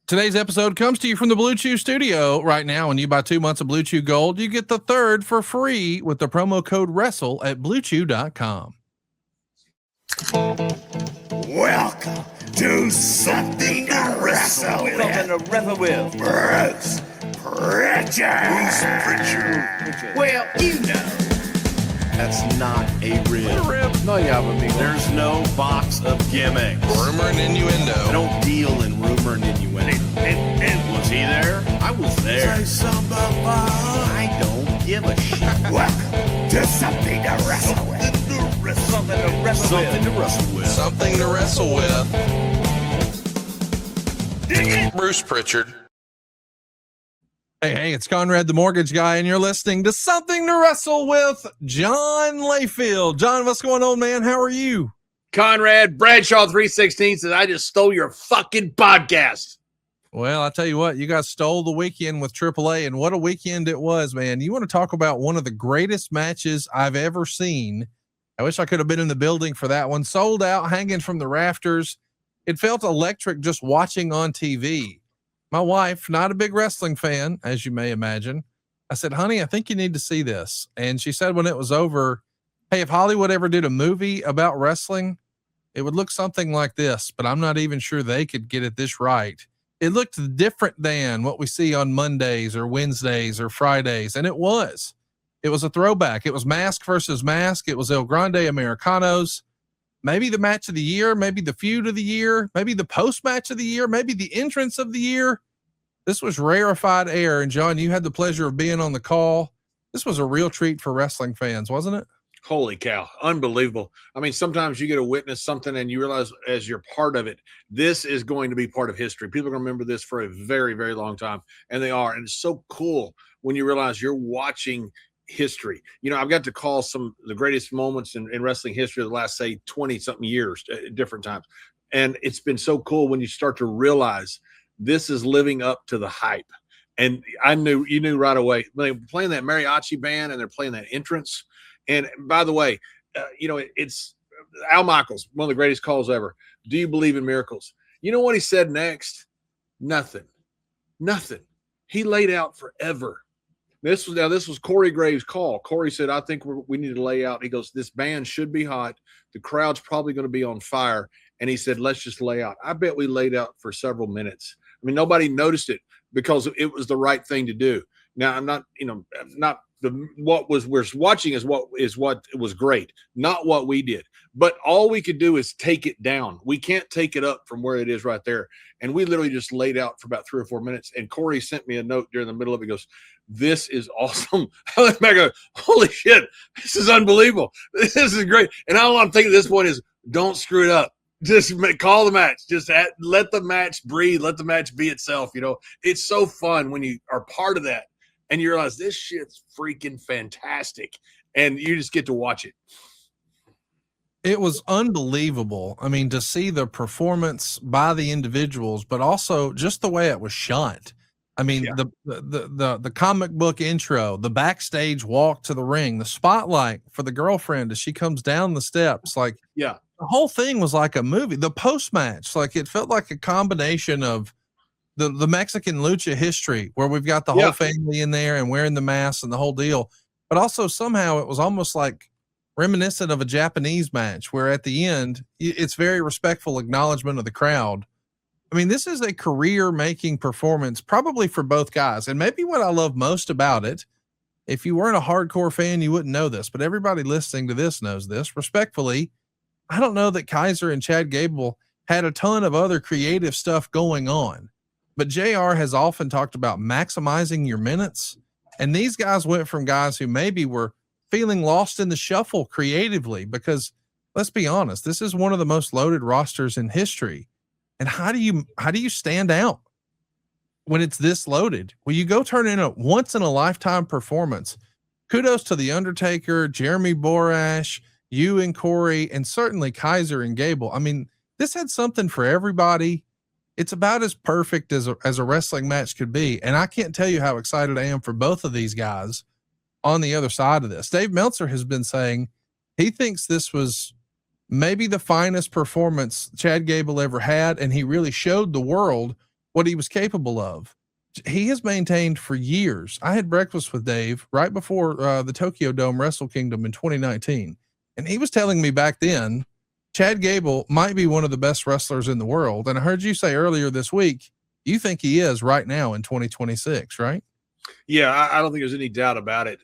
Today's episode comes to you from the Blue Chew studio. Right now, when you buy 2 months of Blue Chew Gold, you get the third for free with the promo code WRESTLE at BlueChew.com. Welcome to Something To Wrestle With. Something to wrestle with. Bruce Prichard. Well, you know. That's not a rib. No, yeah, but There's no box of gimmicks. rumor and innuendo. I don't deal in rumor and innuendo. And was he there? I was there. Say something I don't give a shit. Welcome to Something To Wrestle With. Something to wrestle Something with. to wrestle with. Something to wrestle with. Dig it. Bruce Prichard. Hey, it's Conrad the Mortgage Guy, and you're listening to Something to Wrestle with John Layfield. John, what's going on, man? How are you? Conrad, Bradshaw 316 says, I just stole your fucking podcast. Well, I tell you what, you guys stole the weekend with AAA, and what a weekend it was, man. You want to talk about one of the greatest matches I've ever seen. I wish I could have been in the building for that one. Sold out, hanging from the rafters. It felt electric just watching on TV. My wife, not a big wrestling fan, as you may imagine. I said, honey, I think you need to see this. And she said when it was over, hey, if Hollywood ever did a movie about wrestling, it would look something like this, but I'm not even sure they could get it this right. It looked different than what we see on Mondays or Wednesdays or Fridays. And it was a throwback. It was mask versus mask. It was El Grande Americanos. Maybe the match of the year, maybe the feud of the year, maybe the post match of the year, maybe the entrance of the year. This was rarefied air. And John, you had the pleasure of being on the call. This was a real treat for wrestling fans, wasn't it? Holy cow. Unbelievable. I mean, sometimes you get to witness something and you realize as you're part of it, this is going to be part of history. People are going to remember this for a very, very long time. And they are. And it's so cool when you realize you're watching history. You know, I've got to call some of the greatest moments in wrestling history of the last, say, 20 something years at different times. And it's been so cool when you start to realize this is living up to the hype. And you knew right away. They were playing that mariachi band and they're playing that entrance. And by the way, it's Al Michaels, one of the greatest calls ever. Do you believe in miracles? You know what he said next? Nothing. He laid out forever. This was Corey Graves' call. Corey said, I think we need to lay out. He goes, this band should be hot. The crowd's probably going to be on fire. And he said, let's just lay out. I bet we laid out for several minutes. I mean, nobody noticed it because it was the right thing to do. Now, what we're watching is what was great, not what we did. But all we could do is take it down. We can't take it up from where it is right there. And we literally just laid out for about 3 or 4 minutes. And Corey sent me a note during the middle of it. He goes, this is awesome. I look back and go, holy shit, this is unbelievable. This is great. And all I'm thinking at this point is don't screw it up. Just call the match. Just let the match breathe. Let the match be itself. You know, it's so fun when you are part of that and you realize this shit's freaking fantastic and you just get to watch it. It was unbelievable. I mean, to see the performance by the individuals, but also just the way it was shot. I mean, Yeah. the comic book intro, the backstage walk to the ring, the spotlight for the girlfriend as she comes down the steps, like Yeah. the whole thing was like a movie. The post match, like it felt like a combination of the Mexican lucha history where we've got the whole family in there and wearing the masks and the whole deal, but also somehow it was almost like reminiscent of a Japanese match where at the end it's very respectful acknowledgement of the crowd. I mean, this is a career-making performance probably for both guys. And maybe what I love most about it, if you weren't a hardcore fan, you wouldn't know this, but everybody listening to this knows this. Respectfully, I don't know that Kaiser and Chad Gable had a ton of other creative stuff going on, but JR has often talked about maximizing your minutes. And these guys went from guys who maybe were feeling lost in the shuffle creatively, because let's be honest, this is one of the most loaded rosters in history. And how do you stand out when it's this loaded? Well, you go turn in a once in a lifetime performance. Kudos to The Undertaker, Jeremy Borash, you and Corey, and certainly Kaiser and Gable. I mean, this had something for everybody. It's about as perfect as a wrestling match could be. And I can't tell you how excited I am for both of these guys on the other side of this. Dave Meltzer has been saying he thinks this was maybe the finest performance Chad Gable ever had, and he really showed the world what he was capable of. He has maintained for years. I had breakfast with Dave right before the Tokyo Dome Wrestle Kingdom in 2019. And he was telling me back then, Chad Gable might be one of the best wrestlers in the world. And I heard you say earlier this week, you think he is right now in 2026, right? Yeah, I don't think there's any doubt about it.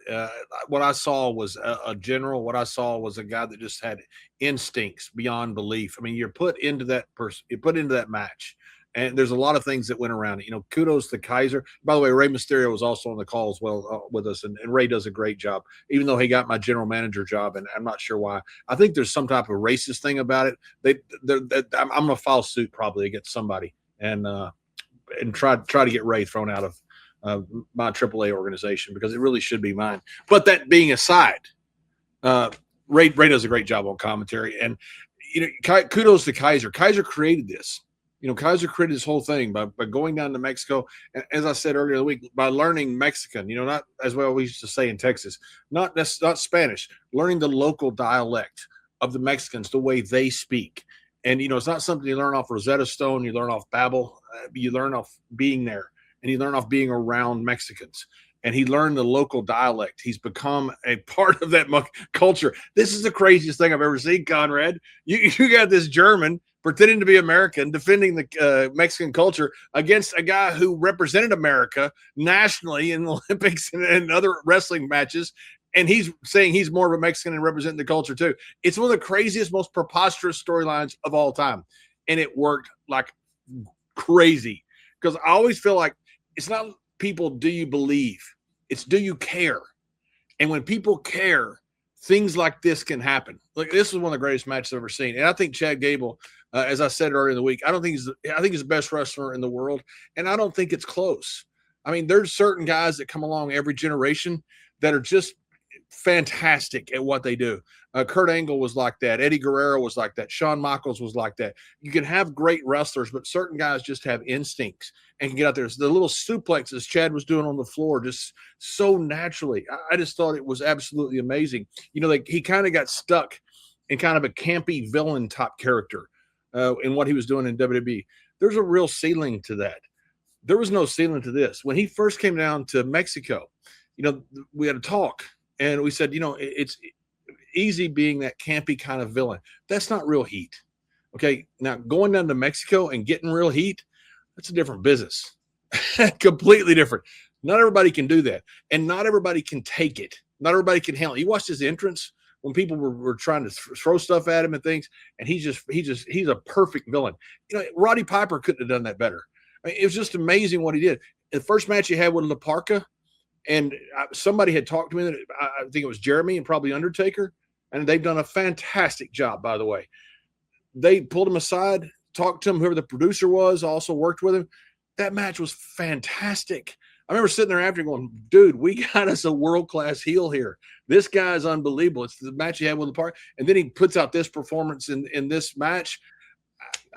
What I saw was a general. What I saw was a guy that just had instincts beyond belief. I mean, you're put into that person, you're put into that match, and there's a lot of things that went around it. You know, kudos to Kaiser. By the way, Rey Mysterio was also on the call as well with us, and Rey does a great job, even though he got my general manager job, and I'm not sure why. I think there's some type of racist thing about it. I'm going to file suit probably against somebody and try to get Rey thrown out of my AAA organization, because it really should be mine. But that being aside, Ray does a great job on commentary, and you know, kudos to Kaiser. Kaiser created this. You know, Kaiser created this whole thing by going down to Mexico, and as I said earlier in the week, by learning Mexican. You know, not as well we used to say in Texas, not Spanish, learning the local dialect of the Mexicans, the way they speak. And you know, it's not something you learn off Rosetta Stone. You learn off Babbel. You learn off being there. And he learned off being around Mexicans, and he learned the local dialect. He's become a part of that culture. This is the craziest thing I've ever seen, Conrad. You got this German pretending to be American, defending the Mexican culture against a guy who represented America nationally in the Olympics and other wrestling matches. And he's saying he's more of a Mexican and representing the culture too. It's one of the craziest, most preposterous storylines of all time. And it worked like crazy, because I always feel like, it's not people, do you believe? It's, do you care? And when people care, things like this can happen. Like, this is one of the greatest matches I've ever seen. And I think Chad Gable, as I said earlier in the week, I think he's the best wrestler in the world. And I don't think it's close. I mean, there's certain guys that come along every generation that are just fantastic at what they do. Kurt Angle was like that. Eddie Guerrero was like that. Shawn Michaels was like that. You can have great wrestlers, but certain guys just have instincts and can get out there. So the little suplexes Chad was doing on the floor just so naturally. I just thought it was absolutely amazing. You know, like, he kind of got stuck in kind of a campy villain type character in what he was doing in WWE. There's a real ceiling to that. There was no ceiling to this. When he first came down to Mexico, you know, we had a talk. And we said, you know, it's easy being that campy kind of villain. That's not real heat. Okay. Now, going down to Mexico and getting real heat, that's a different business. Completely different. Not everybody can do that. And not everybody can take it. Not everybody can handle it. You watched his entrance when people were trying to throw stuff at him and things. And he's a perfect villain. You know, Roddy Piper couldn't have done that better. I mean, it was just amazing what he did. The first match he had with La Parka, and somebody had talked to me, that I think it was Jeremy and probably Undertaker, and they've done a fantastic job, by the way. They pulled him aside, talked to him, whoever the producer was, also worked with him. That match was fantastic. I remember sitting there after going, dude, we got us a world-class heel here. This guy is unbelievable. It's the match he had with the part. And then he puts out this performance in this match.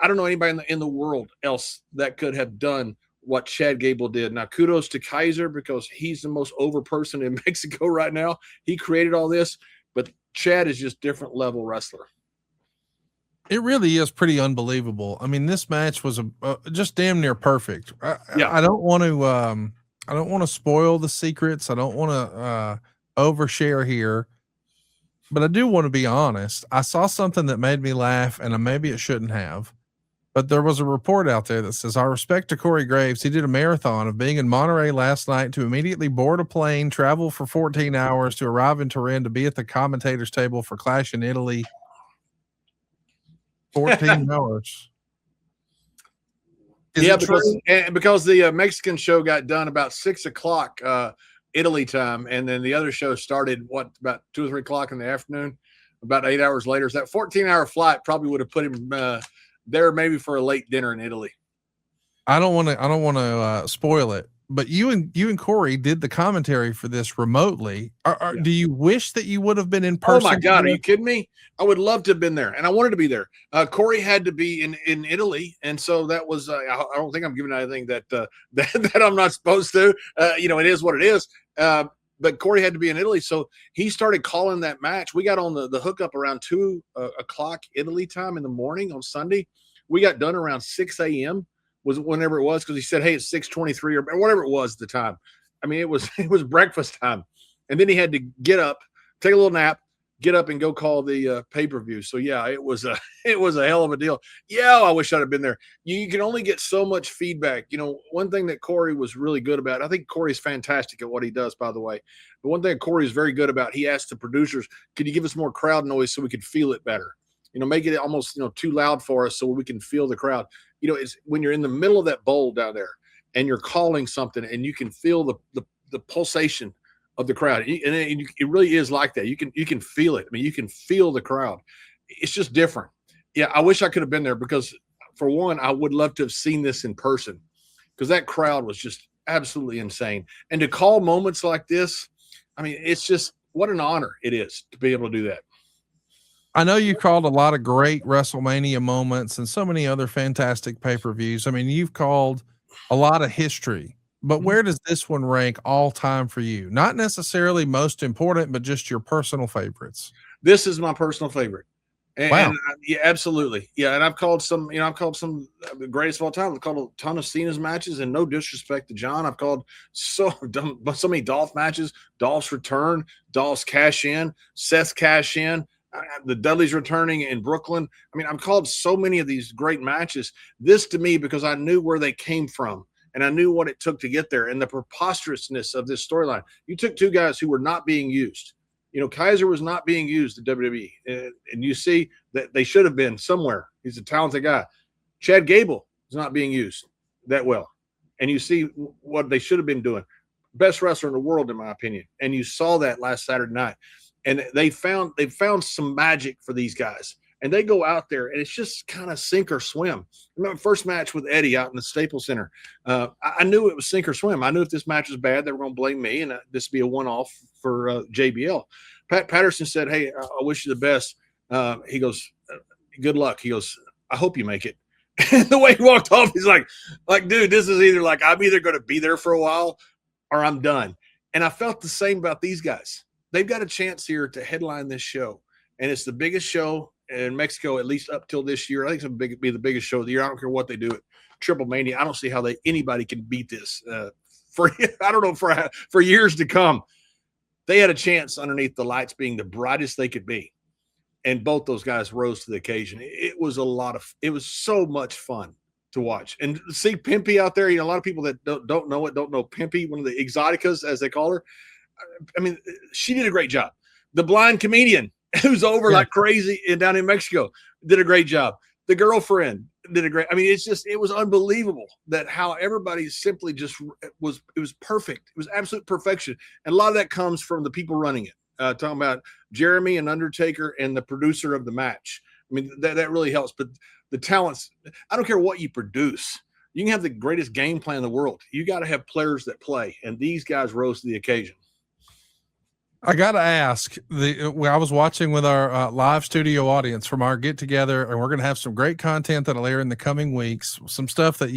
I don't know anybody in the world else that could have done what Chad Gable did. Now, kudos to Kaiser, because he's the most over person in Mexico right now. He created all this, but Chad is just different level wrestler. It really is pretty unbelievable. I mean, this match was just damn near perfect. I don't want to spoil the secrets. I don't want to overshare here, but I do want to be honest. I saw something that made me laugh, and maybe it shouldn't have. But there was a report out there that says, our respect to Corey Graves. He did a marathon of being in Monterey last night to immediately board a plane, travel for 14 hours to arrive in Turin to be at the commentators table for Clash in Italy. 14 hours. Because the Mexican show got done about 6:00 Italy time, and then the other show started about 2 or 3 o'clock in the afternoon, about 8 hours later. So that 14-hour flight probably would have put him there maybe for a late dinner in Italy. I don't want to spoil it, but you and Corey did the commentary for this remotely. Do you wish that you would have been in person? Oh my God, are you kidding me? I would love to have been there, and I wanted to be there. Corey had to be in Italy, and so that was. I don't think I'm giving anything that I'm not supposed to. You know, it is what it is. But Corey had to be in Italy, so he started calling that match. We got on the hookup around 2 o'clock Italy time in the morning on Sunday. We got done around 6 a.m. was whenever it was, because he said, hey, it's 6:23 or whatever it was at the time. I mean, it was breakfast time. And then he had to get up, take a little nap, get up and go call the pay-per-view. So yeah, it was a hell of a deal. Yeah, I wish I'd have been there. You can only get so much feedback. You know, one thing that Corey was really good about, I think Corey's fantastic at what he does, by the way. But one thing Corey is very good about, he asked the producers, could you give us more crowd noise so we could feel it better? You know, make it almost, too loud for us so we can feel the crowd. You know, it's when you're in the middle of that bowl down there and you're calling something and you can feel the pulsation of the crowd. And it really is like that. You can feel it. I mean, you can feel the crowd. It's just different. Yeah. I wish I could have been there, because for one, I would love to have seen this in person, because that crowd was just absolutely insane. And to call moments like this, I mean, it's just, what an honor it is to be able to do that. I know you called a lot of great WrestleMania moments and so many other fantastic pay-per-views. I mean, you've called a lot of history, but where does this one rank all time for you? Not necessarily most important, but just your personal favorites. This is my personal favorite. And, wow. And yeah, absolutely. Yeah. And I've called some the greatest of all time. I've called a ton of Cena's matches, and no disrespect to John, I've called so many Dolph matches, Dolph's return, Dolph's cash in, Seth's cash in, the Dudleys returning in Brooklyn. I mean, I've called so many of these great matches. This to me, because I knew where they came from and I knew what it took to get there, and the preposterousness of this storyline. You took two guys who were not being used. You know, Kaiser was not being used at WWE, and you see that they should have been somewhere. He's a talented guy. Chad Gable is not being used that well, and you see what they should have been doing. Best wrestler in the world, in my opinion, and you saw that last Saturday night. And they found some magic for these guys, and they go out there, and it's just kind of sink or swim. Remember first match with Eddie out in the Staples Center. I knew it was sink or swim. I knew if this match was bad, they were going to blame me, and this would be a one-off for JBL. Pat Patterson said, hey, I wish you the best. He goes, good luck. He goes, I hope you make it. And the way he walked off, he's like, dude, this is either like I'm either going to be there for a while or I'm done. And I felt the same about these guys. They've got a chance here to headline this show, and it's the biggest show in Mexico, at least up till this year. I think it's going to be the biggest show of the year. I don't care what they do at Triple Mania. I don't see how anybody can beat this for years to come. They had a chance underneath the lights being the brightest they could be, and both those guys rose to the occasion. It was so much fun to watch and see Pimpy out there. You know, a lot of people that don't know Pimpy, one of the exoticas as they call her. I mean, she did a great job. The blind comedian who's over like crazy down in Mexico did a great job. The girlfriend did a great. I mean, it was unbelievable that how everybody simply just it was perfect. It was absolute perfection. And a lot of that comes from the people running it. Talking about Jeremy and Undertaker and the producer of the match. I mean, that really helps. But the talents, I don't care what you produce. You can have the greatest game plan in the world. You got to have players that play. And these guys rose to the occasion. I got to ask, I was watching with our live studio audience from our get together, and we're going to have some great content that'll air in the coming weeks. Some stuff that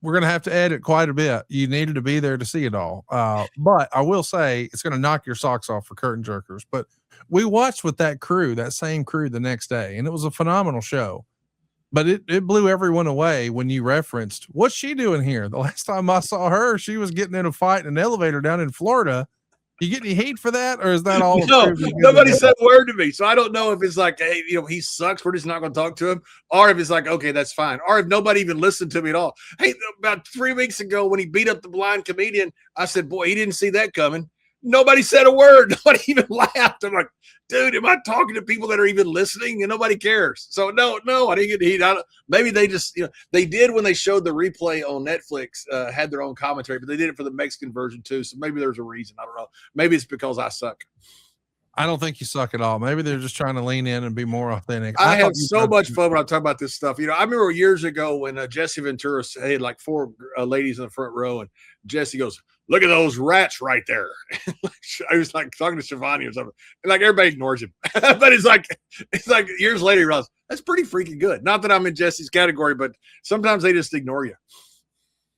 we're going to have to edit quite a bit. You needed to be there to see it all. But I will say it's going to knock your socks off for curtain jerkers. But we watched with that same crew the next day, and it was a phenomenal show. But it blew everyone away when you referenced, what's she doing here? The last time I saw her, she was getting in a fight in an elevator down in Florida. You get any hate for that, or is that all? No, nobody said a word to me, so I don't know if it's like, hey, he sucks, we're just not going to talk to him, or if it's like, okay, that's fine, or if nobody even listened to me at all. Hey, about 3 weeks ago when he beat up the blind comedian, I said, boy, he didn't see that coming. Nobody said a word. Nobody even laughed. I'm like, dude, am I talking to people that are even listening? And nobody cares. So no, I didn't get heat. Maybe they just, they did when they showed the replay on Netflix, had their own commentary, but they did it for the Mexican version too. So maybe there's a reason. I don't know. Maybe it's because I suck. I don't think you suck at all. Maybe they're just trying to lean in and be more authentic. I had so much fun when I talk about this stuff. I remember years ago when Jesse Ventura had like 4 ladies in the front row, and Jesse goes, look at those rats right there. I was like talking to Shivani or something, and like everybody ignores him. But it's like years later, he realized that's pretty freaking good. Not that I'm in Jesse's category, but sometimes they just ignore you.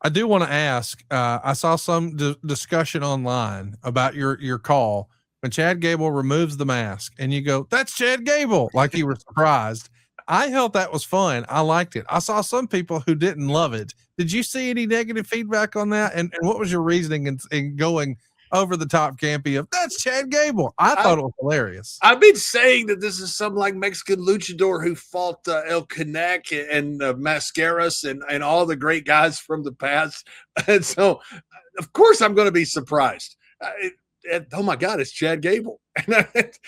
I do want to ask. I saw some discussion online about your call when Chad Gable removes the mask, and you go, "That's Chad Gable," like you were surprised. I felt that was fun. I liked it. I saw some people who didn't love it. Did you see any negative feedback on that? And what was your reasoning in going over the top campy of that's Chad Gable? I thought it was hilarious. I've been saying that this is some like Mexican luchador who fought El Canek and Mascaras and all the great guys from the past. And so, of course, I'm going to be surprised. Oh my God, it's Chad Gable.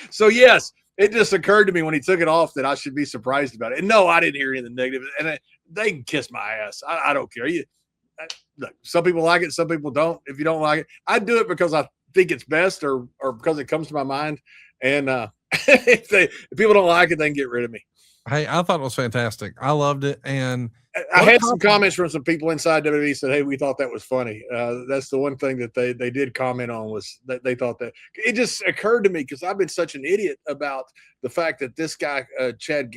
So yes, it just occurred to me when he took it off that I should be surprised about it. And no, I didn't hear anything negative. And they can kiss my ass. I don't care. Look, some people like it, some people don't. If you don't like it, I do it because I think it's best or because it comes to my mind. And if people don't like it, they can get rid of me. Hey, I thought it was fantastic. I loved it. And I had some comments from some people inside WWE said, hey, we thought that was funny. That's the one thing that they did comment on was that they thought that. It just occurred to me because I've been such an idiot about the fact that this guy, Chad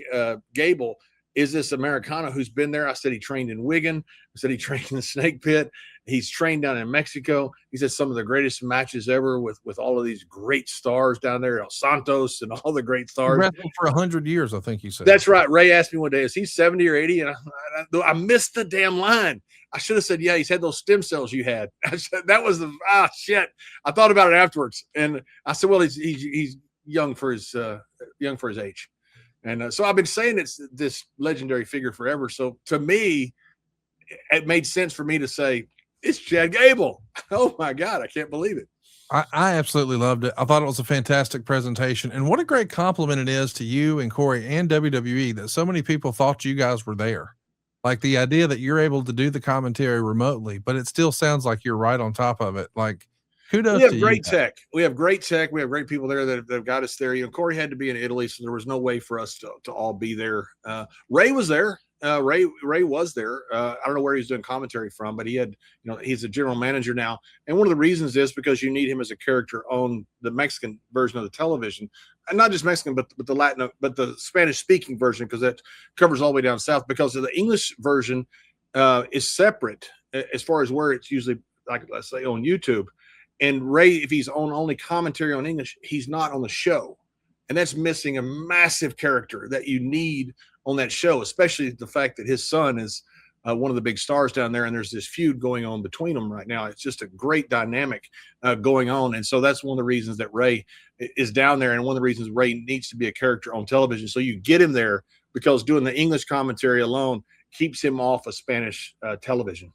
Gable, is this Americano who's been there. I said he trained in Wigan. I said he trained in the Snake Pit. He's trained down in Mexico. He's had some of the greatest matches ever with all of these great stars down there, El Santos and all the great stars. He wrestled for 100 years, I think you said. That's right. Ray asked me one day, is he 70 or 80? And I missed the damn line. I should have said, yeah, he's had those stem cells you had. I said, that was the shit. I thought about it afterwards, and I said, well, he's young for his age. And so I've been saying it's this legendary figure forever. So to me, it made sense for me to say, it's Chad Gable. Oh my God, I can't believe it. I absolutely loved it. I thought it was a fantastic presentation. And what a great compliment it is to you and Corey and WWE that so many people thought you guys were there. Like the idea that you're able to do the commentary remotely, but it still sounds like you're right on top of it. Like, kudos. We have great tech. We have great tech. We have great people there that have got us there. You know, Corey had to be in Italy, so there was no way for us to all be there. Ray was there. Ray was there. I don't know where he's doing commentary from, but he had, he's a general manager now. And one of the reasons is because you need him as a character on the Mexican version of the television, and not just Mexican, but the Latin, but the Spanish speaking version, because that covers all the way down south. Because of the English version is separate as far as where it's usually, like, let's say on YouTube. And Ray, if he's on only commentary on English, he's not on the show. And that's missing a massive character that you need on that show, especially the fact that his son is one of the big stars down there. And there's this feud going on between them right now. It's just a great dynamic going on. And so that's one of the reasons that Ray is down there. And one of the reasons Ray needs to be a character on television. So you get him there because doing the English commentary alone keeps him off of Spanish television.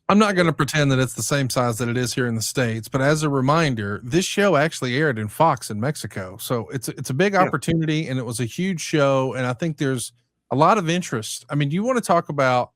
I'm not going to pretend that it's the same size that it is here in the States, but as a reminder, this show actually aired in Fox in Mexico. So it's a big opportunity, and it was a huge show. And I think there's a lot of interest. I mean, you want to talk about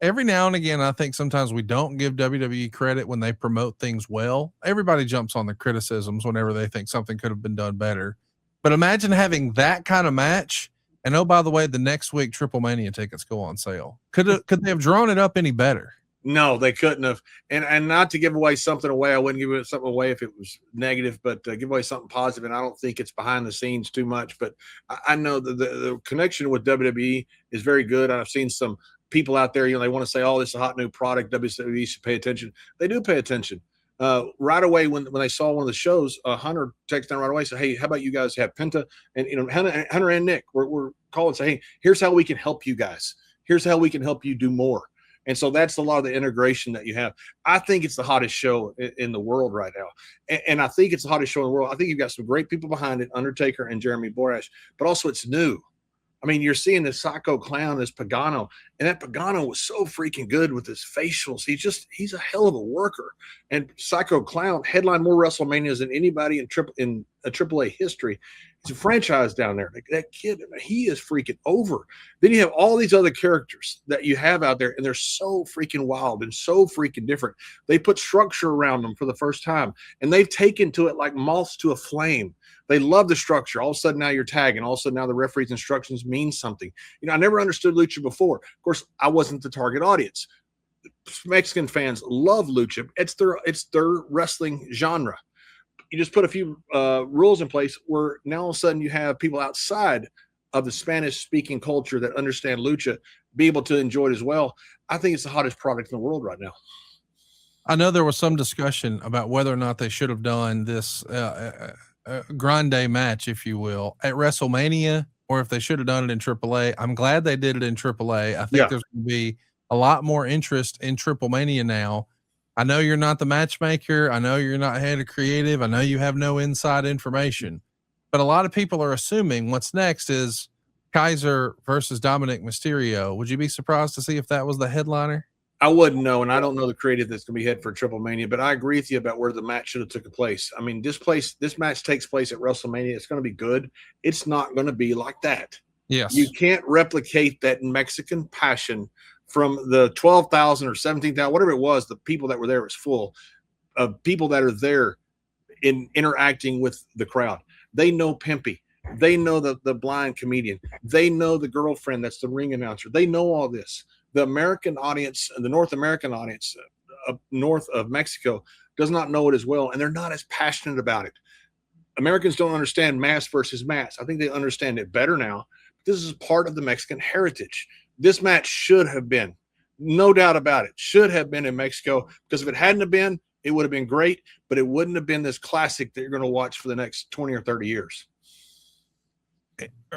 every now and again, I think sometimes we don't give WWE credit when they promote things well. Everybody jumps on the criticisms whenever they think something could have been done better. But imagine having that kind of match. And oh, by the way, the next week, Triple Mania tickets go on sale. Could they have drawn it up any better? No, they couldn't have. And not to give away something away, I wouldn't give something away if it was negative, but give away something positive. And I don't think it's behind the scenes too much, but I know that the connection with WWE is very good. I've seen some people out there, they want to say, oh, this is a hot new product, WWE should pay attention. They do pay attention. Right away when they saw one of the shows, Hunter texted down right away, said, hey, how about you guys have Penta? And Hunter and Nick we're calling, say, hey, here's how we can help you guys. Here's how we can help you do more. And so that's a lot of the integration that you have. I think it's the hottest show in the world right now. And I think it's the hottest show in the world. I think you've got some great people behind it, Undertaker and Jeremy Borash, but also it's new. I mean, you're seeing this Psycho Clown, this Pagano, and that Pagano was so freaking good with his facials. He's a hell of a worker. And Psycho Clown headlined more WrestleManias than anybody in AAA history. It's a franchise down there. That kid, he is freaking over. Then you have all these other characters that you have out there, and they're so freaking wild and so freaking different. They put structure around them for the first time, and they've taken to it like moths to a flame. They love the structure. All of a sudden now you're tagging. All of a sudden now the referee's instructions mean something. I never understood Lucha before. Of course, I wasn't the target audience. Mexican fans love Lucha. It's their wrestling genre. You just put a few rules in place where now all of a sudden you have people outside of the Spanish-speaking culture that understand Lucha be able to enjoy it as well. I think it's the hottest product in the world right now. I know there was some discussion about whether or not they should have done this Grande match, if you will, at WrestleMania or if they should have done it in AAA. I'm glad they did it in AAA. I think there's going to be a lot more interest in Triple Mania now. I know you're not the matchmaker. I know you're not head of creative. I know you have no inside information, but a lot of people are assuming what's next is Kaiser versus Dominic Mysterio. Would you be surprised to see if that was the headliner? I wouldn't know, and I don't know the creative that's going to be head for Triple Mania, but I agree with you about where the match should have took place. I mean, this match takes place at WrestleMania. It's going to be good. It's not going to be like that. Yes. You can't replicate that Mexican passion from the 12,000 or 17,000, whatever it was. The people that were there was full of people that are there in interacting with the crowd. They know Pimpy. They know the blind comedian. They know the girlfriend that's the ring announcer. They know all this. The American audience and the North American audience north of Mexico does not know it as well, and they're not as passionate about it. Americans don't understand mass versus mass. I think they understand it better now. This is part of the Mexican heritage. This match should have been, no doubt about it, should have been in Mexico, because if it hadn't have been, it would have been great, but it wouldn't have been this classic that you're going to watch for the next 20 or 30 years.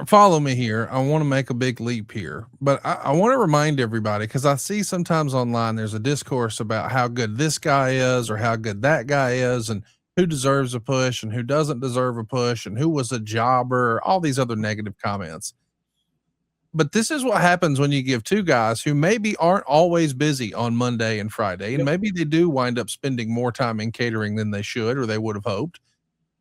Follow me here. I want to make a big leap here, but I want to remind everybody, because I see sometimes online there's a discourse about how good this guy is or how good that guy is and who deserves a push and who doesn't deserve a push and who was a jobber, all these other negative comments. But this is what happens when you give two guys who maybe aren't always busy on Monday and Friday, and maybe they do wind up spending more time in catering than they should or they would have hoped,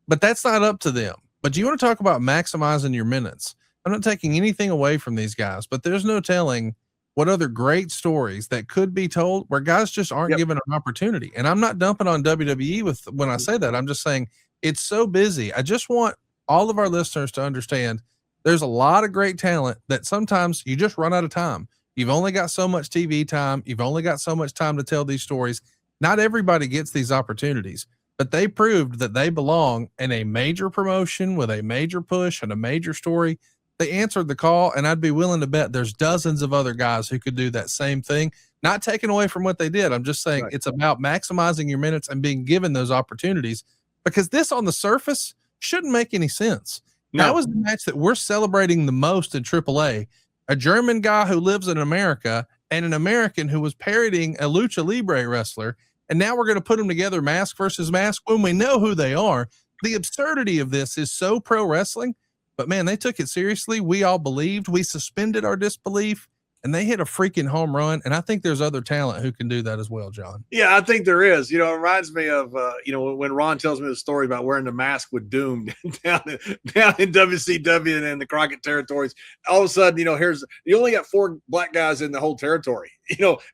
but that's not up to them. But you want to talk about maximizing your minutes. I'm not taking anything away from these guys, but there's no telling what other great stories that could be told where guys just aren't given an opportunity. And I'm not dumping on WWE when I say that. I'm just saying it's so busy. I just want all of our listeners to understand there's a lot of great talent that sometimes you just run out of time. You've only got so much TV time. You've only got so much time to tell these stories. Not everybody gets these opportunities. But they proved that they belong in a major promotion with a major push and a major story. They answered the call, and I'd be willing to bet there's dozens of other guys who could do that same thing. Not taken away from what they did. I'm just saying It's about maximizing your minutes and being given those opportunities, because this on the surface shouldn't make any sense. No. That was the match that we're celebrating the most in AAA. A German guy who lives in America and an American who was parodying a Lucha Libre wrestler. And now we're going to put them together, mask versus mask, when we know who they are. The absurdity of this is so pro wrestling, but man, they took it seriously. We all believed. We suspended our disbelief, and they hit a freaking home run. And I think there's other talent who can do that as well, John. Yeah, I think there is. You know, it reminds me of, when Ron tells me the story about wearing the mask with Doom down in WCW and in the Crockett territories. All of a sudden, you only got 4 black guys in the whole territory,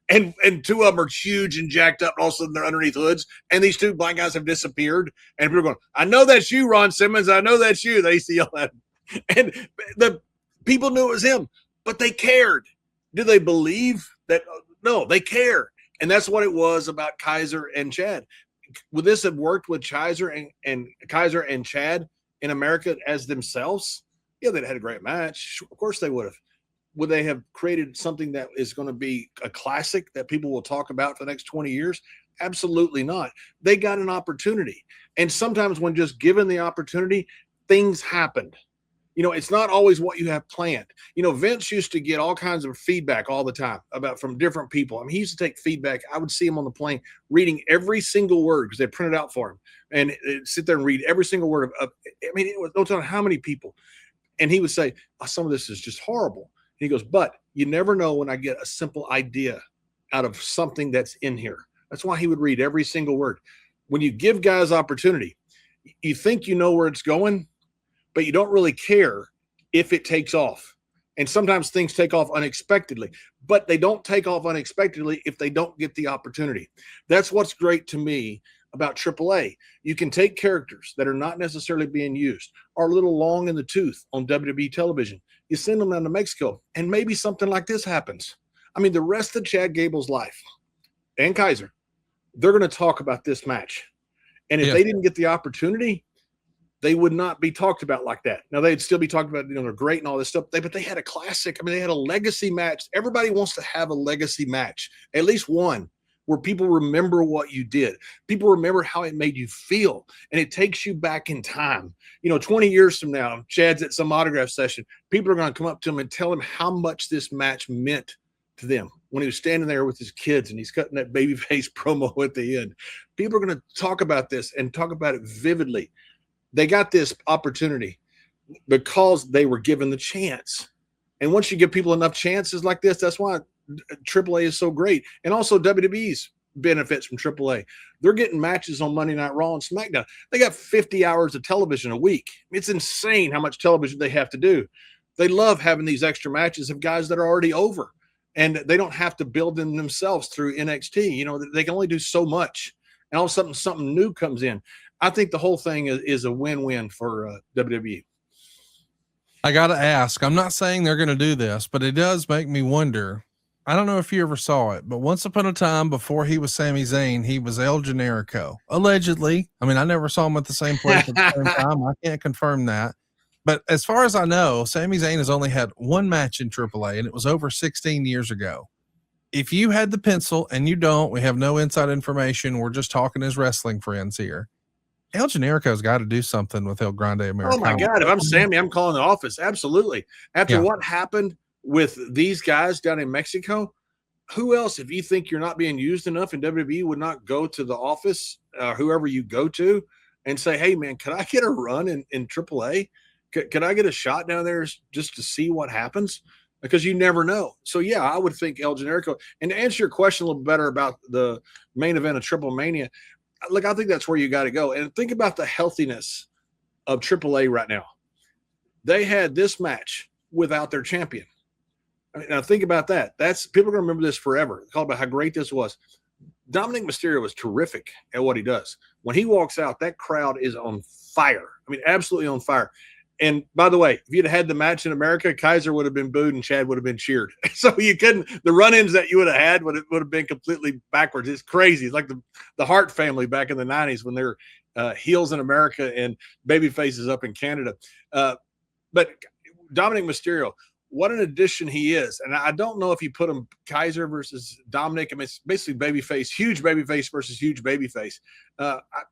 and 2 of them are huge and jacked up. And all of a sudden they're underneath hoods. And these 2 black guys have disappeared. And people are going, I know that's you, Ron Simmons. I know that's you. They used to yell at him. And the people knew it was him, but they cared. Do they believe that? No, they care. And that's what it was about Kaiser and Chad. Would this have worked with Kaiser and Chad in America as themselves? Yeah, they'd had a great match. Of course they would have. Would they have created something that is going to be a classic that people will talk about for the next 20 years? Absolutely not. They got an opportunity. And sometimes when just given the opportunity, things happened. It's not always what you have planned. Vince used to get all kinds of feedback all the time from different people. I mean, he used to take feedback. I would see him on the plane reading every single word because they printed out for him, and sit there and read every single word it was no telling how many people. And he would say, some of this is just horrible. And he goes, but you never know when I get a simple idea out of something that's in here. That's why he would read every single word. When you give guys opportunity, you think you know where it's going, but you don't really care if it takes off. And sometimes things take off unexpectedly, but they don't take off unexpectedly if they don't get the opportunity. That's what's great to me about AAA. You can take characters that are not necessarily being used, are a little long in the tooth on WWE television. You send them down to Mexico, and maybe something like this happens. I mean, the rest of Chad Gable's life and Kaiser, they're going to talk about this match. And if they didn't get the opportunity, they would not be talked about like that. Now, they'd still be talked about, they're great and all this stuff, but they had a classic. I mean, they had a legacy match. Everybody wants to have a legacy match, at least one where people remember what you did. People remember how it made you feel, and it takes you back in time. 20 years from now, Chad's at some autograph session. People are going to come up to him and tell him how much this match meant to them when he was standing there with his kids and he's cutting that babyface promo at the end. People are going to talk about this and talk about it vividly. They got this opportunity because they were given the chance. And once you give people enough chances like this, that's why AAA is so great. And also WWE's benefits from AAA. They're getting matches on Monday Night Raw and SmackDown. They got 50 hours of television a week. It's insane how much television they have to do. They love having these extra matches of guys that are already over, and they don't have to build them themselves through NXT. They can only do so much, and all of a sudden something new comes in. I think the whole thing is a win-win for WWE. I got to ask, I'm not saying they're going to do this, but it does make me wonder. I don't know if you ever saw it, but once upon a time before he was Sami Zayn, he was El Generico. Allegedly. I mean, I never saw him at the same place at the same time. I can't confirm that. But as far as I know, Sami Zayn has only had one match in AAA, and it was over 16 years ago. If you had the pencil, and you don't, we have no inside information. We're just talking as wrestling friends here. El Generico's got to do something with El Grande Americano. Oh, my God. If I'm Sammy, I'm calling the office. Absolutely. After what happened with these guys down in Mexico, who else, if you think you're not being used enough in WWE, would not go to the office, whoever you go to, and say, hey, man, can I get a run in AAA? Can I get a shot down there just to see what happens? Because you never know. So, yeah, I would think El Generico. And to answer your question a little better about the main event of Triple Mania, look, I think that's where you got to go. And think about the healthiness of AAA right now. They had this match without their champion. I mean, now think about that. People are going to remember this forever. Talk about how great this was. Dominic Mysterio was terrific at what he does. When he walks out, that crowd is on fire. I mean, absolutely on fire. And by the way, if you'd had the match in America, Kaiser would have been booed and Chad would have been cheered. So you couldn't, the run-ins that you would have had would have been completely backwards. It's crazy. It's like the Hart family back in the 90s when they were heels in America and baby faces up in Canada. But Dominic Mysterio, what an addition he is. And I don't know if you put him Kaiser versus Dominic. I mean, it's basically babyface, huge babyface versus huge babyface.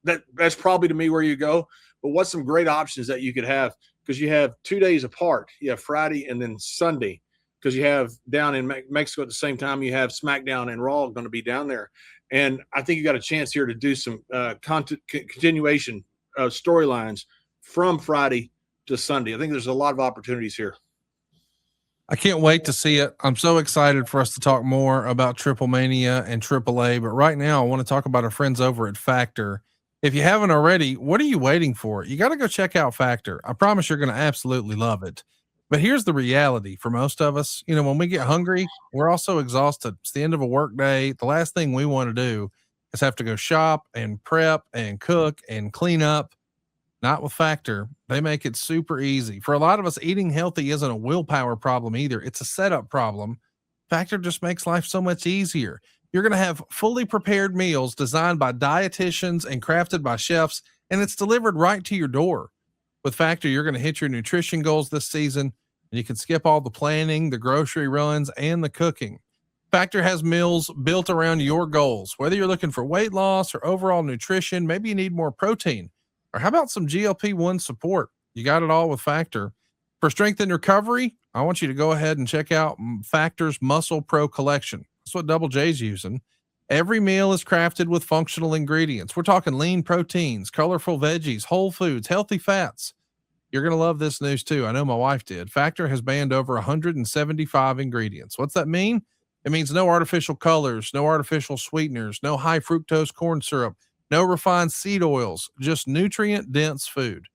That's probably to me where you go. But what's some great options that you could have? Because you have 2 days apart. You have Friday and then Sunday. Because you have down in Mexico at the same time, you have SmackDown and Raw going to be down there. And I think you got a chance here to do some continuation of storylines from Friday to Sunday. I think there's a lot of opportunities here. I can't wait to see it. I'm so excited for us to talk more about Triple Mania and AAA. But right now, I want to talk about our friends over at Factor. If you haven't already, what are you waiting for? You got to go check out Factor. I promise you're going to absolutely love it. But here's the reality for most of us. When we get hungry, we're also exhausted. It's the end of a work day. The last thing we want to do is have to go shop and prep and cook and clean up. Not with Factor. They make it super easy. For a lot of us, eating healthy isn't a willpower problem either. It's a setup problem. Factor just makes life so much easier. You're going to have fully prepared meals designed by dietitians and crafted by chefs, and it's delivered right to your door. With Factor, you're going to hit your nutrition goals this season, and you can skip all the planning, the grocery runs, and the cooking. Factor has meals built around your goals. Whether you're looking for weight loss or overall nutrition, maybe you need more protein, or how about some GLP-1 support? You got it all with Factor. For strength and recovery, I want you to go ahead and check out Factor's Muscle Pro collection. That's what Double J's using. Every meal is crafted with functional ingredients. We're talking lean proteins, colorful veggies, whole foods, healthy fats. You're going to love this news too. I know my wife did. Factor has banned over 175 ingredients. What's that mean? It means no artificial colors, no artificial sweeteners, no high fructose corn syrup, no refined seed oils, just nutrient-dense food.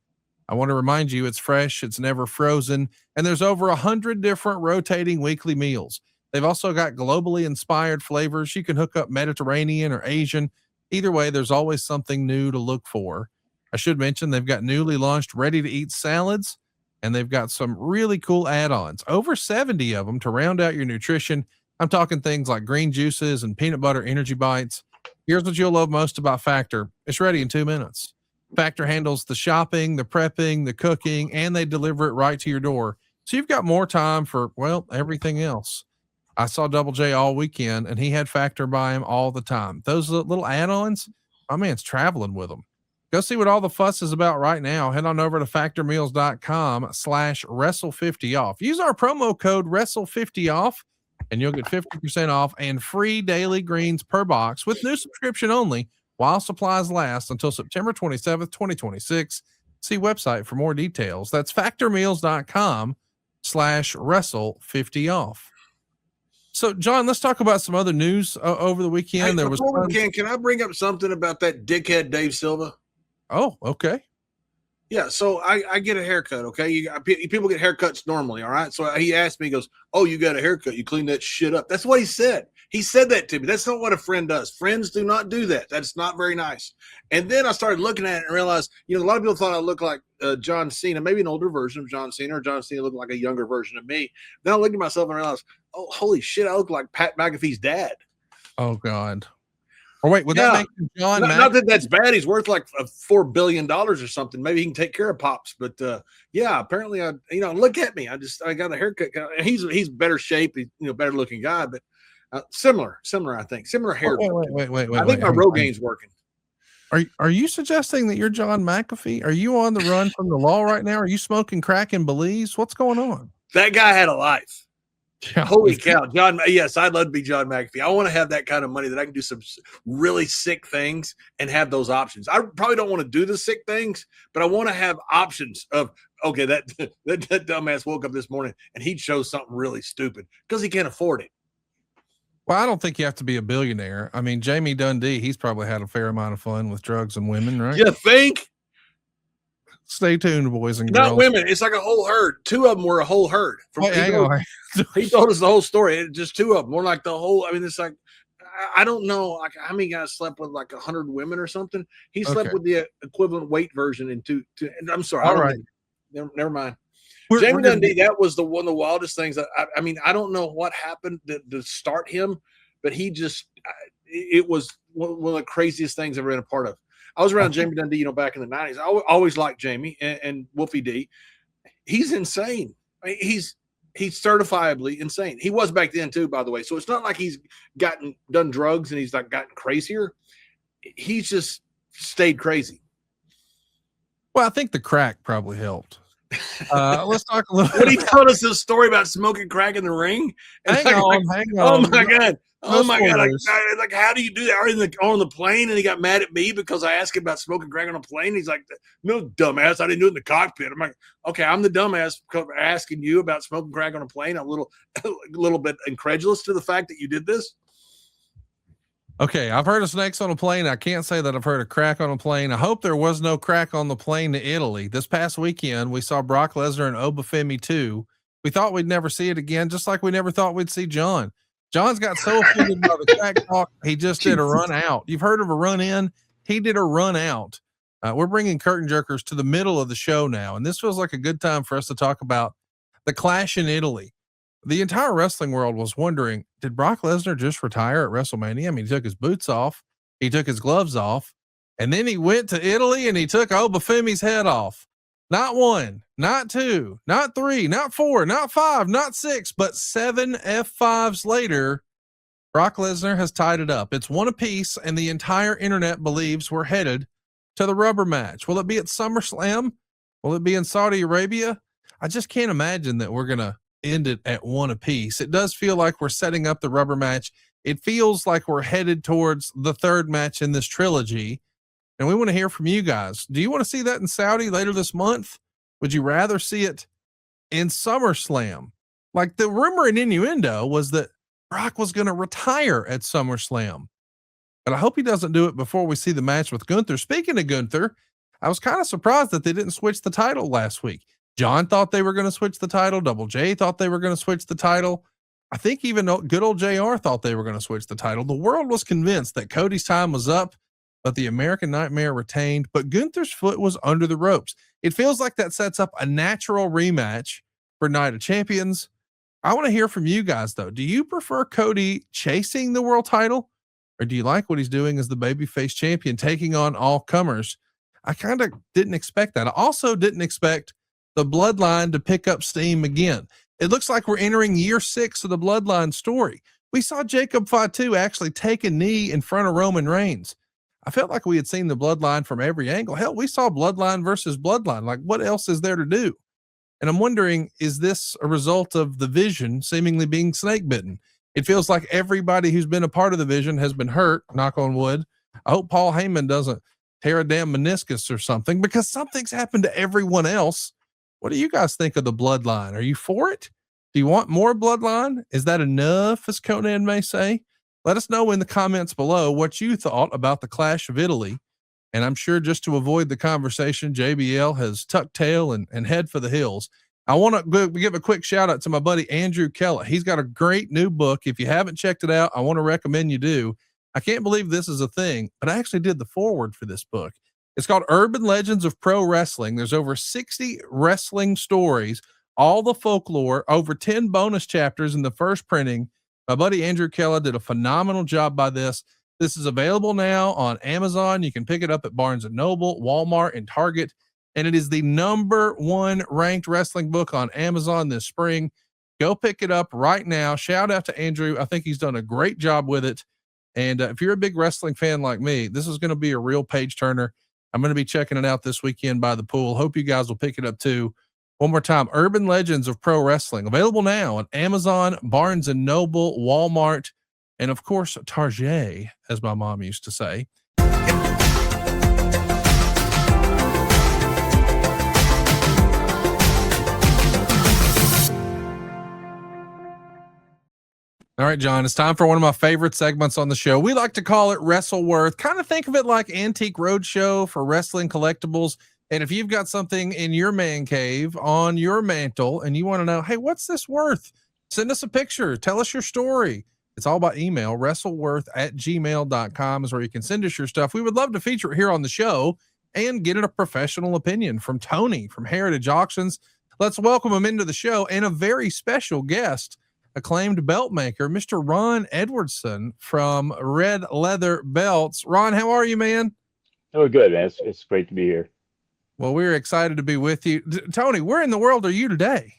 I want to remind you it's fresh, it's never frozen, and there's over 100 different rotating weekly meals. They've also got globally inspired flavors. You can hook up Mediterranean or Asian. Either way, there's always something new to look for. I should mention they've got newly launched ready-to-eat salads, and they've got some really cool add-ons, over 70 of them to round out your nutrition. I'm talking things like green juices and peanut butter energy bites. Here's what you'll love most about Factor. It's ready in 2 minutes. Factor handles the shopping, the prepping, the cooking, and they deliver it right to your door. So you've got more time for, well, everything else. I saw Double J all weekend, and he had Factor by him all the time. Those little add-ons, my man's traveling with them. Go see what all the fuss is about right now. Head on over to factormeals.com/wrestle50off. Use our promo code wrestle50off, and you'll get 50% off and free daily greens per box with new subscription only while supplies last until September 27th, 2026. See website for more details. That's factormeals.com/wrestle50off. So, John, let's talk about some other news over the weekend. Hey, can I bring up something about that dickhead Dave Silva? Oh, okay. Yeah, so I get a haircut, okay? People get haircuts normally, all right? So he asked me, he goes, oh, you got a haircut. You clean that shit up. That's what he said. He said that to me. That's not what a friend does. Friends do not do that. That's not very nice. And then I started looking at it and realized, a lot of people thought I looked like John Cena, maybe an older version of John Cena, or John Cena looked like a younger version of me. Then I looked at myself and realized, oh, holy shit, I look like Pat McAfee's dad. Oh, God. Or wait, would that make him John? Not that that's bad. He's worth like $4 billion or something. Maybe he can take care of Pops. But yeah, apparently look at me. I got a haircut. He's better shape. He's better looking guy, but similar. I think similar hair. Wait. I think my Rogaine's working. Are you suggesting that you're John McAfee? Are you on the run from the law right now? Are you smoking crack in Belize? What's going on? That guy had a life. Yeah, holy cow, John. Yes, I'd love to be John McAfee. I want to have that kind of money that I can do some really sick things and have those options. I probably don't want to do the sick things, but I want to have options of, okay, that dumbass woke up this morning and he chose something really stupid because he can't afford it. Well, I don't think you have to be a billionaire. I mean, Jamie Dundee, he's probably had a fair amount of fun with drugs and women, right? You think? Stay tuned, boys and girls. Not women. It's like a whole herd. Two of them were a whole herd. He told us the whole story. Just two of them. More like the whole. I mean, it's like, I don't know, like how many guys slept with like 100 women or something. He slept with the equivalent weight version in two. I'm sorry. All right. Never mind. Jamie Dundee, that was one of the wildest things. I mean, I don't know what happened to start him, but he just, it was one of the craziest things I've ever been a part of. I was around Jamie Dundee, back in the 90s. I always liked Jamie and Wolfie D. He's insane. I mean, he's certifiably insane. He was back then too, by the way. So it's not like he's done drugs and he's like gotten crazier. He's just stayed crazy. Well, I think the crack probably helped. Let's talk a little. When he told us this story about smoking crack in the ring, hang on. Oh my god! Oh my god! Like, how do you do that? On the plane, and he got mad at me because I asked him about smoking crack on a plane. He's like, "No, dumbass! I didn't do it in the cockpit." I'm like, "Okay, I'm the dumbass asking you about smoking crack on a plane." I'm a little bit incredulous to the fact that you did this. Okay, I've heard of snakes on a plane. I can't say that I've heard of crack on a plane. I hope there was no crack on the plane to Italy. This past weekend, we saw Brock Lesnar and Obafemi 2. We thought we'd never see it again, just like we never thought we'd see John. John's got so offended by the crack talk, he just did a run out. You've heard of a run in? He did a run out. We're bringing curtain jerkers to the middle of the show now, and this feels like a good time for us to talk about the clash in Italy. The entire wrestling world was wondering, did Brock Lesnar just retire at WrestleMania? I mean, he took his boots off, he took his gloves off, and then he went to Italy and he took Obafemi's head off. Not one, not two, not three, not four, not five, not six, but 7 F5s later, Brock Lesnar has tied it up. It's one apiece, and the entire internet believes we're headed to the rubber match. Will it be at SummerSlam? Will it be in Saudi Arabia? I just can't imagine that we're going to end it at one apiece. It does feel like we're setting up the rubber match. It feels like we're headed towards the third match in this trilogy. And we want to hear from you guys. Do you want to see that in Saudi later this month? Would you rather see it in SummerSlam? Like, the rumor and innuendo was that Brock was going to retire at SummerSlam, but I hope he doesn't do it before we see the match with Gunther. Speaking of Gunther, I was kind of surprised that they didn't switch the title last week. John thought they were going to switch the title. Double J thought they were going to switch the title. I think even good old JR thought they were going to switch the title. The world was convinced that Cody's time was up, but the American Nightmare retained, but Gunther's foot was under the ropes. It feels like that sets up a natural rematch for Night of Champions. I want to hear from you guys, though. Do you prefer Cody chasing the world title, or do you like what he's doing as the babyface champion, taking on all comers? I kind of didn't expect that. I also didn't expect the bloodline to pick up steam again. It looks like we're entering year 6 of the Bloodline story. We saw Jacob Fatu actually take a knee in front of Roman Reigns. I felt like we had seen the Bloodline from every angle. Hell, we saw Bloodline versus Bloodline. Like, what else is there to do? And I'm wondering, is this a result of the Vision seemingly being snake bitten? It feels like everybody who's been a part of the Vision has been hurt, knock on wood. I hope Paul Heyman doesn't tear a damn meniscus or something, because something's happened to everyone else. What do you guys think of the Bloodline? Are you for it? Do you want more Bloodline? Is that enough, as Conan may say? Let us know in the comments below what you thought about the Clash of Italy. And I'm sure, just to avoid the conversation, JBL has tucked tail and head for the hills. I want to give a quick shout out to my buddy Andrew Keller. He's got a great new book. If you haven't checked it out, I want to recommend you do. I can't believe this is a thing, but I actually did the foreword for this book. It's called Urban Legends of Pro Wrestling. There's over 60 wrestling stories, all the folklore, over 10 bonus chapters in the first printing. My buddy Andrew Keller did a phenomenal job by this. This is available now on Amazon. You can pick it up at Barnes & Noble, Walmart, and Target. And it is the #1 ranked wrestling book on Amazon this spring. Go pick it up right now. Shout out to Andrew. I think he's done a great job with it. And if you're a big wrestling fan like me, this is going to be a real page turner. I'm going to be checking it out this weekend by the pool. Hope you guys will pick it up too. One more time, Urban Legends of Pro Wrestling, available now on Amazon, Barnes & Noble, Walmart, and of course, Target, as my mom used to say. All right, John, it's time for one of my favorite segments on the show. We like to call it WrestleWorth. Kind of think of it like Antique Roadshow for wrestling collectibles. And if you've got something in your man cave on your mantle and you want to know, hey, what's this worth? Send us a picture. Tell us your story. It's all by email. WrestleWorth@gmail.com is where you can send us your stuff. We would love to feature it here on the show and get a professional opinion from Tony from Heritage Auctions. Let's welcome him into the show, and a very special guest, acclaimed belt maker, Mr. Ron Edwardson from Red Leather Belts. Ron, how are you, man? Oh, good, man. It's great to be here. Well, we're excited to be with you. Tony, where in the world are you today?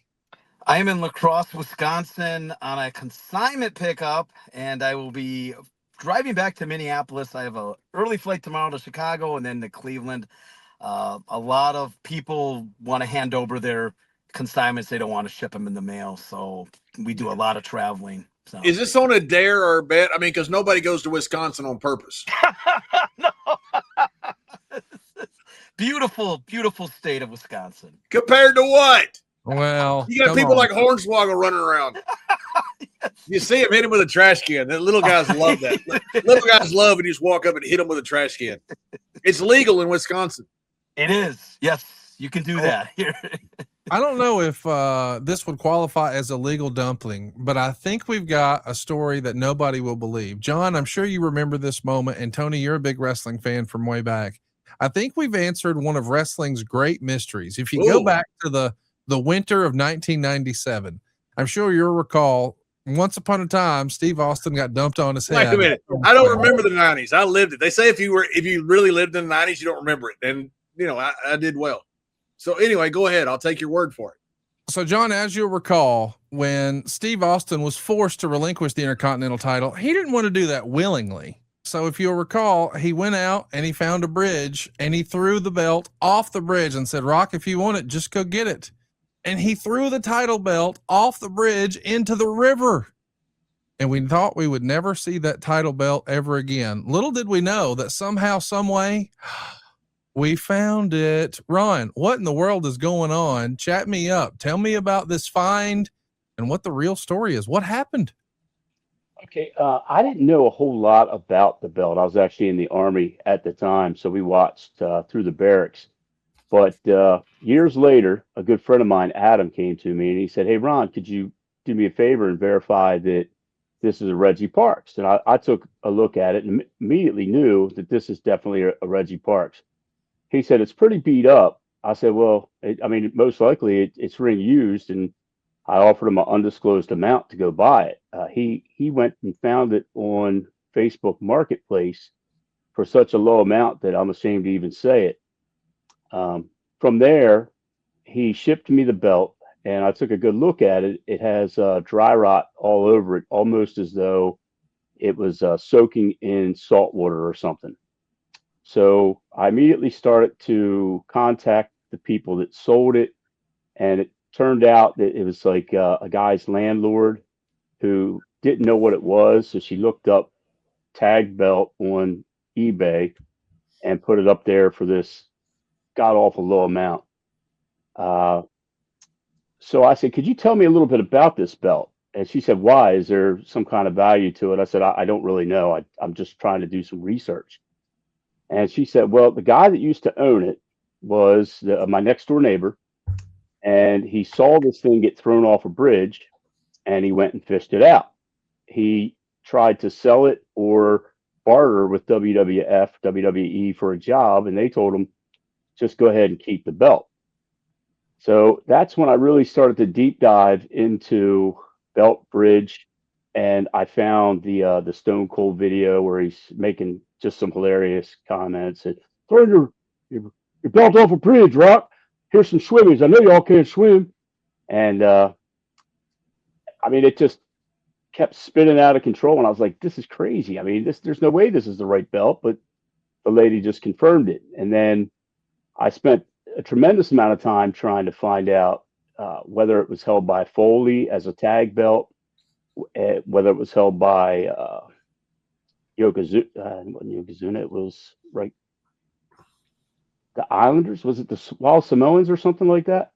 I am in La Crosse, Wisconsin on a consignment pickup, and I will be driving back to Minneapolis. I have an early flight tomorrow to Chicago and then to Cleveland. A lot of people want to hand over their consignments. They don't want to ship them in the mail, so we do a lot of traveling. So. Is this on a dare or a bet? I mean, because nobody goes to Wisconsin on purpose. No. Beautiful, beautiful state of Wisconsin. Compared to what? Well, you got people like Hornswoggle running around. Yes. You see him hit him with a trash can. The little guys love that. Little guys love when you just walk up and hit them with a trash can. It's legal in Wisconsin. It is. Yes, you can do that here. I don't know if this would qualify as a legal dumpling, but I think we've got a story that nobody will believe. John, I'm sure you remember this moment, and Tony, you're a big wrestling fan from way back. I think we've answered one of wrestling's great mysteries. If you go back to the winter of 1997, I'm sure you'll recall, once upon a time, Steve Austin got dumped on his head. Wait a minute. I don't remember the 90s. I lived it. They say if you really lived in the 90s, you don't remember it. And, I did well. So anyway, go ahead. I'll take your word for it. So, John, as you'll recall, when Steve Austin was forced to relinquish the Intercontinental title, he didn't want to do that willingly. So if you'll recall, he went out and he found a bridge and he threw the belt off the bridge and said, Rock, if you want it, just go get it. And he threw the title belt off the bridge into the river. And we thought we would never see that title belt ever again. Little did we know that somehow, some way, we found it. Ron, what in the world is going on? Chat me up. Tell me about this find and what the real story is. What happened? Okay, I didn't know a whole lot about the belt. I was actually in the Army at the time, so we watched through the barracks. But years later, a good friend of mine, Adam, came to me and he said, hey, Ron, could you do me a favor and verify that this is a Reggie Parks? And I took a look at it and immediately knew that this is definitely a Reggie Parks. He said, it's pretty beat up. I said, well, most likely it's ring used, and I offered him an undisclosed amount to go buy it. He went and found it on Facebook Marketplace for such a low amount that I'm ashamed to even say it. From there, he shipped me the belt, and I took a good look at it. It has dry rot all over it, almost as though it was soaking in salt water or something. So I immediately started to contact the people that sold it, and it turned out that it was like a guy's landlord who didn't know what it was. So she looked up tag belt on eBay and put it up there for this god awful low amount. So I said, could you tell me a little bit about this belt? And she said, why? Is there some kind of value to it? I said, I don't really know. I'm just trying to do some research. And she said, well, the guy that used to own it was my next door neighbor. And he saw this thing get thrown off a bridge and he went and fished it out. He tried to sell it or barter with WWF, WWE for a job. And they told him, just go ahead and keep the belt. So that's when I really started to deep dive into belt bridge, and I found the Stone Cold video where he's making just some hilarious comments and throwing your belt off a bridge, Rock. Here's some swimmers. I know y'all can't swim, and I mean it just kept spinning out of control, and I was like, this is crazy. I mean, there's no way this is the right belt, but the lady just confirmed it, and then I spent a tremendous amount of time trying to find out whether it was held by Foley as a tag belt, whether it was held by Yokozuna. It was right. The Islanders, was it the Wild Samoans or something like that?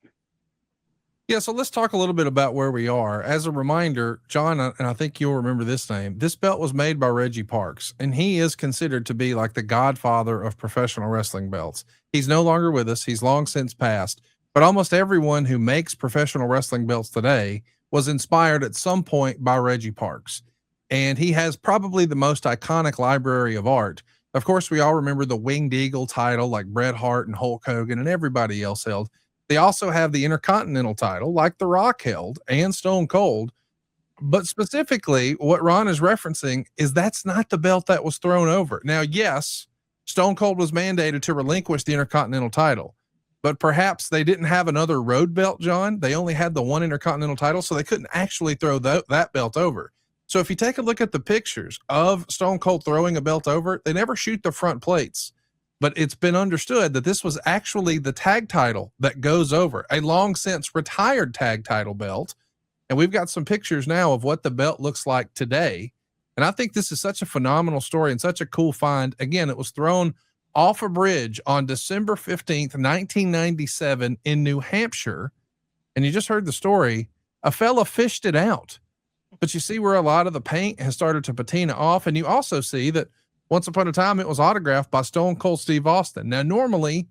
Yeah, so let's talk a little bit about where we are. As a reminder, John, and I think you'll remember this name, this belt was made by Reggie Parks, and he is considered to be like the godfather of professional wrestling belts. He's no longer with us. He's long since passed, but almost everyone who makes professional wrestling belts today was inspired at some point by Reggie Parks. And he has probably the most iconic library of art. Of course, we all remember the Winged Eagle title like Bret Hart and Hulk Hogan and everybody else held. They also have the Intercontinental title like The Rock held and Stone Cold. But specifically, what Ron is referencing is that's not the belt that was thrown over. Now, yes, Stone Cold was mandated to relinquish the Intercontinental title, but perhaps they didn't have another road belt, John. They only had the one Intercontinental title, so they couldn't actually throw that belt over. So if you take a look at the pictures of Stone Cold throwing a belt over, they never shoot the front plates. But it's been understood that this was actually the tag title that goes over, a long since retired tag title belt. And we've got some pictures now of what the belt looks like today. And I think this is such a phenomenal story and such a cool find. Again, it was thrown off a bridge on December 15th, 1997 in New Hampshire. And you just heard the story. A fella fished it out. But you see where a lot of the paint has started to patina off. And you also see that once upon a time, it was autographed by Stone Cold Steve Austin. Now, normally,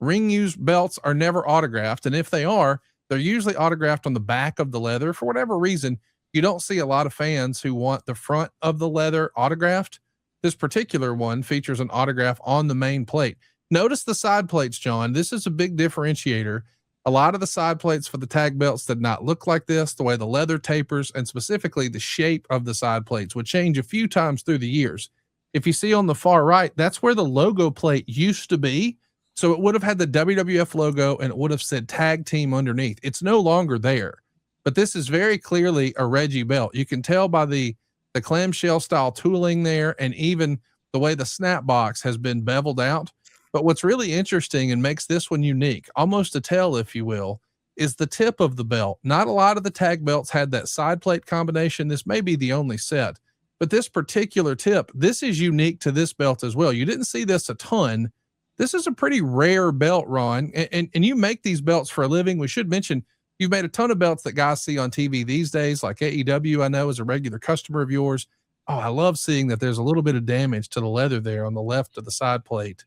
ring-used belts are never autographed. And if they are, they're usually autographed on the back of the leather. For whatever reason, you don't see a lot of fans who want the front of the leather autographed. This particular one features an autograph on the main plate. Notice the side plates, John. This is a big differentiator. A lot of the side plates for the tag belts did not look like this. The way the leather tapers and specifically the shape of the side plates would change a few times through the years. If you see on the far right, that's where the logo plate used to be. So it would have had the WWF logo and it would have said tag team underneath. It's no longer there, but this is very clearly a Reggie belt. You can tell by the clamshell style tooling there and even the way the snap box has been beveled out. But what's really interesting and makes this one unique, almost a tell, if you will, is the tip of the belt. Not a lot of the tag belts had that side plate combination. This may be the only set. But this particular tip, this is unique to this belt as well. You didn't see this a ton. This is a pretty rare belt, Ron. And you make these belts for a living. We should mention you've made a ton of belts that guys see on TV these days, like AEW, I know, is a regular customer of yours. Oh, I love seeing that there's a little bit of damage to the leather there on the left of the side plate.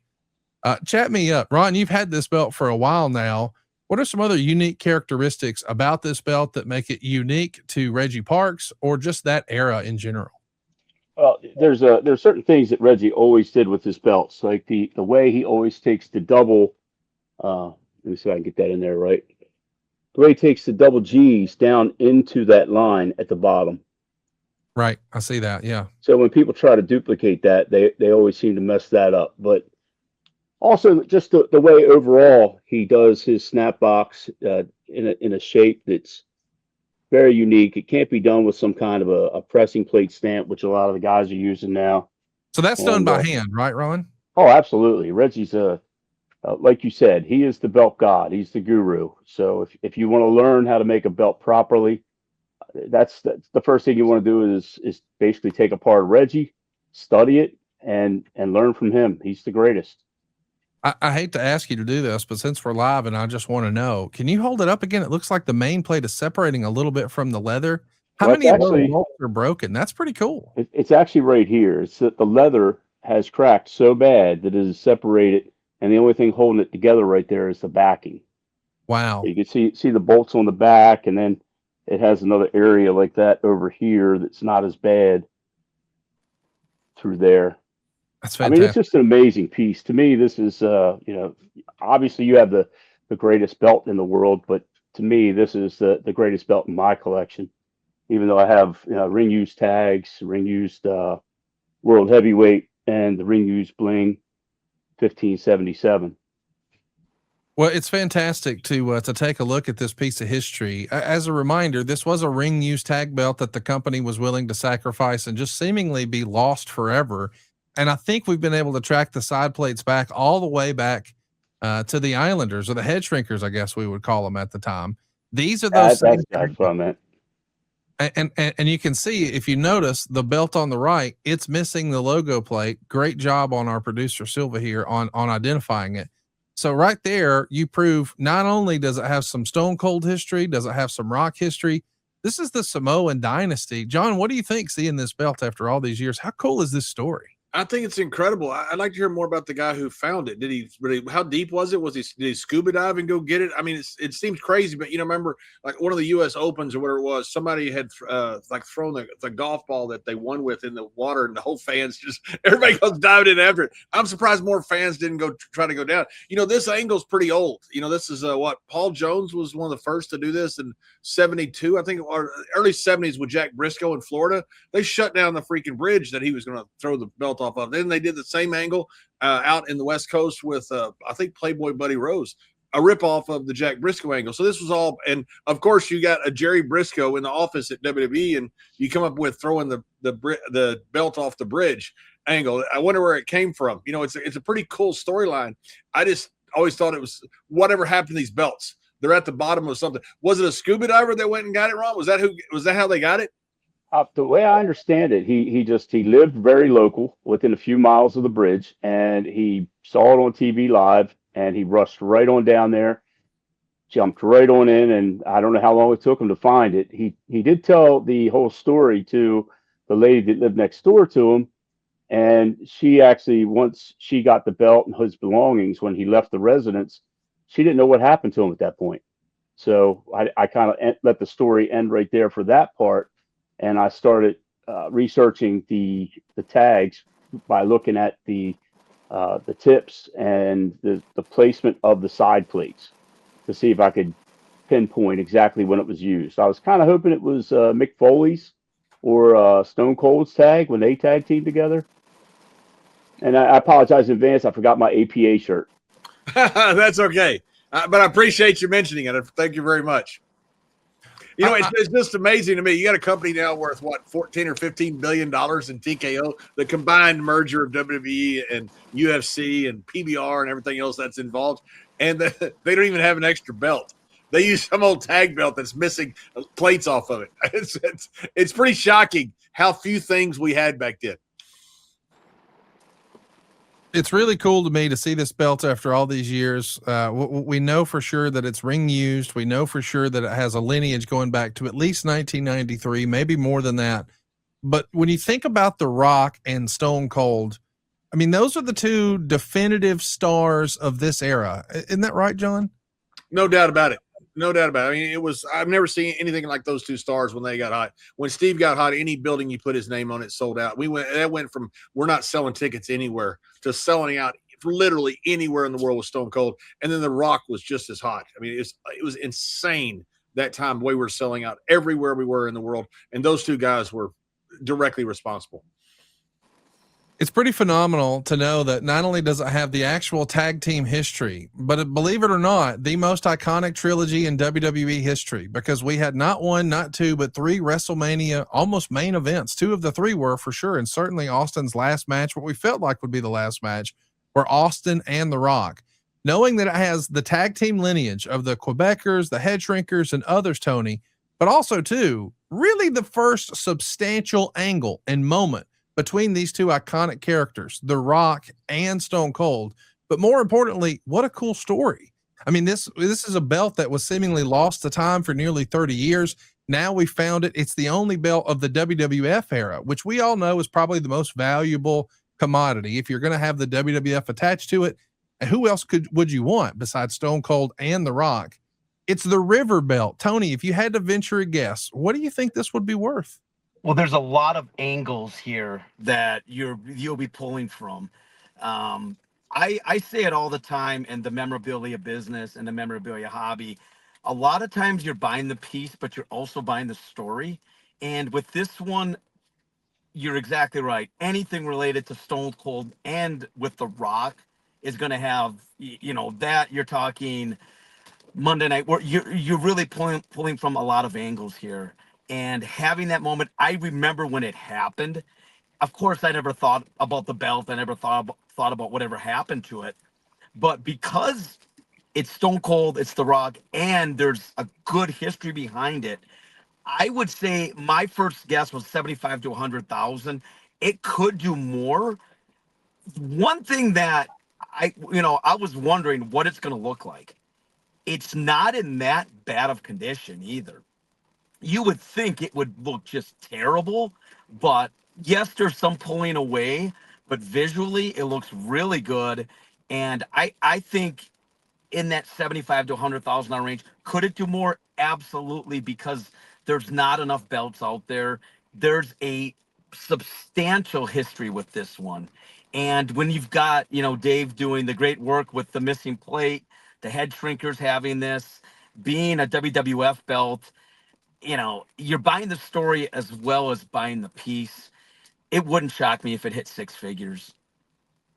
Chat me up. Ron, you've had this belt for a while now. What are some other unique characteristics about this belt that make it unique to Reggie Parks or just that era in general? Well, there's certain things that Reggie always did with his belts, like the way he always takes the double. Let me see if I can get that in there right. The way he takes the double G's down into that line at the bottom. Right, I see that. Yeah. So when people try to duplicate that, they always seem to mess that up. But Also, just the way overall he does his snap box in a shape that's very unique. It can't be done with some kind of a pressing plate stamp, which a lot of the guys are using now. So that's done And by hand, right, Ron? oh, absolutely. Reggie's like you said, he is the belt god. He's the guru. So if you want to learn how to make a belt properly, that's the first thing you want to do is basically take apart Reggie, study it, and learn from him. He's the greatest. I hate to ask you to do this, but since we're live and I just want to know, can you hold it up again? It looks like the main plate is separating a little bit from the leather. How Well, many of those actually- bolts are broken? That's pretty cool. It's actually right here. It's that the leather has cracked so bad that it is separated, and the only thing holding it together right there is the backing. Wow. You can see the bolts on the back, and then it has another area like that over here that's not as bad through there. That's I fantastic. mean, it's just an amazing piece. To me, this is, obviously you have the greatest belt in the world, but to me, this is the greatest belt in my collection. Even though I have, ring used tags, ring used world heavyweight, and the ring used bling 1577. Well, it's fantastic to take a look at this piece of history. As a reminder, this was a ring used tag belt that the company was willing to sacrifice and just seemingly be lost forever. And I think we've been able to track the side plates back all the way back to the Islanders, or the head shrinkers, I guess we would call them at the time. These are those. That's what I meant. And you can see, if you notice the belt on the right, it's missing the logo plate. Great job on our producer Silva here on identifying it. So right there, you prove not only does it have some Stone Cold history, does it have some Rock history? This is the Samoan dynasty. John, what do you think seeing this belt after all these years? How cool is this story? I think it's incredible. I'd like to hear more about the guy who found it. Did he really? How deep was it? Did he scuba dive and go get it? I mean, it seems crazy, but remember, like one of the U.S. Opens or whatever it was, somebody had thrown the golf ball that they won with in the water, and the whole fans everybody goes diving in after it. I'm surprised more fans didn't go try to go down. This angle's pretty old. This is what Paul Jones was one of the first to do this in '72, I think, or early '70s with Jack Briscoe in Florida. They shut down the freaking bridge that he was going to throw the belt off of. Then they did the same angle out in the West Coast with I think Playboy Buddy Rose, a ripoff of the Jack Briscoe angle. So this was all, and of course you got a Jerry Briscoe in the office at WWE, and you come up with throwing the belt off the bridge angle. I wonder where it came from. It's a pretty cool storyline. I just always thought it was whatever happened to these belts. They're at the bottom of something. Was it a scuba diver that went and got it wrong? Was that how they got it? The way I understand it, he lived very local, within a few miles of the bridge, and he saw it on TV live, and he rushed right on down there, jumped right on in, and I don't know how long it took him to find it. He did tell the whole story to the lady that lived next door to him, and she actually, once she got the belt and his belongings, when he left the residence, she didn't know what happened to him at that point. So I kind of let the story end right there for that part. And I started researching the tags by looking at the tips and the placement of the side plates to see if I could pinpoint exactly when it was used. I was kind of hoping it was Mick Foley's or Stone Cold's tag when they tag teamed together. And I apologize in advance. I forgot my APA shirt. That's okay. But I appreciate you mentioning it. Thank you very much. It's just amazing to me. You got a company now worth what, 14 or 15 billion dollars in TKO, the combined merger of WWE and UFC and PBR and everything else that's involved, and they don't even have an extra belt. They use some old tag belt that's missing plates off of it. It's pretty shocking how few things we had back then. It's really cool to me to see this belt after all these years. We know for sure that it's ring used. We know for sure that it has a lineage going back to at least 1993, maybe more than that. But when you think about The Rock and Stone Cold, I mean, those are the two definitive stars of this era. Isn't that right, John? No doubt about it. No doubt about it. I mean, I've never seen anything like those two stars when they got hot. When Steve got hot, any building you put his name on it sold out. That went from we're not selling tickets anywhere to selling out for literally anywhere in the world with Stone Cold. And then The Rock was just as hot. I mean, it was insane that time the way we were selling out everywhere we were in the world. And those two guys were directly responsible. It's pretty phenomenal to know that not only does it have the actual tag team history, but believe it or not, the most iconic trilogy in WWE history, because we had not one, not two, but 3 WrestleMania almost main events. 2 of the 3 were for sure. And certainly Austin's last match, what we felt like would be the last match, were Austin and The Rock. Knowing that it has the tag team lineage of the Quebecers, the Head Shrinkers, and others, Tony, but also too, really the first substantial angle and moment between these 2 iconic characters, The Rock and Stone Cold. But more importantly, what a cool story. I mean, this is a belt that was seemingly lost to time for nearly 30 years. Now we found it. It's the only belt of the WWF era, which we all know is probably the most valuable commodity. If you're going to have the WWF attached to it, who else would you want besides Stone Cold and The Rock? It's the River Belt. Tony, if you had to venture a guess, what do you think this would be worth? Well, there's a lot of angles here that you'll be pulling from. I say it all the time in the memorabilia business and the memorabilia hobby. A lot of times you're buying the piece, but you're also buying the story. And with this one, you're exactly right. Anything related to Stone Cold and with The Rock is going to have, that you're talking Monday night, where you're really pulling from a lot of angles here. And having that moment, I remember when it happened. Of course, I never thought about the belt. I never thought about whatever happened to it. But because it's Stone Cold, it's The Rock, and there's a good history behind it, I would say my first guess was 75 to 100,000. It could do more. One thing that I was wondering what it's going to look like. It's not in that bad of condition either. You would think it would look just terrible, but yes, there's some pulling away, but visually it looks really good. And I think in that 75 to 100,000 range, could it do more? Absolutely, because there's not enough belts out there. There's a substantial history with this one. And when you've got, Dave doing the great work with the missing plate, the Head Shrinkers having this, being a WWF belt, you're buying the story as well as buying the piece. It wouldn't shock me if it hit 6 figures.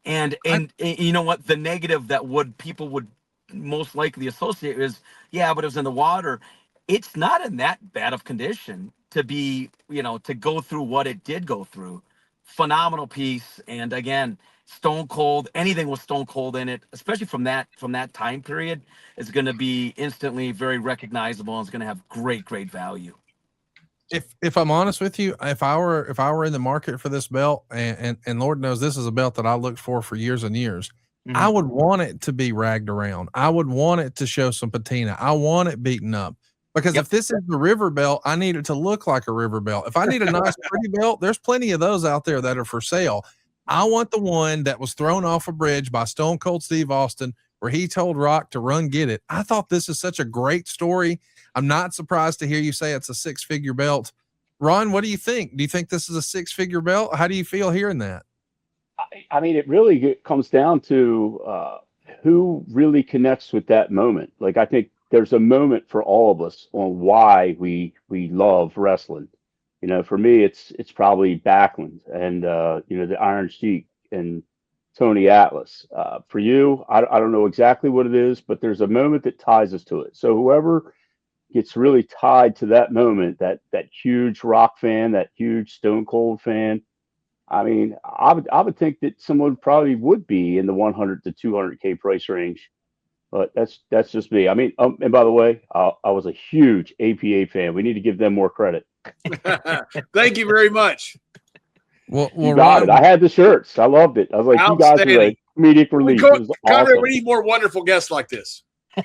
And you know what? The negative that people would most likely associate is, yeah, but it was in the water. It's not in that bad of condition to be, to go through what it did go through. Phenomenal piece. And again, Stone Cold, anything with Stone Cold in it, especially from that time period, is going to be instantly very recognizable and is going to have great value. If I'm honest with you, if I were in the market for this belt, and Lord knows this is a belt that I looked for years and years, I would want it to be ragged around. I would want it to show some patina. I want it beaten up. Because if this is the river belt, I need it to look like a river belt. If I need a nice pretty belt, there's plenty of those out there that are for sale. I want the one that was thrown off a bridge by Stone Cold Steve Austin, where he told Rock to run get it. I thought this is such a great story. I'm not surprised to hear you say it's a 6-figure belt. Ron, what do you think? Do you think this is a 6-figure belt? How do you feel hearing that? I mean, it really comes down to who really connects with that moment. Like, I think there's a moment for all of us on why we love wrestling. For me, it's probably Backlund and the Iron Sheik and Tony Atlas. For you, I don't know exactly what it is, but there's a moment that ties us to it. So whoever gets really tied to that moment, that huge Rock fan, that huge Stone Cold fan, I mean, I would think that someone probably would be in the 100 to 200K price range. But that's just me. I mean, and by the way, I was a huge APA fan. We need to give them more credit. Thank you very much. Well, you got it. I had the shirts. I loved it. I was like, you guys are a comedic relief. It was awesome. We need more wonderful guests like this.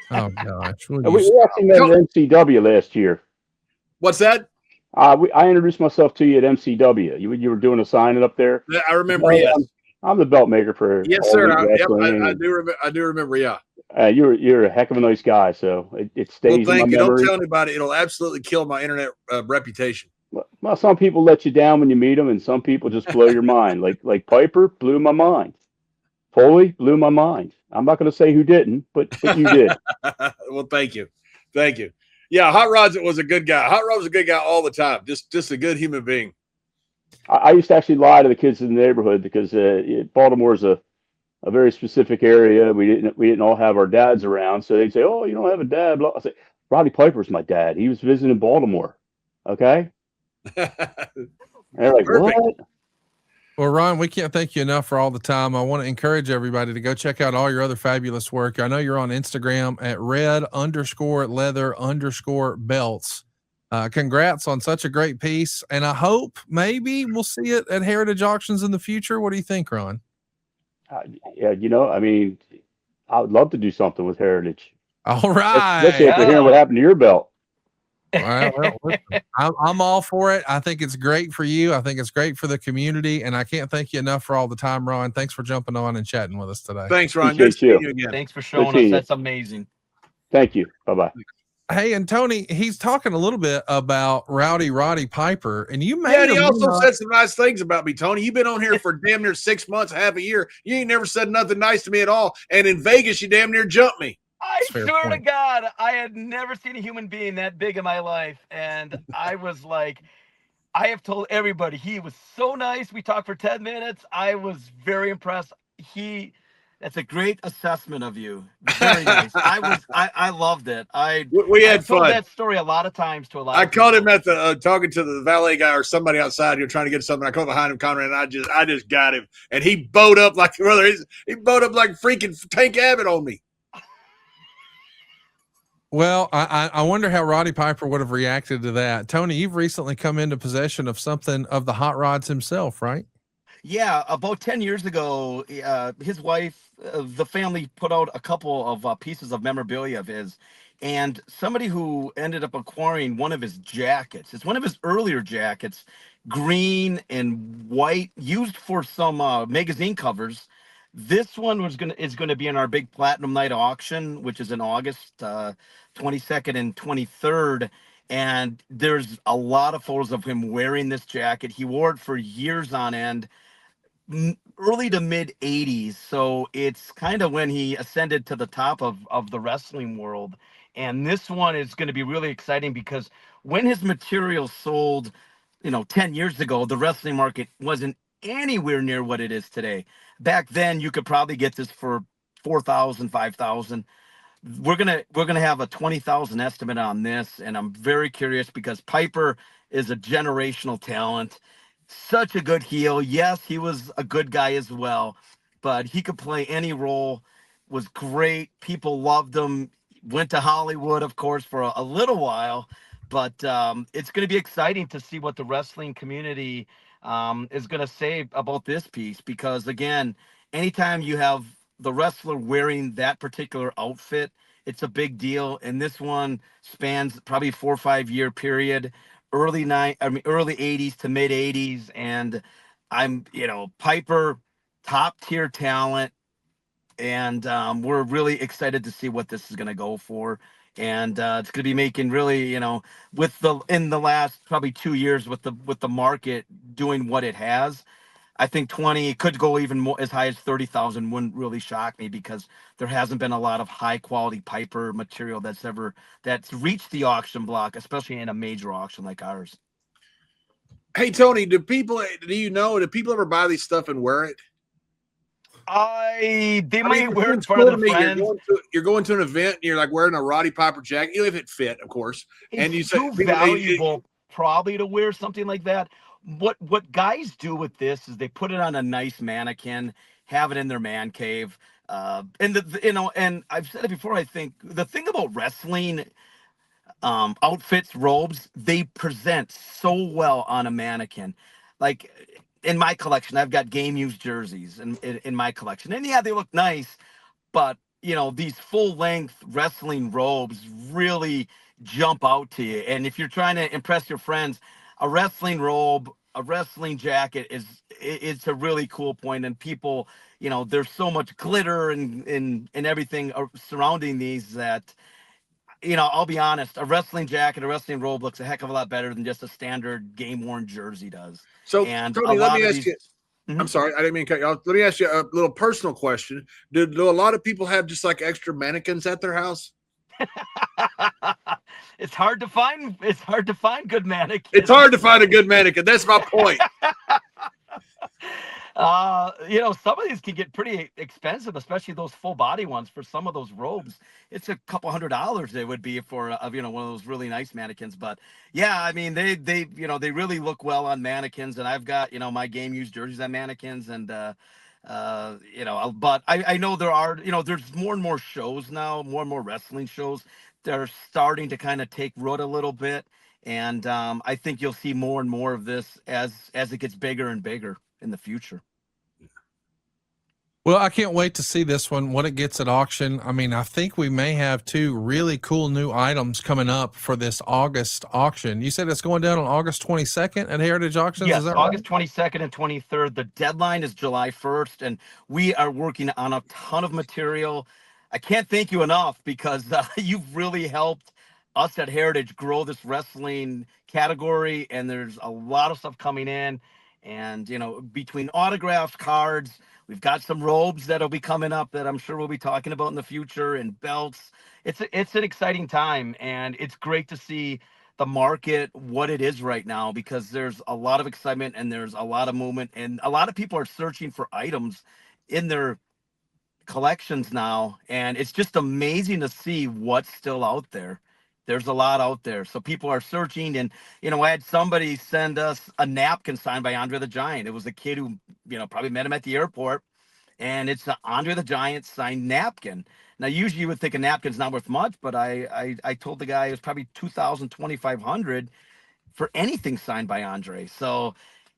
Oh gosh, we actually met at MCW last year. What's that? I introduced myself to you at MCW. You were doing a signing up there. Yeah, I remember. Yes, I'm the belt maker for. Yes, sir. I do remember. Yeah. You're a heck of a nice guy, so it stays. Well, thank you. Memory. Don't tell anybody; it'll absolutely kill my internet reputation. Well, some people let you down when you meet them, and some people just blow your mind. Like Piper blew my mind. Foley blew my mind. I'm not going to say who didn't, but you did. Well, thank you. Yeah, Hot Rod's was a good guy. Hot Rod was a good guy all the time. Just a good human being. I used to actually lie to the kids in the neighborhood because Baltimore is a very specific area. We didn't all have our dads around, so they'd say, "Oh, you don't have a dad." I say, "Roddy Piper's my dad. He was visiting Baltimore." Okay, and they're like, Perfect. "What?" Well, Ron, we can't thank you enough for all the time. I want to encourage everybody to go check out all your other fabulous work. I know you're on Instagram at red_leather_belts. Congrats on such a great piece. And I hope maybe we'll see it at Heritage Auctions in the future. What do you think, Ron? Yeah, I mean, I would love to do something with Heritage. All right. Especially after hearing what happened to your belt. Well, listen, I'm all for it. I think it's great for you. I think it's great for the community, and I can't thank you enough for all the time, Ron. Thanks for jumping on and chatting with us today. Thanks, Ron. Appreciate Good seeing you again. Thanks for showing us. you. That's amazing. Thank you. Bye-bye. Hey, and Tony, he's talking a little bit about Rowdy Roddy Piper, and you Yeah, and may he or may also not- said some nice things about me, Tony. You've been on here for damn near 6 months, half a year. You ain't never said nothing nice to me at all. And in Vegas, you damn near jumped me. I Fair swear to point. God, I had never seen a human being that big in my life. And I was like, I have told everybody he was so nice. We talked for 10 minutes. I was very impressed. That's a great assessment of you. Very nice. I loved it. We had I've told fun. that story a lot of times to a lot I of caught people. him at the talking to the valet guy or somebody outside. You're trying to get something. I come behind him, Conrad, and I just got him, and he bowed up like brother. He bowed up like freaking Tank Abbott on me. Well, I wonder how Roddy Piper would have reacted to that. Tony, you've recently come into possession of something of the hot rods himself, right? Yeah, about 10 years ago, his wife, the family put out a couple of pieces of memorabilia of his, and somebody who ended up acquiring one of his jackets. It's one of his earlier jackets, green and white, used for some magazine covers. This one is gonna be in our big Platinum Night auction, which is in August 22nd and 23rd. And there's a lot of photos of him wearing this jacket. He wore it for years on end, early to mid 80s. So it's kind of when he ascended to the top of the wrestling world. And this one is going to be really exciting because when his material sold, 10 years ago, the wrestling market wasn't anywhere near what it is today. Back then, you could probably get this for 4,000, 5,000. We're gonna have a 20,000 estimate on this, and I'm very curious because Piper is a generational talent, such a good heel. Yes, he was a good guy as well, but he could play any role. Was great. People loved him. Went to Hollywood, of course, for a little while, but it's going to be exciting to see what the wrestling community is going to say about this piece because, again, anytime you have the wrestler wearing that particular outfit, it's a big deal. And this one spans probably 4 or 5 year period, early 80s to mid 80s. And I'm, Piper, top tier talent. And we're really excited to see what this is going to go for. And it's going to be making really, in the last probably 2 years with the market doing what it has, I think 20 could go even more as high as 30,000 wouldn't really shock me because there hasn't been a lot of high quality Piper material that's reached the auction block, especially in a major auction like ours. Hey, Tony, do people ever buy these stuff and wear it? They might wear it in it's front cool of to their me. friends. You're going to an event and you're like wearing a Roddy Piper jacket, if it fit, of course. And you It's say too valuable probably to wear something like that. What guys do with this is they put it on a nice mannequin, have it in their man cave. And I've said it before, I think the thing about wrestling outfits, robes, they present so well on a mannequin. Like in my collection, I've got game used jerseys in my collection. And yeah, they look nice, but these full length wrestling robes really jump out to you. And if you're trying to impress your friends, a wrestling robe, a wrestling jacket it's a really cool point. And people, there's so much glitter and everything surrounding these that, I'll be honest, a wrestling jacket, a wrestling robe looks a heck of a lot better than just a standard game worn jersey does. So, And Tony, let me ask you. Mhm. I'm sorry, I didn't mean to cut you off. Let me ask you a little personal question. Do a lot of people have just like extra mannequins at their house? It's hard to find. It's hard to find good mannequins. It's hard to find a good mannequin. That's my point. Some of these can get pretty expensive, especially those full body ones. For some of those robes, it's a couple $100 they would be for one of those really nice mannequins. But yeah, I mean they really look well on mannequins, and I've got my game used jerseys on mannequins, and but I know there are there's more and more shows now, more and more wrestling shows that are starting to kind of take root a little bit, and I think you'll see more and more of this as it gets bigger and bigger in the future. Well, I can't wait to see this one, what it gets at auction. I mean, I think we may have 2 really cool new items coming up for this August auction. You said it's going down on August 22nd at Heritage Auctions? Yes, is that August right? 22nd and 23rd. The deadline is July 1st, and we are working on a ton of material. I can't thank you enough because you've really helped us at Heritage grow this wrestling category, and there's a lot of stuff coming in. And, between autographs, cards, we've got some robes that'll be coming up that I'm sure we'll be talking about in the future, and belts. It's an exciting time, and it's great to see the market, what it is right now, because there's a lot of excitement and there's a lot of movement, and a lot of people are searching for items in their collections now. And it's just amazing to see what's still out there. There's a lot out there. So people are searching, and, I had somebody send us a napkin signed by Andre the Giant. It was a kid who, probably met him at the airport, and it's an Andre the Giant signed napkin. Now, usually you would think a napkin's not worth much, but I told the guy it was probably $2,000, $2,500 for anything signed by Andre. So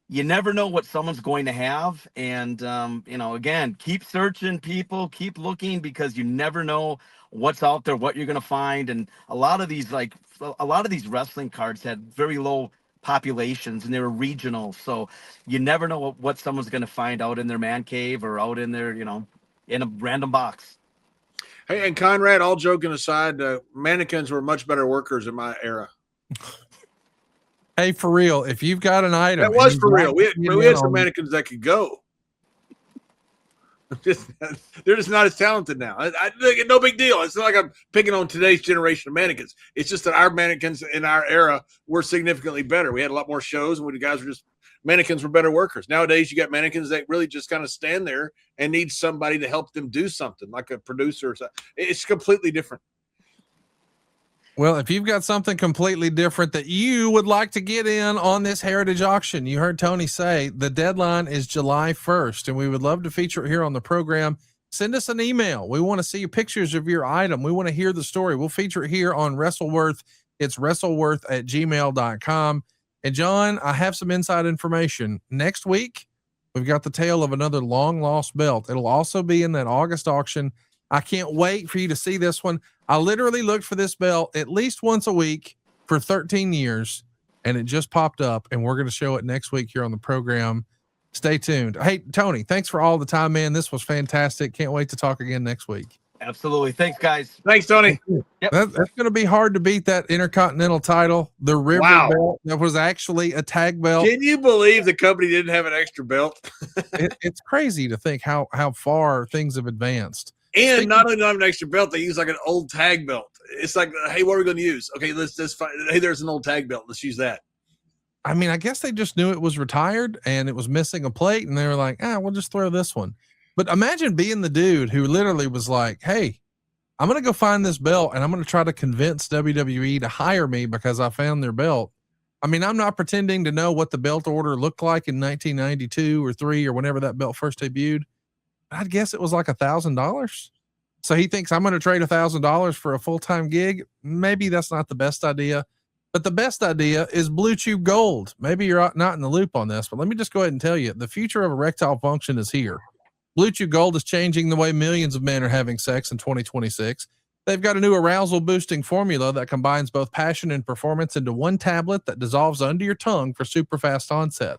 you never know what someone's going to have. And, again, keep searching, people, keep looking, because you never know what's out there, what you're going to find. And a lot of these wrestling cards had very low populations, and they were regional. So you never know what someone's going to find out in their man cave or out in their, in a random box. Hey, and Conrad, all joking aside, mannequins were much better workers in my era. Hey, for real, if you've got an item. That was for real. We had some mannequins that could go. They're just not as talented now. No big deal. It's not like I'm picking on today's generation of mannequins. It's just that our mannequins in our era were significantly better. We had a lot more shows, and mannequins were better workers. Nowadays, you got mannequins that really just kind of stand there and need somebody to help them do something, like a producer or something. It's completely different. Well, if you've got something completely different that you would like to get in on this Heritage auction, you heard Tony say the deadline is July 1st, and we would love to feature it here on the program. Send us an email. We want to see pictures of your item. We want to hear the story. We'll feature it here on WrestleWorth. It's WrestleWorth@gmail.com. And John, I have some inside information. Next week, we've got the tale of another long lost belt. It'll also be in that August auction. I can't wait for you to see this one. I literally looked for this belt at least once a week for 13 years, and it just popped up, and we're going to show it next week here on the program. Stay tuned. Hey, Tony, thanks for all the time, man. This was fantastic. Can't wait to talk again next week. Absolutely. Thanks, guys. Thanks, Tony. Yep. That's going to be hard to beat, that Intercontinental title, the River belt that was actually a tag belt. Can you believe the company didn't have an extra belt? It's crazy to think how far things have advanced. And not only do I have an extra belt, they use like an old tag belt. It's like, hey, what are we going to use? Okay, let's just find. Hey, there's an old tag belt. Let's use that. I mean, I guess they just knew it was retired and it was missing a plate, and they were like, we'll just throw this one. But imagine being the dude who literally was like, hey, I'm going to go find this belt, and I'm going to try to convince WWE to hire me because I found their belt. I mean, I'm not pretending to know what the belt order looked like in 1992 or 3 or whenever that belt first debuted. I'd guess it was like $1,000. So he thinks I'm going to trade $1,000 for a full-time gig. Maybe that's not the best idea, but the best idea is Blue Chew Gold. Maybe you're not in the loop on this, but let me just go ahead and tell you, the future of erectile function is here. Blue Chew Gold is changing the way millions of men are having sex in 2026. They've got a new arousal boosting formula that combines both passion and performance into one tablet that dissolves under your tongue for super fast onset.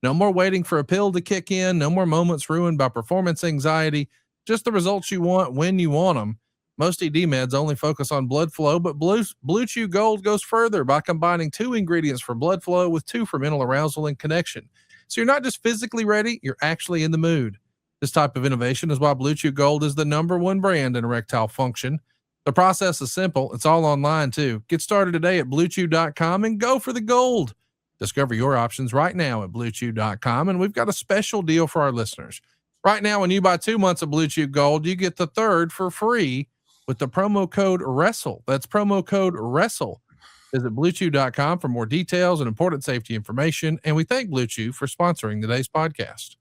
No more waiting for a pill to kick in. No more moments ruined by performance anxiety. Just the results you want when you want them. Most ED meds only focus on blood flow, but Blue Chew Gold goes further by combining 2 ingredients for blood flow with 2 for mental arousal and connection. So you're not just physically ready, you're actually in the mood. This type of innovation is why Blue Chew Gold is the #1 brand in erectile function. The process is simple. It's all online too. Get started today at bluechew.com and go for the gold. Discover your options right now at bluechew.com. And we've got a special deal for our listeners. Right now, when you buy 2 months of Blue Chew Gold, you get the third for free with the promo code WRESTLE. That's promo code WRESTLE. Visit bluechew.com for more details and important safety information. And we thank Blue Chew for sponsoring today's podcast.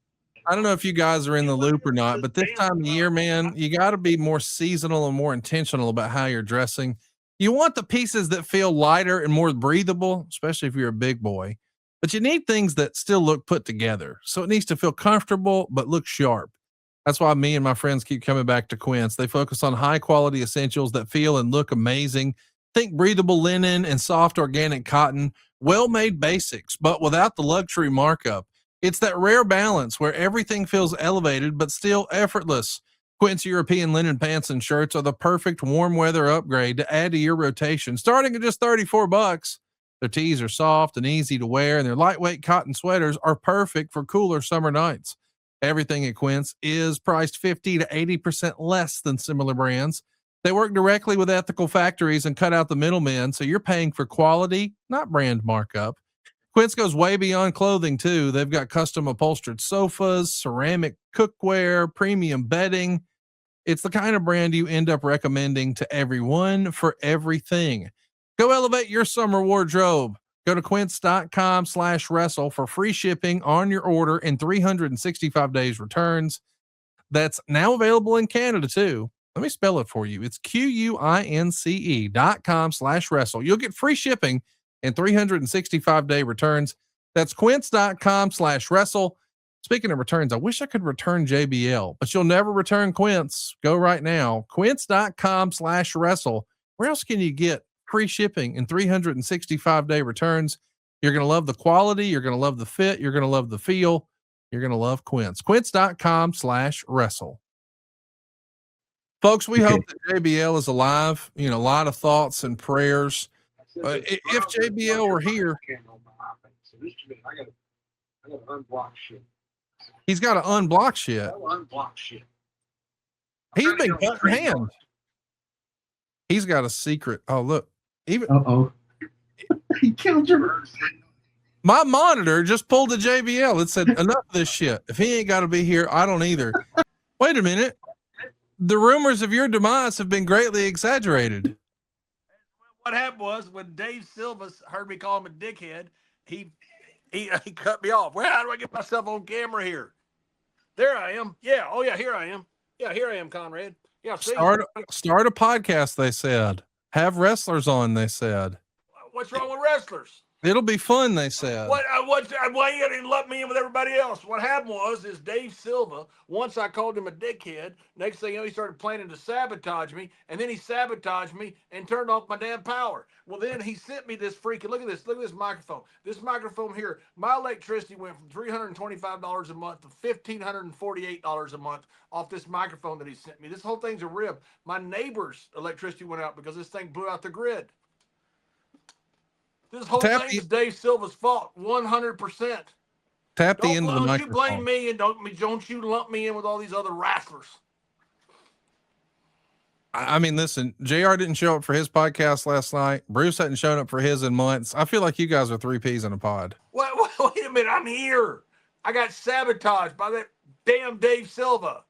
I don't know if you guys are in the loop or not, but this time of year, man, you got to be more seasonal and more intentional about how you're dressing. You want the pieces that feel lighter and more breathable, especially if you're a big boy, but you need things that still look put together. So it needs to feel comfortable, but look sharp. That's why me and my friends keep coming back to Quince. They focus on high quality essentials that feel and look amazing. Think breathable linen and soft organic cotton, well-made basics, but without the luxury markup. It's that rare balance where everything feels elevated, but still effortless. Quince European linen pants and shirts are the perfect warm weather upgrade to add to your rotation, starting at just $34. Their tees are soft and easy to wear, and their lightweight cotton sweaters are perfect for cooler summer nights. Everything at Quince is priced 50 to 80% less than similar brands. They work directly with ethical factories and cut out the middlemen, so you're paying for quality, not brand markup. Quince goes way beyond clothing, too. They've got custom upholstered sofas, ceramic cookware, premium bedding. It's the kind of brand you end up recommending to everyone for everything. Go elevate your summer wardrobe. Go to quince.com/wrestle for free shipping on your order and 365 days returns. That's now available in Canada, too. Let me spell it for you. It's QUINCE.com/wrestle. You'll get free shipping and 365-day returns. That's quince.com/wrestle. Speaking of returns, I wish I could return JBL, but you'll never return Quince. Go right now. Quince.com/wrestle. Where else can you get free shipping and 365-day returns? You're going to love the quality. You're going to love the fit. You're going to love the feel. You're going to love Quince. Quince.com/wrestle. Folks, we hope that JBL is alive. You know, a lot of thoughts and prayers. If JBL were here, he's got to unblock shit. He's been cutting hands. He's got a secret. Oh, look. Even He killed your. my monitor just pulled a JBL. It said, enough of this shit. If he ain't got to be here, I don't either. Wait a minute. The rumors of your demise have been greatly exaggerated. What happened was when Dave Silva heard me call him a dickhead, he cut me off. Well, how do I get myself on camera here? There I am. Yeah. Oh yeah, here I am. Yeah, here I am, Conrad. Yeah. See? Start a podcast, they said. Have wrestlers on, they said. What's wrong with wrestlers? It'll be fun, they said. Why you didn't let me in with everybody else? What happened is Dave Silva, once I called him a dickhead, next thing you know, he started planning to sabotage me, and then he sabotaged me and turned off my damn power. Well, then he sent me this freaking, look at this microphone. This microphone here, my electricity went from $325 a month to $1,548 a month off this microphone that he sent me. This whole thing's a rib. My neighbor's electricity went out because this thing blew out the grid. This whole thing is Dave Silva's fault, 100%. Tap the end of the microphone. You blame me and don't you lump me in with all these other wrestlers. I mean, listen, JR didn't show up for his podcast last night. Bruce hadn't shown up for his in months. I feel like you guys are three peas in a pod. Wait a minute. I'm here. I got sabotaged by that damn Dave Silva.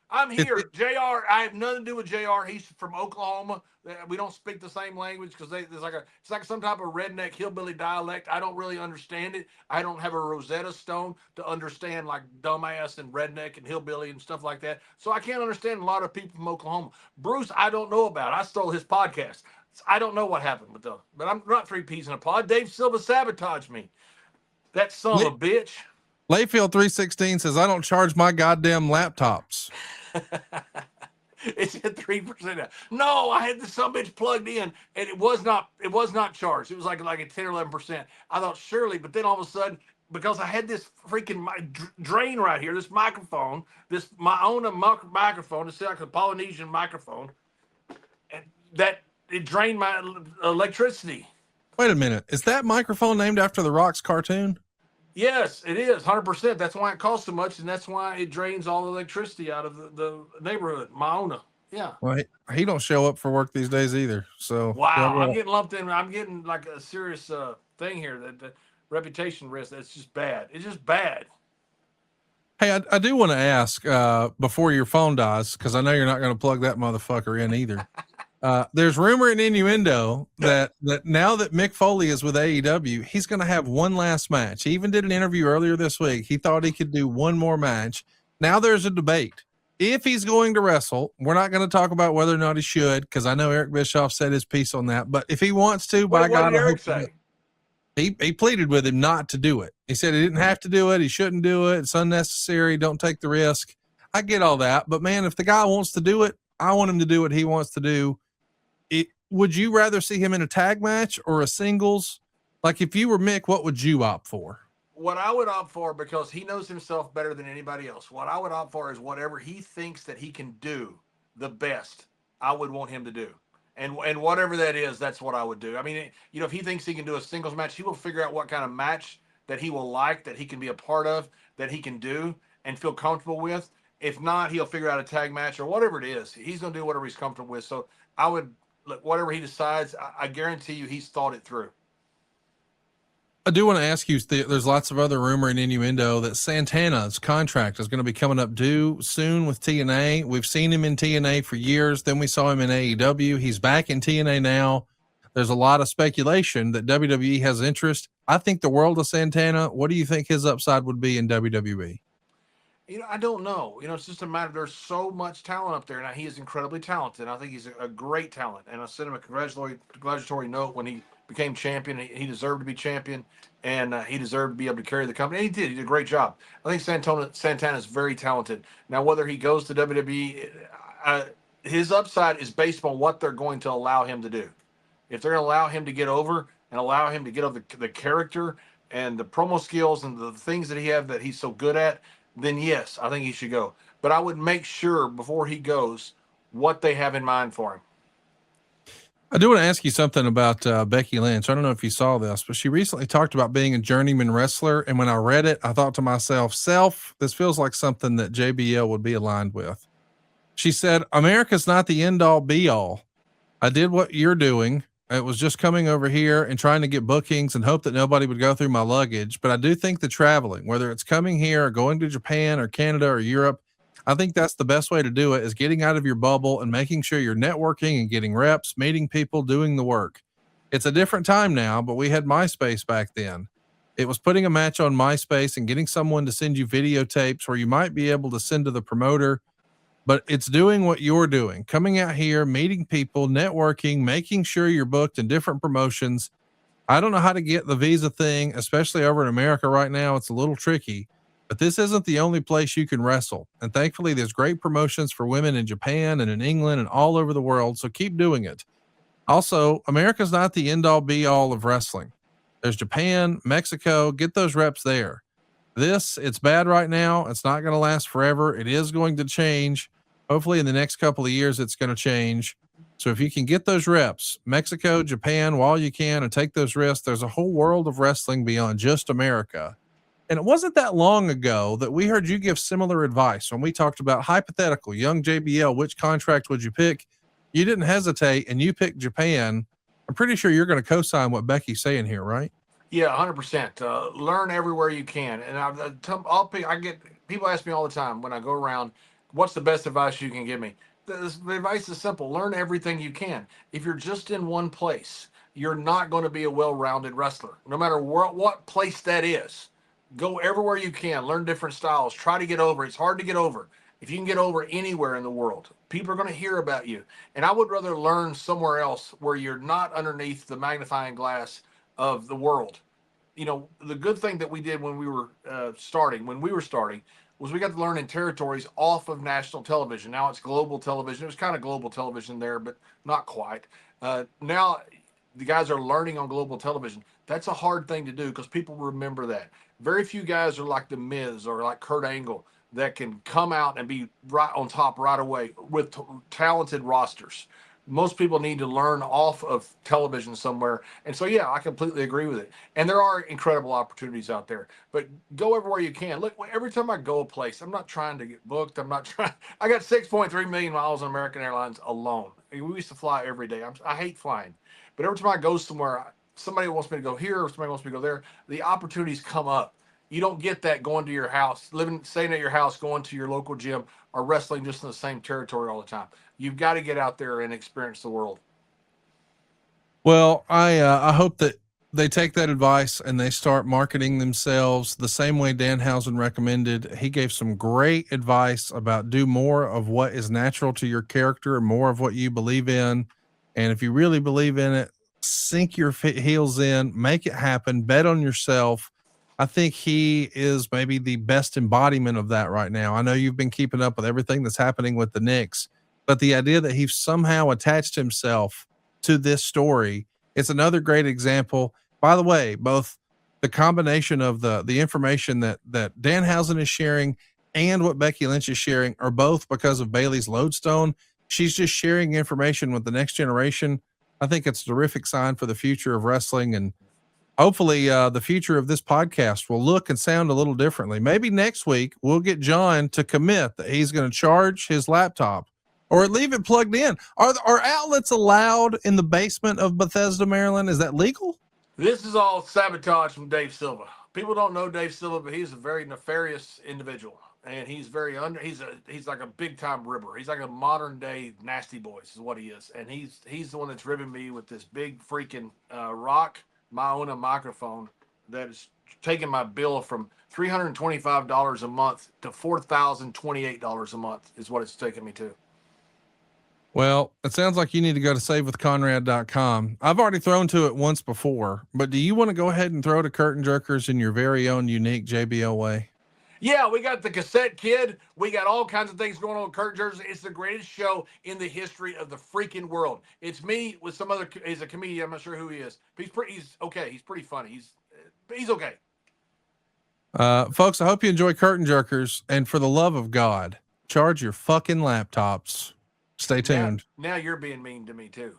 I'm here. JR, I have nothing to do with JR. He's from Oklahoma. We don't speak the same language because it's like some type of redneck hillbilly dialect. I don't really understand it. I don't have a Rosetta Stone to understand like dumbass and redneck and hillbilly and stuff like that. So I can't understand a lot of people from Oklahoma. Bruce, I don't know about. I stole his podcast. I don't know what happened with them. But I'm not three peas in a pod. Dave Silva sabotaged me. That son of a bitch. Layfield 316 says, I don't charge my goddamn laptops. It's at 3%. No, I had the son bitch plugged in, and it was not charged. It was like a 10 or 11%. I thought surely, but then all of a sudden, because I had this freaking drain right here, this microphone, my own microphone, it's like a Polynesian microphone, and that it drained my electricity. Wait a minute, is that microphone named after the Rock's cartoon? Yes, it is 100%. That's why it costs so much, and that's why it drains all the electricity out of the neighborhood. Maona. Yeah. Well, he don't show up for work these days either. So Wow, I'm getting lumped in. I'm getting like a serious thing here. That the reputation risk. That's just bad. It's just bad. Hey, I do want to ask before your phone dies, because I know you're not going to plug that motherfucker in either. There's rumor and innuendo that now that Mick Foley is with AEW, he's going to have one last match. He even did an interview earlier this week. He thought he could do one more match. Now there's a debate. If he's going to wrestle, we're not going to talk about whether or not he should, because I know Eric Bischoff said his piece on that. But if he wants to, by God, what did Eric say? He pleaded with him not to do it. He said he didn't have to do it. He shouldn't do it. It's unnecessary. Don't take the risk. I get all that. But, man, if the guy wants to do it, I want him to do what he wants to do. Would you rather see him in a tag match or a singles? Like, if you were Mick, what would you opt for? What I would opt for, because he knows himself better than anybody else, what I would opt for is whatever he thinks that he can do the best, I would want him to do. And whatever that is, that's what I would do. I mean, if he thinks he can do a singles match, he will figure out what kind of match that he will like, that he can be a part of, that he can do and feel comfortable with. If not, he'll figure out a tag match or whatever it is. He's going to do whatever he's comfortable with. So I would, look, whatever he decides, I guarantee you he's thought it through. I do want to ask you, there's lots of other rumor and innuendo that Santana's contract is going to be coming up due soon with TNA. We've seen him in TNA for years. Then we saw him in AEW. He's back in TNA now. There's a lot of speculation that WWE has interest. I think the world of Santana. What do you think his upside would be in WWE? I don't know. It's just a matter. There's so much talent up there, and he is incredibly talented. I think he's a great talent, and I sent him a congratulatory note when he became champion. He deserved to be champion, and he deserved to be able to carry the company. And he did. He did a great job. I think Santana is very talented. Now, whether he goes to WWE, his upside is based on what they're going to allow him to do. If they're going to allow him to get over and allow him to get over the character and the promo skills and the things that he have that he's so good at, then yes, I think he should go. But I would make sure before he goes what they have in mind for him. I do want to ask you something about Becky Lynch. I don't know if you saw this, but she recently talked about being a journeyman wrestler. And when I read it, I thought to myself, this feels like something that JBL would be aligned with. She said, America's not the end all be all. I did what you're doing. It was just coming over here and trying to get bookings and hope that nobody would go through my luggage. But I do think the traveling, whether it's coming here or going to Japan or Canada or Europe, I think that's the best way to do it, is getting out of your bubble and making sure you're networking and getting reps, meeting people, doing the work. It's a different time now, but we had MySpace back then. It was putting a match on MySpace and getting someone to send you videotapes where you might be able to send to the promoter. But it's doing what you're doing, coming out here, meeting people, networking, making sure you're booked in different promotions. I don't know how to get the visa thing, especially over in America right now. It's a little tricky, but this isn't the only place you can wrestle. And thankfully, there's great promotions for women in Japan and in England and all over the world. So keep doing it. Also, America's not the end all be all of wrestling. There's Japan, Mexico, get those reps there. It's bad right now. It's not going to last forever. It is going to change. Hopefully in the next couple of years, it's going to change. So if you can get those reps, Mexico, Japan, while you can, and take those risks, there's a whole world of wrestling beyond just America. And it wasn't that long ago that we heard you give similar advice when we talked about hypothetical young JBL, which contract would you pick? You didn't hesitate and you picked Japan. I'm pretty sure you're going to co-sign what Becky's saying here, right? Yeah, 100%. Learn everywhere you can. And I get people ask me all the time when I go around, what's the best advice you can give me? The advice is simple. Learn everything you can. If you're just in one place, you're not going to be a well-rounded wrestler. No matter what place that is, go everywhere you can. Learn different styles. Try to get over. It's hard to get over. If you can get over anywhere in the world, people are going to hear about you. And I would rather learn somewhere else where you're not underneath the magnifying glass of the world. The good thing that we did when we were starting was we got to learn in territories off of national television. Now it's global television. It was kind of global television there, but not quite. Now the guys are learning on global television. That's a hard thing to do because people remember that. Very few guys are like The Miz or like Kurt Angle that can come out and be right on top right away with talented rosters. most people need to learn off of television somewhere. And so, yeah, I completely agree with it. And there are incredible opportunities out there, but go everywhere you can. Look, every time I go a place, I'm not trying to get booked. I got 6.3 million miles on American Airlines alone. We used to fly every day. I hate flying, but every time I go somewhere, somebody wants me to go here or somebody wants me to go there. The opportunities come up. You don't get that going to your house, staying at your house, going to your local gym, or wrestling just in the same territory all the time. You've got to get out there and experience the world. Well, I hope that they take that advice and they start marketing themselves the same way Danhausen recommended. He gave some great advice about do more of what is natural to your character and more of what you believe in. And if you really believe in it, sink your heels in, make it happen, bet on yourself. I think he is maybe the best embodiment of that right now. I know you've been keeping up with everything that's happening with the Knicks, but the idea that he somehow attached himself to this story, it's another great example. By the way, both the combination of the information that Danhausen is sharing and what Becky Lynch is sharing are both because of Bailey's lodestone. She's just sharing information with the next generation. I think it's a terrific sign for the future of wrestling, and hopefully the future of this podcast will look and sound a little differently. Maybe next week we'll get John to commit that he's going to charge his laptop or leave it plugged in. Are outlets allowed in the basement of Bethesda, Maryland? Is that legal? This is all sabotage from Dave Silva. People don't know Dave Silva, but he's a very nefarious individual, and he's he's like a big time ribber. He's like a modern day Nasty Boys is what he is, and he's the one that's ribbing me with this big freaking rock Maona microphone that is taking my bill from $325 a month to $4,028 a month is what it's taking me to. Well, it sounds like you need to go to savewithconrad.com. I've already thrown to it once before, but do you want to go ahead and throw to Curtain Jerkers in your very own unique JBL way? Yeah, we got the cassette kid. We got all kinds of things going on with Curtain Jerkers. It's the greatest show in the history of the freaking world. It's me with some other, he's a comedian. I'm not sure who he is. But he's okay. He's pretty funny. He's okay. Folks, I hope you enjoy Curtain Jerkers, and for the love of God, charge your fucking laptops. Stay tuned. Now you're being mean to me too.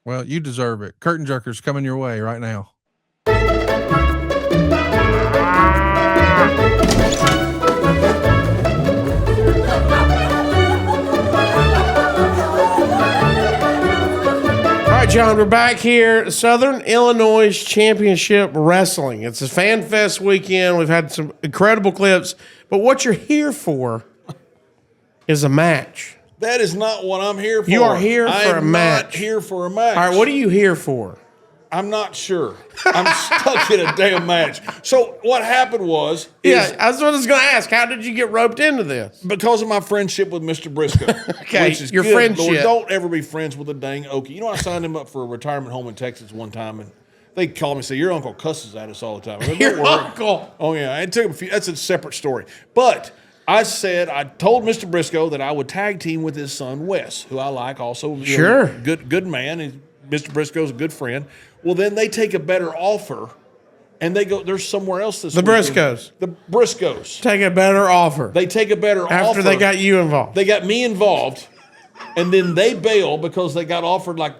Well, you deserve it. Curtain Jerkers coming your way right now. All right, John, we're back here. Southern Illinois Championship Wrestling. It's a fan fest weekend. We've had some incredible clips, but what you're here for is a match. That is not what I'm here for. You are here for a match. Not here for a match. All right, what are you here for? I'm not sure. I'm stuck in a damn match. So what happened was, That's what I was going to ask. How did you get roped into this? because of my friendship with Mr. Briscoe. Okay, which is your good, friendship. Lord, don't ever be friends with a dang Okie. You know, I signed him up for a retirement home in Texas one time, and they called me and said, your uncle cusses at us all the time. I go, "Don't Your worry." uncle. Oh, yeah. It took a few. That's a separate story. But I told Mr. Briscoe that I would tag team with his son, Wes, who I like also. You know, Sure. good man. Mr. Briscoe's a good friend. Well, then they take a better offer, and they go, there's somewhere else this The weekend. Briscoes. The Briscoes. Take a better offer. They take a better offer. After they got you involved. They got me involved, and then they bail because they got offered like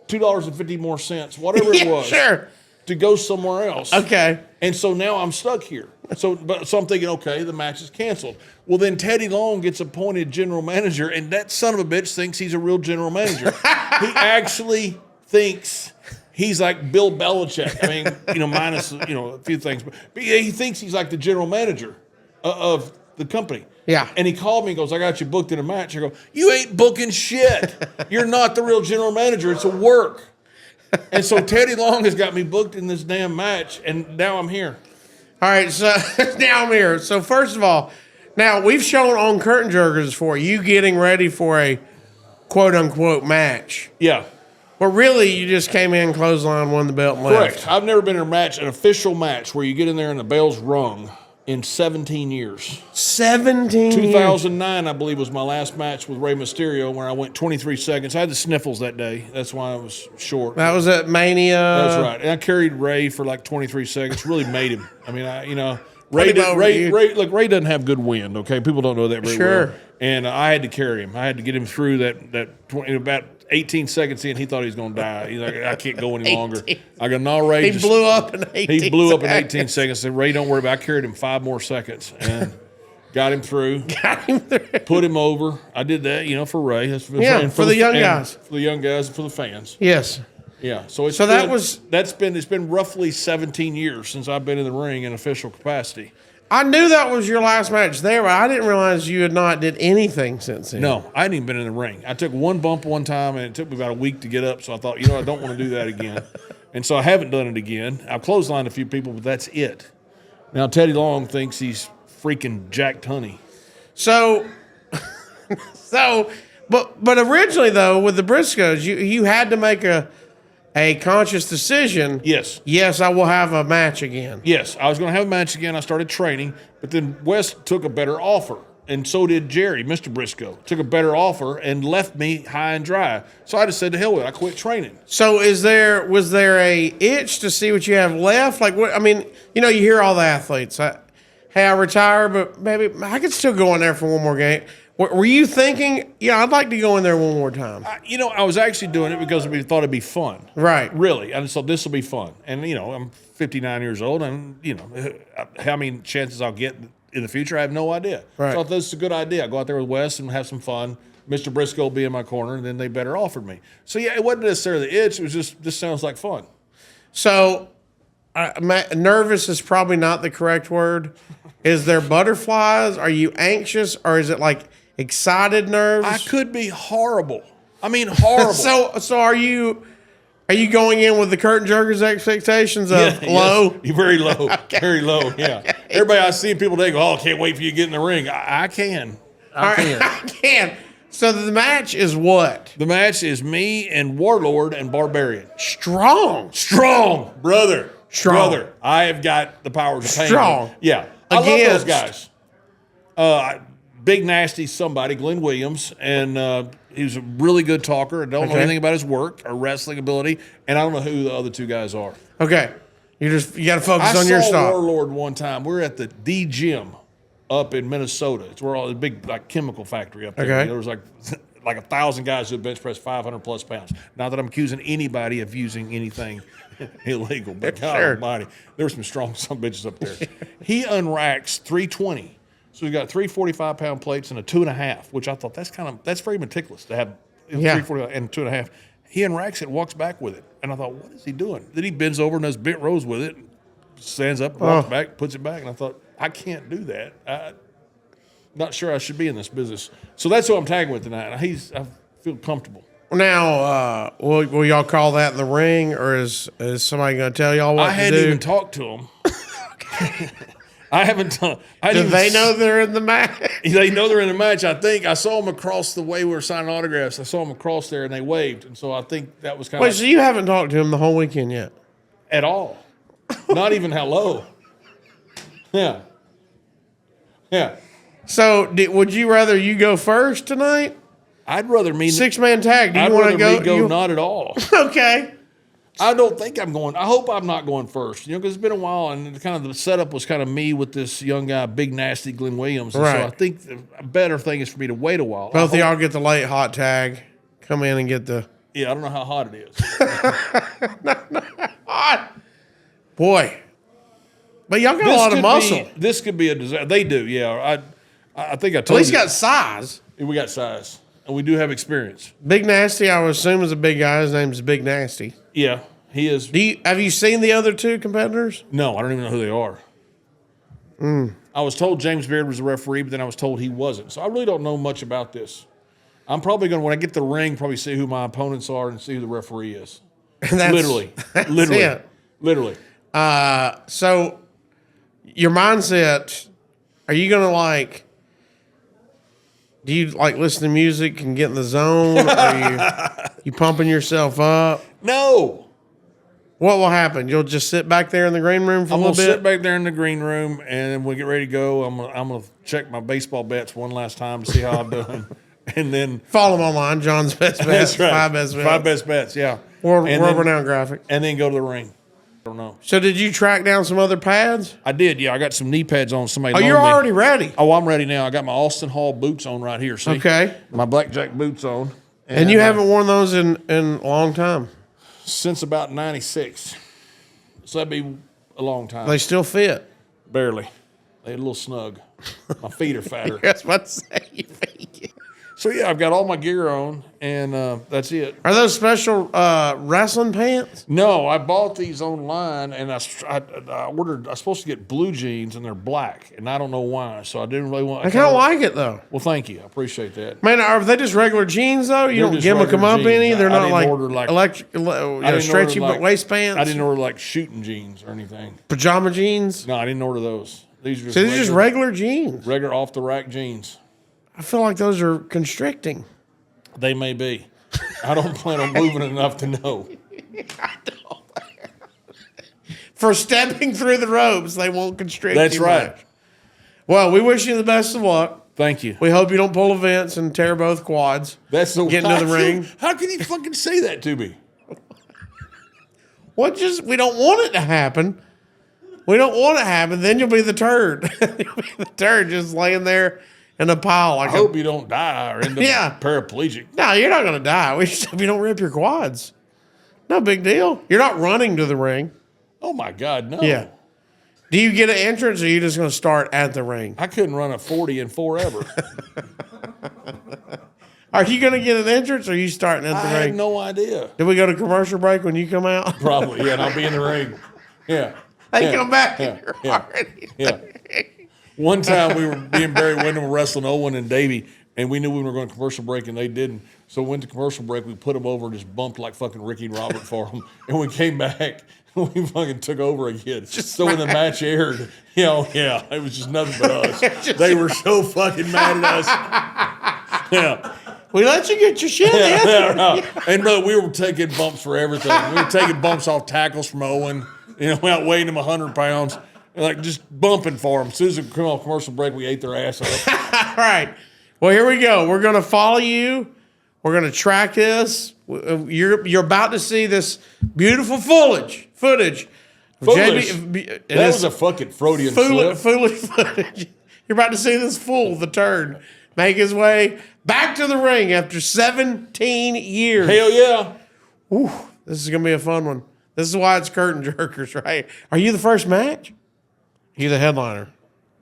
$2.50 more cents, whatever it was, Sure. to go somewhere else. Okay. And so now I'm stuck here. So I'm thinking, okay, the match is canceled. Well, then Teddy Long gets appointed general manager, and that son of a bitch thinks he's a real general manager. He actually thinks he's like Bill Belichick. I mean, minus, a few things. But he thinks he's like the general manager of the company. Yeah. And he called me and goes, I got you booked in a match. I go, you ain't booking shit. You're not the real general manager. It's a work. And so Teddy Long has got me booked in this damn match, and now I'm here. All right, so now I'm here. So first of all, now we've shown on Curtain Jerkers for you getting ready for a quote-unquote match. Yeah. But really, you just came in, clothesline, won the belt, and left. Correct. I've never been in a match, an official match, where you get in there and the bell's rung in 17 years. 17 years. 2009, I believe, was my last match with Rey Mysterio, where I went 23 seconds. I had the sniffles that day. That's why I was short. That was at Mania. That's right. And I carried Ray for like 23 seconds. Really made him. I mean, Ray doesn't have good wind. Okay, people don't know that very well. And I had to carry him. I had to get him through that 20, about 18 seconds in, he thought he was going to die. He's like, I can't go any longer. I go, no, Ray. He blew up in 18 He blew up in 18 seconds. I said, Ray, don't worry about it. I carried him 5 more seconds and got him through. Put him over. I did that, for Ray. That's for the young guys. For the young guys and for the fans. Yes. Yeah. So it's been roughly 17 years since I've been in the ring in official capacity. I knew that was your last match there, but I didn't realize you had not did anything since then. No, I hadn't even been in the ring. I took one bump one time, and it took me about a week to get up. So I thought, I don't want to do that again. And so I haven't done it again. I've clotheslined a few people, but that's it. Now, Teddy Long thinks he's freaking Jack Tunney. So, but originally, though, with the Briscoes, you had to make a conscious decision. Yes. Yes, I will have a match again. Yes, I was going to have a match again. I started training, but then Wes took a better offer, and so did Jerry, Mr. Briscoe. Took a better offer and left me high and dry. So I just said, to hell with it. I quit training. So was there a itch to see what you have left? Like, what? I mean, you hear all the athletes. Hey, I retire, but maybe I could still go in there for one more game. Were you thinking, I'd like to go in there one more time? I was actually doing it because we thought it'd be fun. Right. Really. I just thought this will be fun. And, I'm 59 years old, and, how many chances I'll get in the future, I have no idea. Right. So I thought this is a good idea. I'll go out there with Wes and have some fun. Mr. Briscoe will be in my corner, and then they better offered me. So, yeah, it wasn't necessarily the itch. It was just, this sounds like fun. So, nervous is probably not the correct word. Is there butterflies? Are you anxious? Or is it like excited nerves? I could be horrible. I mean, horrible. So are you going in with the curtain jerkers expectations of low? Yes, very low. Okay. Very low, yeah. Everybody I see people, they go, I can't wait for you to get in the ring. I can. I can. So the match is what? The match is me and Warlord and Barbarian. Strong, brother. Strong. Brother. I have got the powers of pain. Strong. Yeah. I love those guys. Big Nasty somebody, Glenn Williams, and he was a really good talker. I don't know anything about his work or wrestling ability, and I don't know who the other 2 guys are. Okay. You got to focus on your I saw stuff. Warlord one time. We were at the Gym up in Minnesota. It's where all the big chemical factory up there. Okay. There was like 1,000 guys who bench press 500 plus pounds. Not that I'm accusing anybody of using anything illegal, but God almighty, there were some strong son bitches up there. He unracks 320. So he's got 3 45-pound plates and a 2.5, which I thought that's very meticulous to have 345 and 2.5. He unracks it, walks back with it, and I thought, what is he doing? Then he bends over and does bent rows with it, stands up, walks back, puts it back, and I thought, I can't do that. I'm not sure I should be in this business. So that's who I'm tagging with tonight. I feel comfortable. Now, will y'all call that in the ring, or is somebody going to tell y'all what to do? I hadn't even talked to them. I haven't done. Do they know they're in the match? They know they're in the match. I think I saw them across the way we were signing autographs. I saw them across there, and they waved, and so I think that was kind of. Wait, so you haven't talked to him the whole weekend yet? At all? Not even hello. Yeah. So, would you rather you go first tonight? I'd rather me 6-man tag. Do you I'd want rather to me go not at all. Okay. I don't think I'm going. I hope I'm not going first. Because it's been a while, and kind of the setup was kind of me with this young guy, Big Nasty Glenn Williams. And right. So I think a better thing is for me to wait a while. Both of y'all get the late hot tag. Come in and get the. Yeah, I don't know how hot it is. Hot. Boy. But y'all got a lot of muscle. This could be a disaster. They do, yeah. I think I told you. At least got size. We got size. And we do have experience. Big Nasty, I would assume, is a big guy. His name's Big Nasty. Yeah, he is. Have you seen the other 2 competitors? No, I don't even know who they are. I was told James Beard was the referee, but then I was told he wasn't. So I really don't know much about this. I'm probably going to, when I get to the ring, probably see who my opponents are and see who the referee is. Literally. So your mindset, are you going to do you listen to music and get in the zone? Are you pumping yourself up? No. What will happen? You'll just sit back there in the green room for a little bit? I'm going to sit back there in the green room, and when we get ready to go, I'm going to check my baseball bets one last time to see how I'm doing. And then follow him online, John's Best Bets. That's right. 5 best bets. 5 best bets, yeah. World-renowned graphic. And then go to the ring. I don't know. So did you track down some other pads? I did, yeah. I got some knee pads on. Somebody. Oh, you're already ready. Oh, I'm ready now. I got my Austin Hall boots on right here. See? Okay. My blackjack boots on. And you haven't worn those in a long time. Since about 96. So that'd be a long time. They still fit. Barely. They're a little snug. My feet are fatter. That's what to say. So yeah, I've got all my gear on, and that's it. Are those special wrestling pants? No, I bought these online, and I ordered. I was supposed to get blue jeans, and they're black, and I don't know why. So I didn't really want. I kind of like it though. Well, thank you. I appreciate that. Man, are they just regular jeans though? You They're don't just gimmick them regular up any? jeans. They're I not didn't like order, like- electric, stretchy order, like- waistbands. I didn't order like shooting jeans or anything. Pajama jeans. No, I didn't order those. These are just So they're just regular jeans. regular off the rack jeans. I feel like those are constricting. They may be. I don't plan on moving enough to know. For stepping through the ropes, they won't constrict. That's you right. much. Well, we wish you the best of luck. Thank you. We hope you don't pull events and tear both quads. That's the Get into the ring. How can you fucking say that to me? What? We don't want it to happen. We don't want it to happen. Then you'll be the turd. You'll be the turd just laying there in a pile. I hope you don't die or end up paraplegic. No, you're not going to die. We just hope you don't rip your quads. No big deal. You're not running to the ring. Oh my God, no. Yeah. Do you get an entrance, or are you just going to start at the ring? I couldn't run a 40 in forever. Are you going to get an entrance, or are you starting at the I ring? have no idea. Did we go to commercial break when you come out? Probably, yeah, and I'll be in the ring. Yeah. They yeah. come back Yeah. and you're Yeah. already Yeah. One time we were being Barry Windham wrestling Owen and Davey, and we knew we were going to commercial break, and they didn't. So we went to commercial break. We put them over and just bumped like fucking Ricky and Robert for them. And we came back, we fucking took over again. So when the match aired, yeah, it was just nothing but us. They were so fucking mad at us. Yeah. We let you get your shit in. Yeah. And brother, we were taking bumps for everything. We were taking bumps off tackles from Owen, outweighing him 100 pounds. Like just bumping for them. As soon as we come off commercial break, we ate their ass up. All right. Well, here we go. We're going to follow you. We're going to track this. You're about to see this beautiful footage. Foolish. That was a fucking Freudian slip. Foolish footage. You're about to see this fool, the turd, make his way back to the ring after 17 years. Hell yeah. Ooh, this is going to be a fun one. This is why it's curtain jerkers, right? Are you the first match? You the headliner.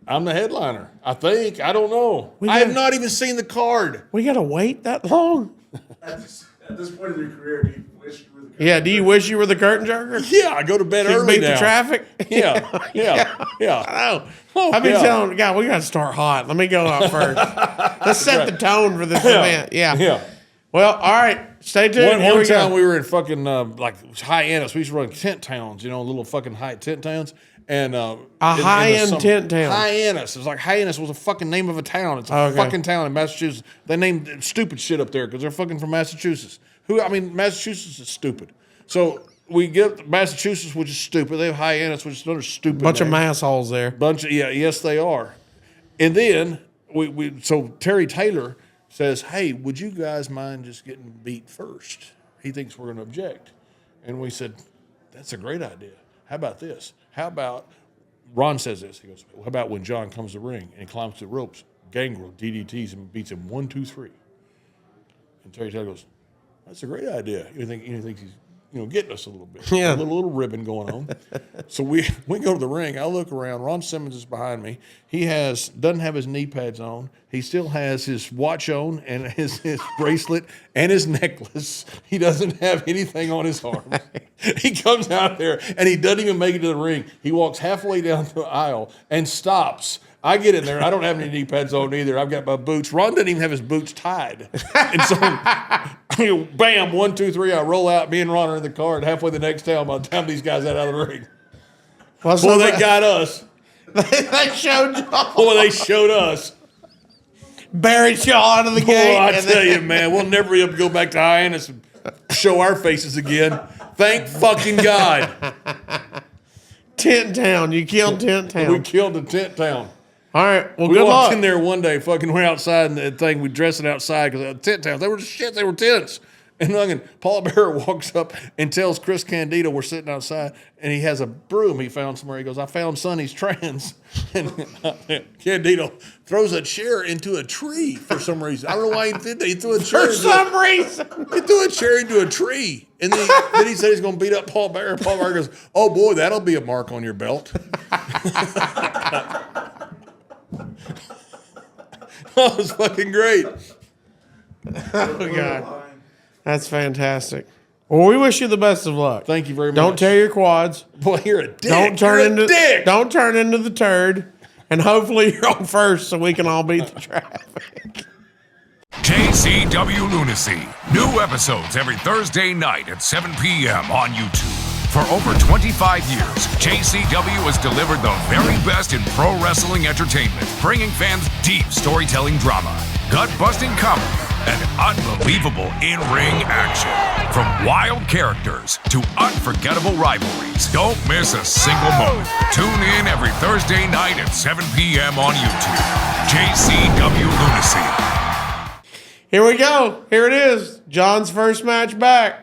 I'm the headliner. I think. I don't know. I have not even seen the card. We got to wait that long? At this point in your career, do you wish you were the curtain Yeah, do you wish you were the curtain jerker? Yeah, I go to bed So you early beat now. the traffic? Yeah. I know. Oh, I've been yeah. telling God, we got to start hot. Let me go out first. Let's set the tone for this event. Yeah. Well, all right. Stay tuned. One time we were in fucking like Hyannis. We used to run tent towns, little fucking high tent towns. And high-end tent town. Hyannis. It was like Hyannis was a fucking name of a town. It's a fucking town in Massachusetts. They named stupid shit up there because they're fucking from Massachusetts. Massachusetts is stupid. So we get Massachusetts, which is stupid. They have Hyannis, which is another stupid Bunch name. of assholes there. Yes, they are. And then so Terry Taylor says, "Hey, would you guys mind just getting beat first?" He thinks we're going to object, and we said, "That's a great idea. How about this? How about," Ron says this, he goes, "How about when John comes to the ring and climbs the ropes, Gangrel DDTs him and beats him 1, 2, 3. And Terry Taylor goes, "That's a great idea." He thinks he's getting us a little bit. Yeah. A little ribbon going on. So we go to the ring. I look around. Ron Simmons is behind me. He doesn't have his knee pads on. He still has his watch on and his bracelet and his necklace. He doesn't have anything on his arms. He comes out there and he doesn't even make it to the ring. He walks halfway down the aisle and stops. I get in there. I don't have any knee pads on either. I've got my boots. Ron doesn't even have his boots tied. And so, bam, 1, 2, 3. I roll out. Me and Ron are in the car. And halfway the next town, by the time these guys out of the ring. Well, Boy, they got us. they showed y'all. Boy, they showed us. Buried y'all out of the gate. Boy, I tell you, man, we'll never be able to go back to Hyannis and show our faces again. Thank fucking God. Tent Town. You killed Tent Town. We killed the tent town. All right. Well, We good walked luck. in there one day, fucking went outside and the thing, we dressed it outside because tent towns, they were just shit, they were tents. And fucking Paul Bearer walks up and tells Chris Candido we're sitting outside, and he has a broom he found somewhere. He goes, I found Sonny's trans. And Candido throws a chair into a tree for some reason. I don't know why he did that. He threw a chair For some reason. He threw a chair into a tree. And then he said he's going to beat up Paul Bearer. Paul Bearer goes, oh, boy, that'll be a mark on your belt. Oh, it was fucking great. Oh, God. That's fantastic. Well, we wish you the best of luck. Thank you very much. Don't tear your quads. Boy, you're a dick. Don't turn You're into a dick. Don't turn into the turd. And hopefully you're on first so we can all beat the traffic. JCW Lunacy. New episodes every Thursday night at 7 p.m. on YouTube. For over 25 years, JCW has delivered the very best in pro wrestling entertainment, bringing fans deep storytelling drama, gut-busting comedy, and unbelievable in-ring action. From wild characters to unforgettable rivalries, don't miss a single moment. Tune in every Thursday night at 7 p.m. on YouTube. JCW Lunacy. Here we go. Here it is. John's first match back.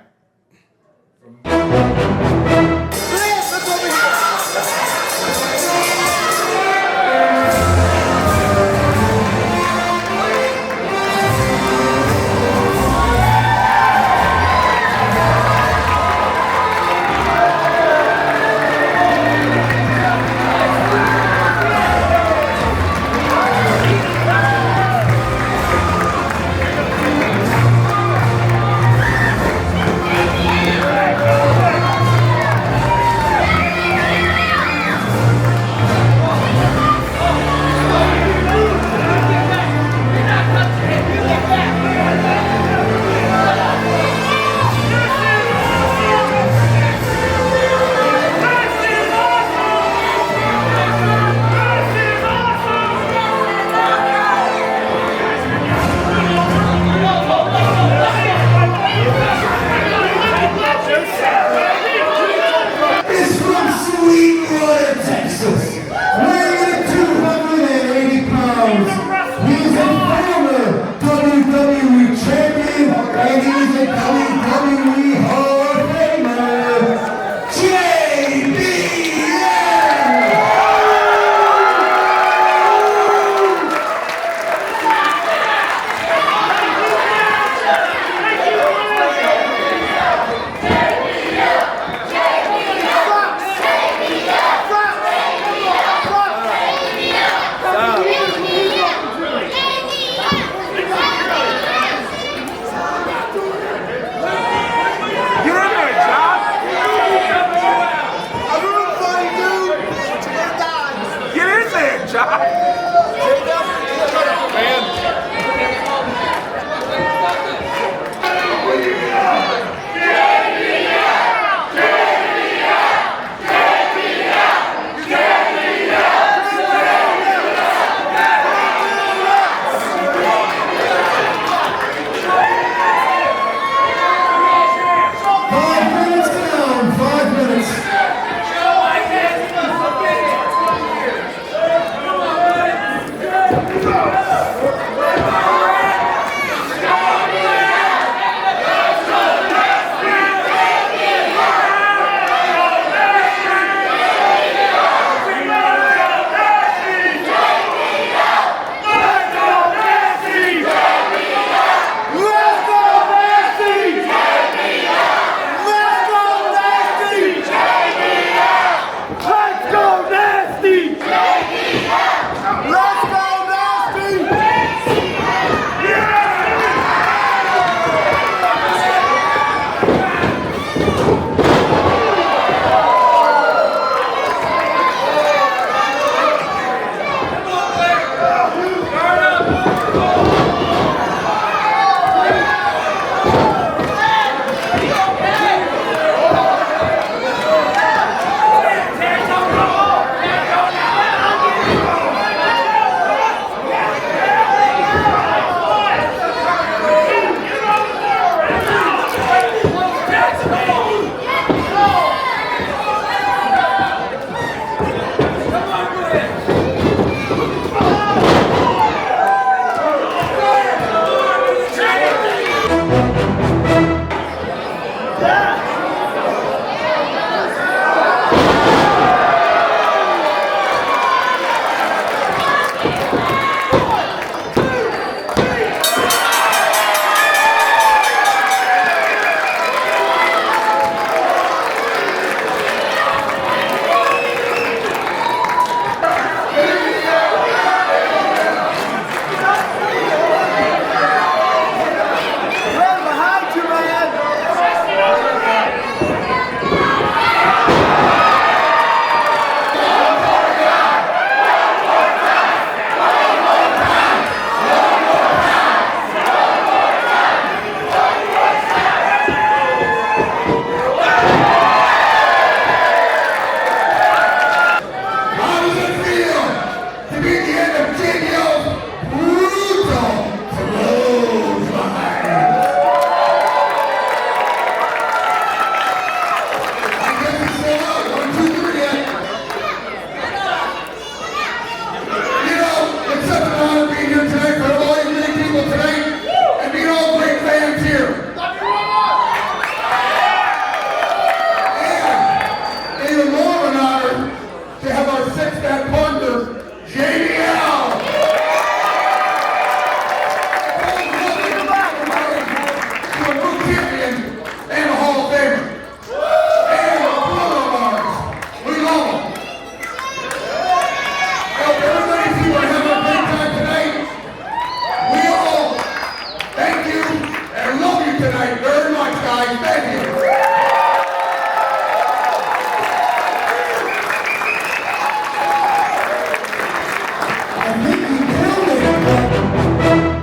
guys. Thank you.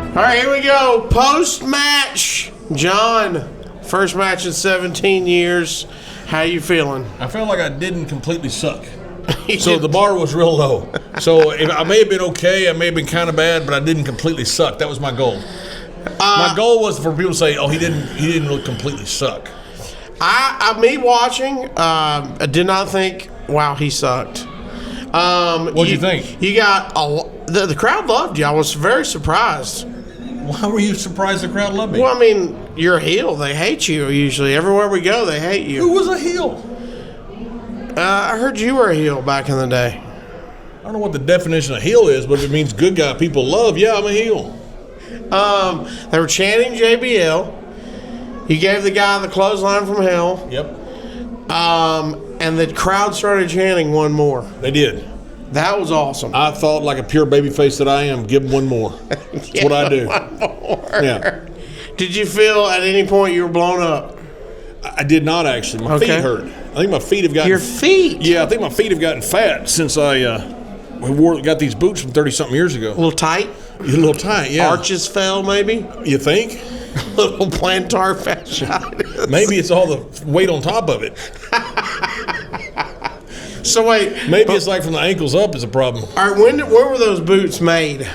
All right, here we go. Post-match. John, first match in 17 years. How you feeling? I felt like I didn't completely suck. So the bar was real low. So I may have been okay, I may have been kind of bad, but I didn't completely suck. That was my goal. My goal was for people to say, "Oh, he didn't really completely suck." Me watching, I did not think, "Wow, he sucked." What'd you think? You got the crowd loved you. I was very surprised. Why were you surprised the crowd loved me? Well, I mean, you're a heel. They hate you usually. Everywhere we go, they hate you. Who was a heel? I heard you were a heel back in the day. I don't know what the definition of heel is, but if it means good guy people love, yeah, I'm a heel. They were chanting JBL. You gave the guy the clothesline from hell. Yep. And the crowd started chanting one more. They did. That was awesome. I thought, like a pure babyface that I am, give them one more. That's what I do. One more. Yeah. Did you feel at any point you were blown up? I did not actually. My feet hurt. I think my feet have gotten. Your feet? Yeah, I think my feet have gotten fat since I got these boots from 30-something years ago. A little tight? A little tight, yeah. Arches fell, maybe? You think? A little plantar fasciitis. Maybe it's all the weight on top of it. So wait. Maybe it's like from the ankles up is a problem. All right, where were those boots made?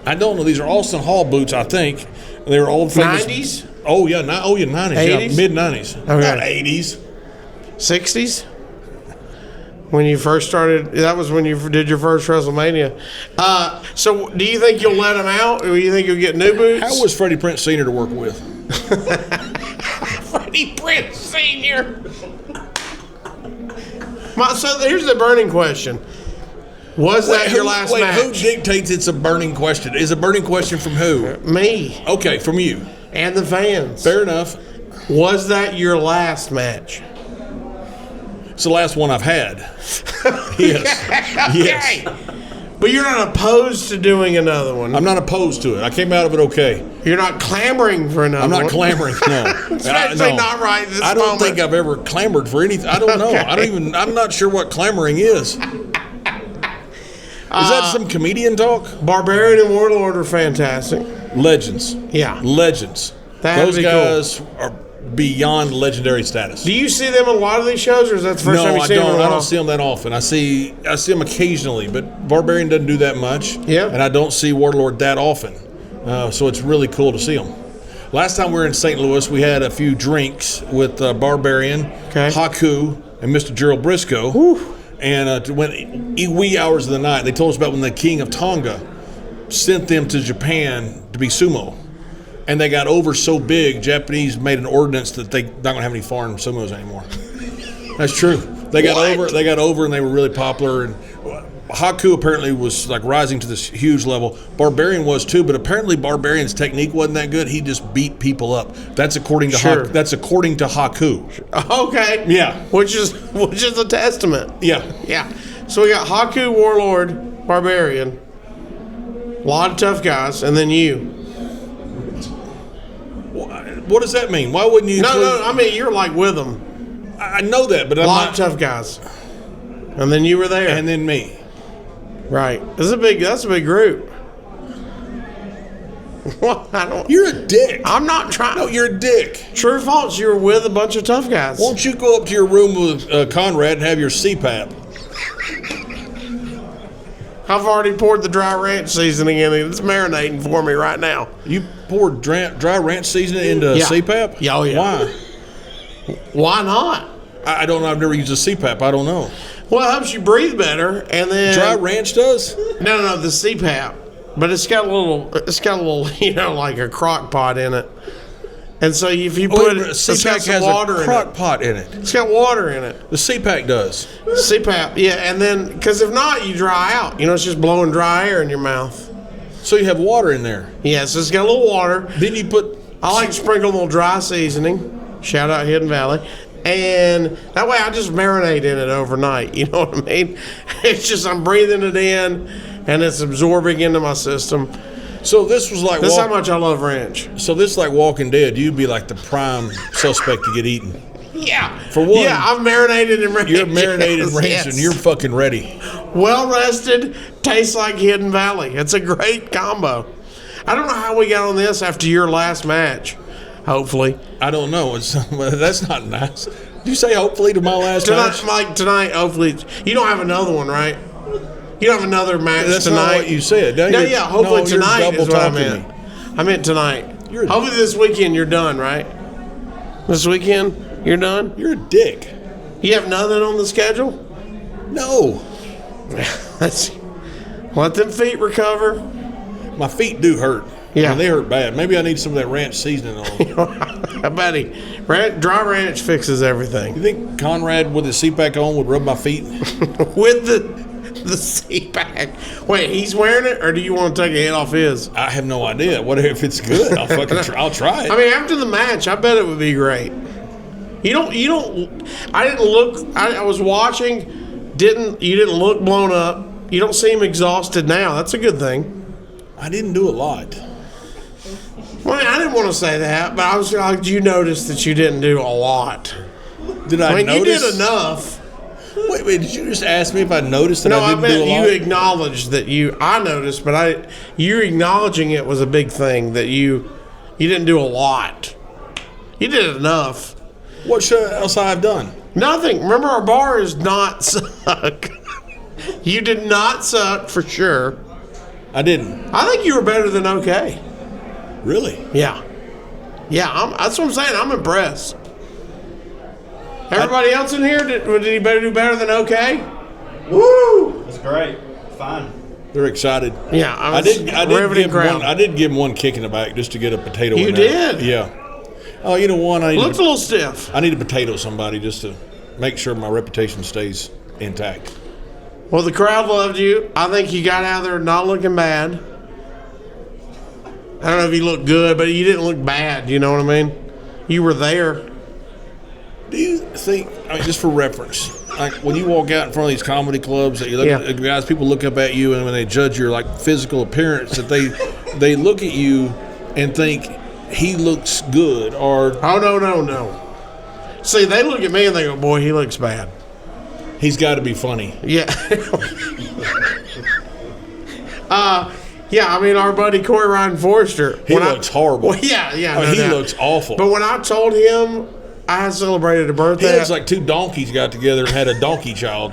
I don't know. These are Austin Hall boots, I think. They were old famous. 90s? Oh, yeah. 90s. 80s? Yeah, mid-90s. Okay. Not 80s. 60s? When you first started, that was when you did your first WrestleMania. So do you think you'll let them out, or do you think you'll get new boots? How was Freddie Prinze Sr. to work with? Freddie Prinze Sr. So here's the burning question. Was that your last match? Who dictates it's a burning question? Is a burning question from who? Me. Okay, from you. And the fans. Fair enough. Was that your last match? It's the last one I've had. Yes. Okay. Yes. But you're not opposed to doing another one. I'm not opposed to it. I came out of it okay. You're not clamoring for another one. I'm not clamoring, no. Especially not right this I don't moment. think I've ever clamored for anything. I don't know. Okay. I'm not sure what clamoring is. Is that some comedian talk? Barbarian and Warlord are fantastic. Legends. Yeah. Legends. That'd Those be guys are beyond legendary status. Do you see them in a lot of these shows, or is that the first time you see them? No, I don't see them that often. I see them occasionally, but Barbarian doesn't do that much. Yeah. And I don't see Warlord that often. So it's really cool to see them. Last time we were in St. Louis, we had a few drinks with Barbarian, Haku, and Mr. Gerald Briscoe. Whew. And went wee hours of the night. They told us about when the King of Tonga sent them to Japan to be sumo. And they got over so big, Japanese made an ordinance that they're not going to have any foreign sumos anymore. That's true. They got over, and they were really popular. And Haku apparently was like rising to this huge level. Barbarian was too, but apparently Barbarian's technique wasn't that good. He just beat people up. That's according to Haku. Okay. Yeah. Which is a testament. Yeah. Yeah. So we got Haku, Warlord, Barbarian, a lot of tough guys, and then you. What does that mean? Why wouldn't you? No. I mean, you're like with them. I know that, but a lot of tough guys. And then you were there. And then me. Right. That's a big group. Well, You're a dick. I'm not trying. No, you're a dick. True or false? You were with a bunch of tough guys. Won't you go up to your room with Conrad and have your CPAP? I've already poured the dry ranch seasoning in it. It's marinating for me right now. You poured dry ranch seasoning into CPAP? Yeah, oh yeah. Why? Why not? I don't know. I've never used a CPAP. I don't know. Well, it helps you breathe better, and then dry ranch does. No, the CPAP, but it's got a little, like a crock pot in it. And so if you put it, it's got some water in it. Crock pot in it. It's got water in it. The CPAP does. CPAP, yeah, and then because if not, you dry out. It's just blowing dry air in your mouth. So you have water in there. Yeah, so it's got a little water. Then you put. I like to sprinkle a little dry seasoning. Shout out Hidden Valley. And that way I just marinate in it overnight. You know what I mean? It's just I'm breathing it in and it's absorbing into my system. So this was like This is how much I love ranch. So this is like Walking Dead. You'd be like the prime suspect to get eaten. Yeah. For one, yeah, I'm marinated in ranch. You're marinated in ranch, yes. and you're fucking ready. Well rested, tastes like Hidden Valley. It's a great combo. I don't know how we got on this after your last match. Hopefully, I don't know. That's not nice. Did you say hopefully to my last match? Mike, tonight, hopefully. You don't have another one, right? You don't have another match That's tonight. not what you said. Hopefully tonight double is what I talking meant. me. I meant tonight. Hopefully this weekend you're done, right? This weekend you're done? You're a dick. You have nothing on the schedule? No. Let them feet recover. My feet do hurt. Yeah. They hurt bad. Maybe I need some of that ranch seasoning on. Buddy, dry ranch fixes everything. You think Conrad with his CPAC on would rub my feet? With the CPAC. Wait, he's wearing it, or do you want to take a hit off his? I have no idea. What if it's good? I'll try it. I mean, after the match, I bet it would be great. You don't. I didn't look. I was watching. You didn't look blown up. You don't seem exhausted now. That's a good thing. I didn't do a lot. Well, I didn't want to say that, but I was like, you noticed that you didn't do a lot. Did I notice? You did enough. Wait, did you just ask me if I noticed that I didn't do a lot? No, I meant you acknowledged that I noticed, but you acknowledging it was a big thing, that you didn't do a lot. You did enough. What else have I done? Nothing. Remember, our bar is not suck. You did not suck for sure. I didn't. I think you were better than okay. Really? Yeah. Yeah, that's what I'm saying. I'm impressed. Everybody else in here, did he do better than okay? Woo! That's great. Fine. They're excited. Yeah, I did give him one kick in the back just to get a potato. You in there. did? Yeah. Oh, you know what? Looks a little stiff. I need to potato somebody just to make sure my reputation stays intact. Well, the crowd loved you. I think you got out of there not looking bad. I don't know if you looked good, but you didn't look bad. You know what I mean? You were there. Do you think, just for reference, like when you walk out in front of these comedy clubs, that you look at guys, people look up at you, and when they judge your physical appearance, that they look at you and think he looks good, or no. See, they look at me and they go, "Boy, he looks bad. He's got to be funny." Yeah. Yeah, I mean, our buddy Corey Ryan Forrester. He looks horrible. Well, yeah. He looks awful. But when I told him I had celebrated a birthday, he looks like two donkeys got together and had a donkey child.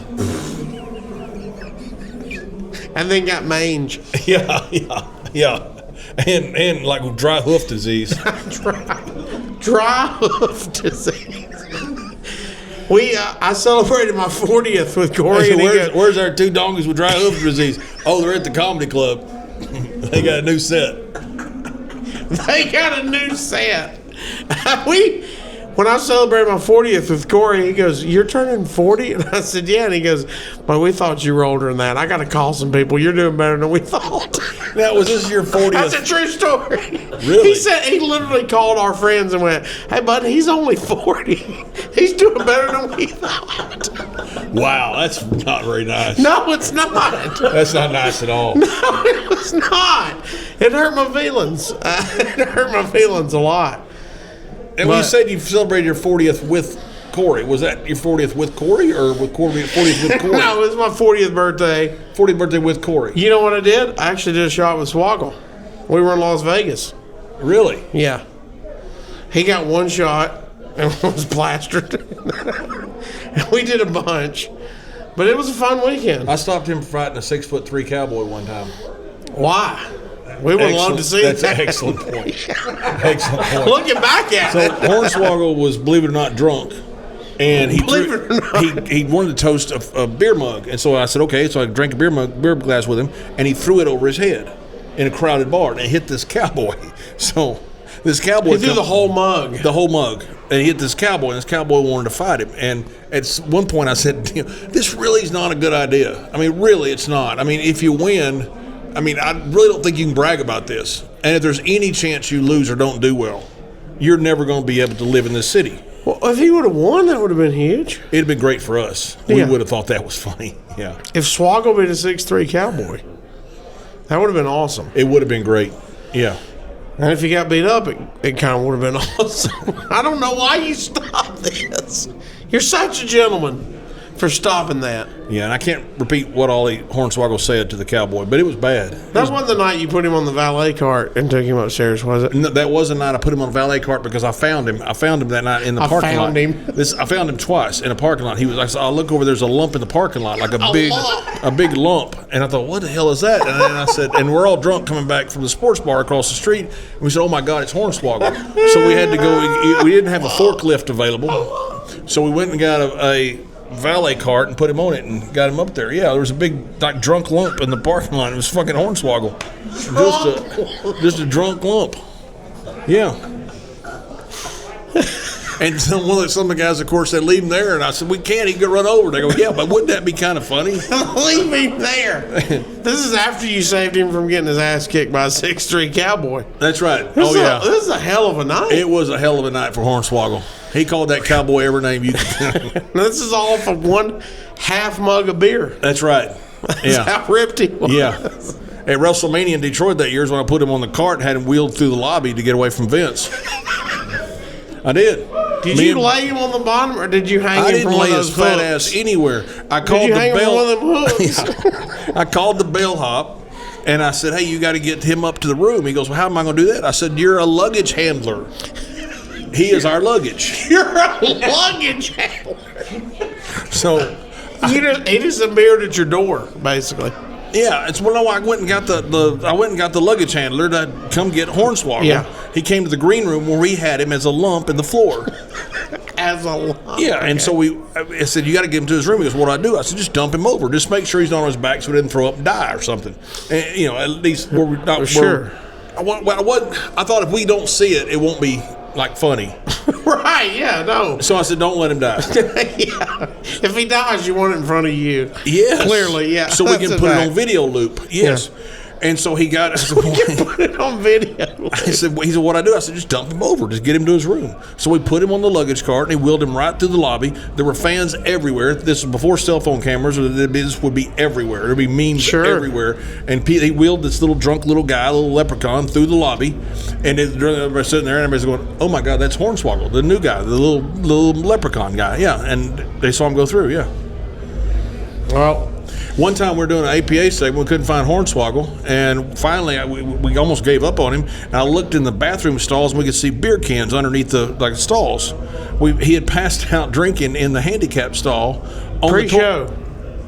And then got mange. Yeah. And like dry hoof disease. Dry hoof disease. I celebrated my 40th with Corey. Where's our two donkeys with dry hoof disease? Oh, they're at the comedy club. They got a new set. When I celebrated my 40th with Corey, he goes, "You're turning 40?" And I said, "Yeah." And he goes, "But we thought you were older than that. I got to call some people. You're doing better than we thought." Now, was this your 40th? That's a true story. Really? He said he literally called our friends and went, "Hey, bud, he's only 40. He's doing better than we thought." Wow, that's not very nice. No, it's not. That's not nice at all. No, it was not. It hurt my feelings. It hurt my feelings a lot. And when you said you celebrated your 40th with Corey, was that your 40th with Corey or with Corey 40th with Corey? No, it was my 40th birthday. 40th birthday with Corey. You know what I did? I actually did a shot with Swoggle. We were in Las Vegas. Really? Yeah. He got one shot and was plastered. And we did a bunch. But it was a fun weekend. I stopped him from fighting a 6'3" cowboy one time. Why? We would love to see That's that. an excellent point. Excellent point. Looking back at it. Hornswoggle was, believe it or not, drunk. And he wanted to toast a beer mug. And so I said, okay. So I drank a beer glass with him. And he threw it over his head in a crowded bar. And it hit this cowboy. So this cowboy. He threw the whole mug. The whole mug. And he hit this cowboy. And this cowboy wanted to fight him. And at one point I said, this really is not a good idea. I mean, really, it's not. I mean, if you win, I really don't think you can brag about this. And if there's any chance you lose or don't do well, you're never going to be able to live in this city. Well, if he would have won, that would have been huge. It'd have been great for us. We would have thought that was funny. Yeah. If Swoggle beat a 6'3" cowboy. That would have been awesome. It would have been great. Yeah. And if you got beat up, it kind of would have been awesome. I don't know why you stopped this. You're such a gentleman for stopping that. Yeah, and I can't repeat what Ollie Hornswoggle said to the cowboy, but it was bad. That wasn't the night you put him on the valet cart and took him upstairs, was it? No, that was the night I put him on a valet cart because I found him. I found him that night in the parking lot. I found him twice in a parking lot. He was. I said, "I look over. There's a lump in the parking lot, like a big lump." And I thought, "What the hell is that?" And then I said, "And we're all drunk coming back from the sports bar across the street." And we said, "Oh my God, it's Hornswoggle!" So we had to go. We didn't have a forklift available, so we went and got a valet cart and put him on it and got him up there. Yeah, there was a big drunk lump in the parking lot. It was fucking Hornswoggle. Just a drunk lump. Yeah. And some of the guys, of course, said, leave him there. And I said, we can't. He could run over. They go, yeah, but wouldn't that be kind of funny? Leave him there. This is after you saved him from getting his ass kicked by a 6'3" cowboy. That's right. This is a hell of a night. It was a hell of a night for Hornswoggle. He called that cowboy every name you could. This is all for one half mug of beer. That's right. That's how ripped he was. Yeah. At WrestleMania in Detroit that year is when I put him on the cart and had him wheeled through the lobby to get away from Vince. I did. Did you lay him on the bottom, or did you hang him? I didn't from lay one his of those fat hooks? ass anywhere. I called Did you the hang him bell. from one of them hooks? I called the bellhop, and I said, "Hey, you got to get him up to the room." He goes, "Well, how am I going to do that?" I said, "You're a luggage handler. He is our luggage." You're a luggage handler. So he just appeared at your door, basically. Yeah, it's well. No, I went and got the luggage handler to come get Hornswoggle. Yeah. He came to the green room where we had him as a lump in the floor. As a lump. Yeah, and so I said, you got to get him to his room. He goes, what do I do? I said, just dump him over. Just make sure he's not on his back so he doesn't throw up and die or something. And, at least where we're not sure. I thought if we don't see it, it won't be like funny. Right, yeah, no. So I said, don't let him die. Yeah. If he dies, you want it in front of you. Yes. Clearly, yeah. So we can put it on video loop. Yes. Yeah. And so he got it. We can put it on video. He said, what I do? I said, just dump him over. Just get him to his room. So we put him on the luggage cart, and he wheeled him right through the lobby. There were fans everywhere. This was before cell phone cameras. This would be everywhere. There would be memes everywhere. And he wheeled this little drunk little guy, little leprechaun, through the lobby. And everybody's sitting there, and everybody's going, oh, my God, that's Hornswoggle, the new guy, the little leprechaun guy. Yeah, and they saw him go through, yeah. Well, one time we were doing an APA segment, we couldn't find Hornswoggle, and finally we almost gave up on him. And I looked in the bathroom stalls, and we could see beer cans underneath the stalls. He had passed out drinking in the handicap stall on pre-show.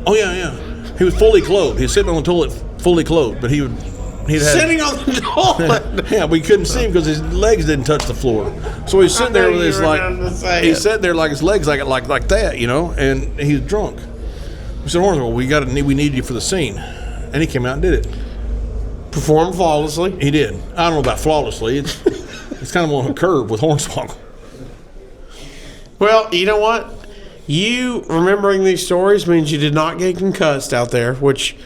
Oh yeah. He was fully clothed. He was sitting on the toilet fully clothed, but he'd sitting on the toilet. Yeah, we couldn't see him because his legs didn't touch the floor. So he's sitting there with his he's sitting there like his legs like that, and he's drunk. We said, Hornswoggle, we need you for the scene. And he came out and did it. Performed flawlessly? He did. I don't know about flawlessly. It's kind of on a curve with Hornswoggle. Well, you know what? You remembering these stories means you did not get concussed out there, which,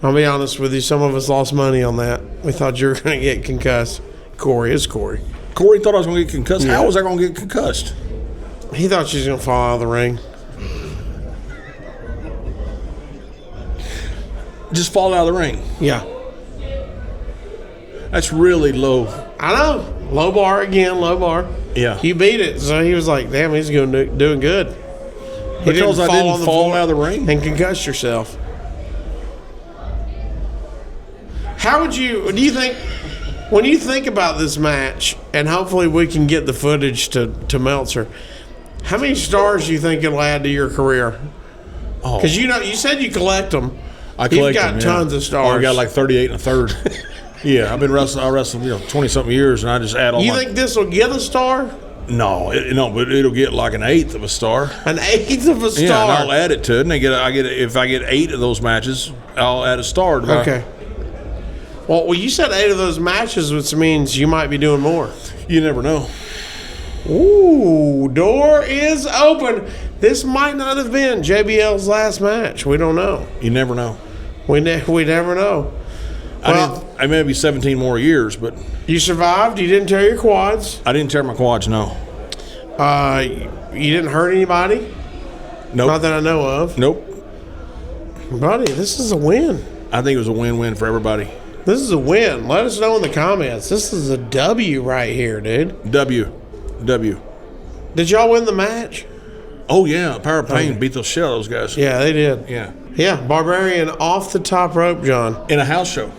I'll be honest with you, some of us lost money on that. We thought you were going to get concussed. Corey thought I was going to get concussed? Yeah. How was I going to get concussed? He thought she was going to fall out of the ring. Just fall out of the ring. Yeah. That's really low. I know. Low bar again, low bar. Yeah. You beat it. So he was like, damn, he's doing good. He didn't fall out of the ring? And concuss yourself. How would do you think, when you think about this match, and hopefully we can get the footage to Meltzer, how many stars do you think it'll add to your career? Because you said you collect them. You've got tons of stars. I got like 38 and a third. Yeah, I've been wrestling. I wrestled 20-something years, and I just add all. You think this will get a star? No, but it'll get like an eighth of a star. An eighth of a star. Yeah, and I'll add it to it, and if I get 8 of those matches, I'll add a star to my. Okay. Well, you said 8 of those matches, which means you might be doing more. You never know. Ooh, door is open. This might not have been JBL's last match. We don't know. You never know. We never know. Well, I may be 17 more years, but you survived. You didn't tear your quads. I didn't tear my quads. No. You didn't hurt anybody. Nope. Not that I know of. Nope. Buddy, this is a win. I think it was a win-win for everybody. This is a win. Let us know in the comments. This is a W right here, dude. W. Did y'all win the match? Oh, yeah. Power of Pain beat the shit out of those guys. Yeah, they did. Yeah. Yeah, Barbarian off the top rope, John. In a house show.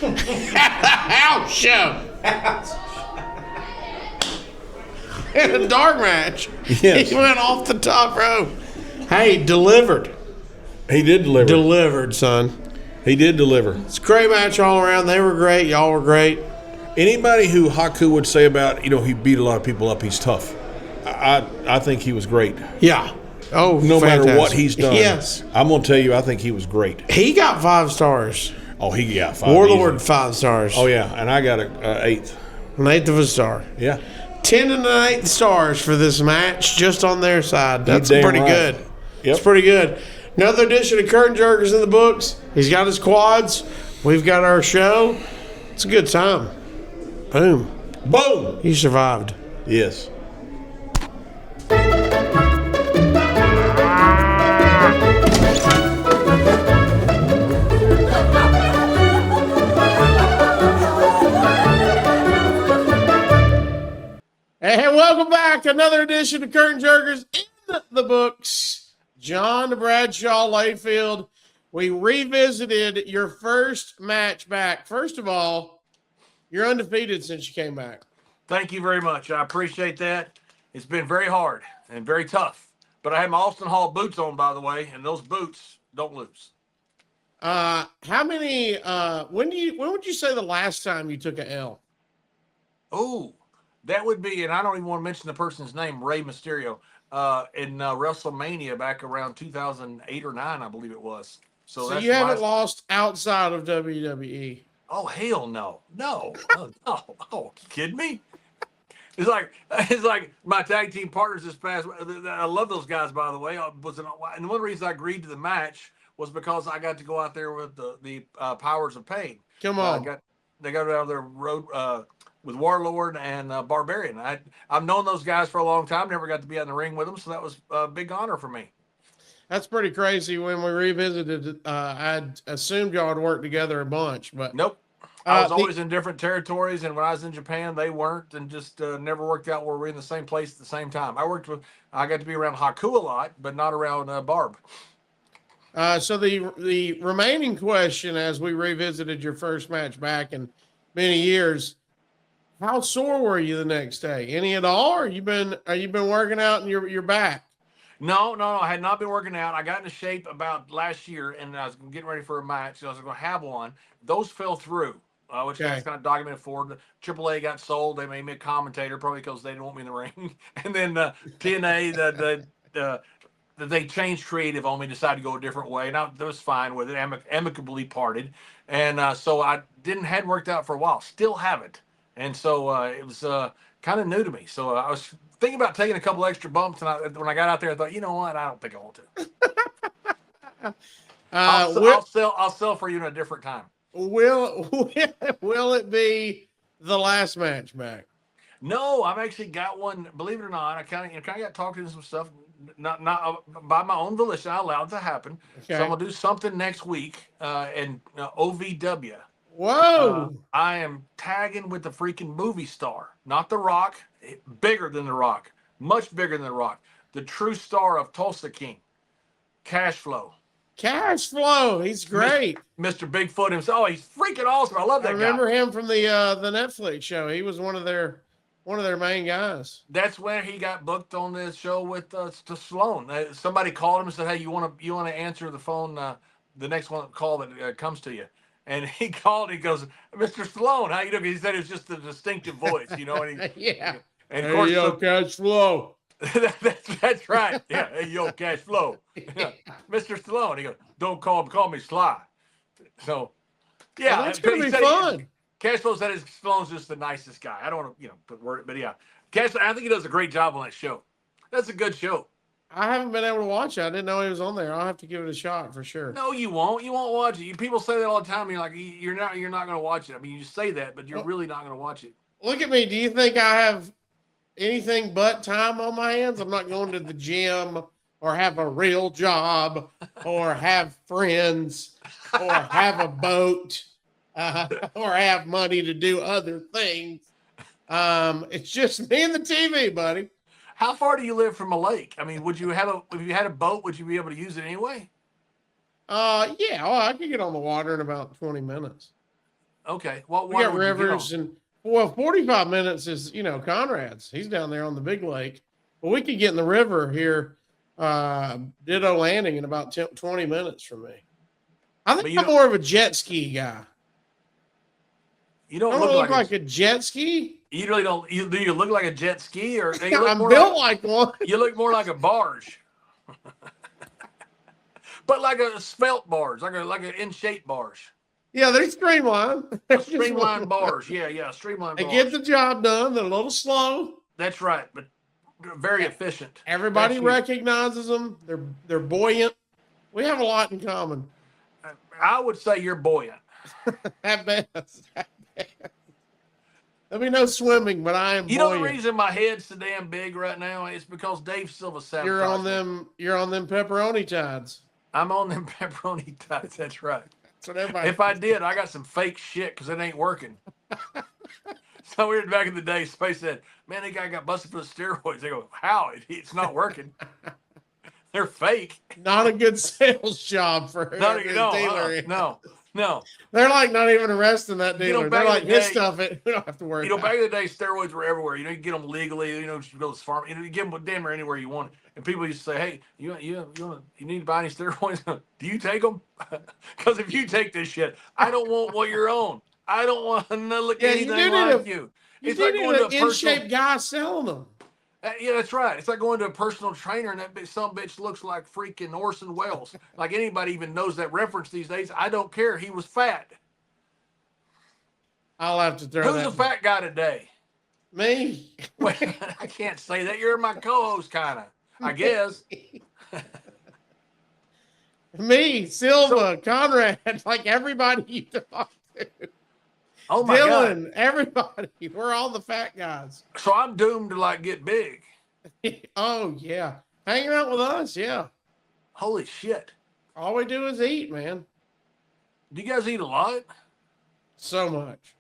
House show. In a dark match. Yes. He went off the top rope. Hey, delivered. He did deliver. Delivered, son. He did deliver. It's a great match all around. They were great. Y'all were great. Anybody who Haku would say about, he beat a lot of people up, he's tough. I think he was great. Yeah. Oh, no fantastic. matter what he's done. Yes. I'm going to tell you, I think he was great. He got 5 stars. Oh, he got 5. Warlord, easy. 5 stars. Oh, yeah. And I got an 8th. An 8th of a star. Yeah. 10 and an 8th stars for this match just on their side. That's pretty good. Yep. It's pretty good. Another edition of Curtain Jerkers in the books. He's got his quads. We've got our show. It's a good time. Boom. Boom. He survived. Yes. And welcome back to another edition of Curtain Jerkers in the books. John Bradshaw Layfield. We revisited your first match back. First of all, you're undefeated since you came back. Thank you very much. I appreciate that. It's been very hard and very tough. But I had my Austin Hall boots on, by the way, and those boots don't lose. How many? When would you say the last time you took an L? Oh, that would be, and I don't even want to mention the person's name, Rey Mysterio, in WrestleMania back around 2008 or 9, I believe it was. So that's you haven't lost outside of WWE. Oh, hell no. No. Oh, no. Oh, you kidding me? It's like my tag team partners this past. I love those guys, by the way. And one reason I agreed to the match was because I got to go out there with the Powers of Pain. Come on. They got out there road with Warlord and Barbarian. I've known those guys for a long time. Never got to be in the ring with them, so that was a big honor for me. That's pretty crazy. When we revisited, I'd assumed y'all had worked together a bunch, but nope. I was always in different territories, and when I was in Japan, they weren't, and just never worked out where we're in the same place at the same time. I got to be around Haku a lot, but not around Barb. So the remaining question, as we revisited your first match back in many years, how sore were you the next day? Any at all? Or you been working out and you're back? No, I had not been working out. I got into shape about last year, and I was getting ready for a match. So I was going to have one. Those fell through, which I was kind of documented for. The AAA got sold. They made me a commentator, probably because they didn't want me in the ring. And then TNA, they changed creative on me, decided to go a different way. And I was fine with it, amicably parted. And so I hadn't worked out for a while. Still haven't. And so it was kind of new to me. So I was thinking about taking a couple extra bumps, and when I got out there, I thought, you know what? I don't think I want to. I'll sell for you in a different time. Will it be the last match back? No, I've actually got one. Believe it or not, I kind of got talking to some stuff. Not by my own volition. I allowed it to happen. Okay. So I'm gonna do something next week in OVW. Whoa! I am tagging with the freaking movie star, not The Rock, bigger than The Rock, much bigger than The Rock. The true star of Tulsa King, Cash Flow. Cash Flow, he's great. Mr. Bigfoot himself. Oh, he's freaking awesome. I love that guy. I remember him from the Netflix show. He was one of their main guys. That's where he got booked on this show with Stallone. Somebody called him and said, "Hey, you want to answer the phone? The next one call that comes to you." And he called. He goes, "Mr. Stallone, how you doing?" He said it was just a distinctive voice, And yeah. And of course, yo, Cash Flow. that's right. Yeah. Hey, yo, Cash Flow. Yeah. Mr. Stallone. He goes, "Don't call me Sly." So, yeah, well, that's gonna be fun. Cash Flow said Stallone's just the nicest guy. I don't want to, put word, but yeah, Cash. I think he does a great job on that show. That's a good show. I haven't been able to watch it. I didn't know he was on there. I'll have to give it a shot for sure. No, you won't. You won't watch it. People say that all the time. You're like, you're not going to watch it. I mean, you say that, but you're really not going to watch it. Look at me. Do you think I have anything but time on my hands? I'm not going to the gym or have a real job or have friends or have a boat or have money to do other things. It's just me and the TV, buddy. How far do you live from a lake? I mean, if you had a boat, would you be able to use it anyway? Yeah, well, I could get on the water in about 20 minutes. Okay. What We got rivers and 45 minutes is, Conrad's. He's down there on the big lake. But we could get in the river here, Ditto Landing in about 20 minutes from me. I think I'm more of a jet ski guy. You don't look like a jet ski. You really don't. Do you look like a jet ski, or I'm built like one? You look more like a barge, but like a svelte barge, like an in shape barge. Yeah, they're streamlined. Streamlined barge. Yeah, streamlined. They get the job done. They're a little slow. That's right, but very efficient. Everybody recognizes them. They're buoyant. We have a lot in common. I would say you're buoyant. At best. Let me know swimming, but I am. You know the reason my head's so damn big right now is because Dave Silva sabotaged. You're on them pepperoni tides. I'm on them pepperoni tides. That's right. That's what everybody. If I did, I got some fake shit because it ain't working. So weird back in the day. Space said, "Man, that guy got busted for the steroids." They go, "How? It's not working." They're fake. Not a good sales job for dealer. No. They're like not even arresting that dealer. They're like, his stuff. We don't have to worry. Back in the day, steroids were everywhere. You get them legally. You go to the farm. You get them damn near anywhere you want. And people used to say, "Hey, you need to buy any steroids? Do you take them? Because if you take this shit, I don't want what you're on. I don't want to look anything like you." It's like going to an in-shape guy selling them. Yeah, that's right. It's like going to a personal trainer and some bitch looks like freaking Orson Welles. Like anybody even knows that reference these days. I don't care. He was fat. I'll have to throw Who's the fat guy today? Me. Wait, I can't say that. You're my co-host, kind of, I guess. Me, Silva, Conrad, like everybody you talk to. Oh my Dylan, God. Everybody. We're all the fat guys. So I'm doomed to get big. Oh yeah. Hanging out with us, yeah. Holy shit. All we do is eat, man. Do you guys eat a lot? So much.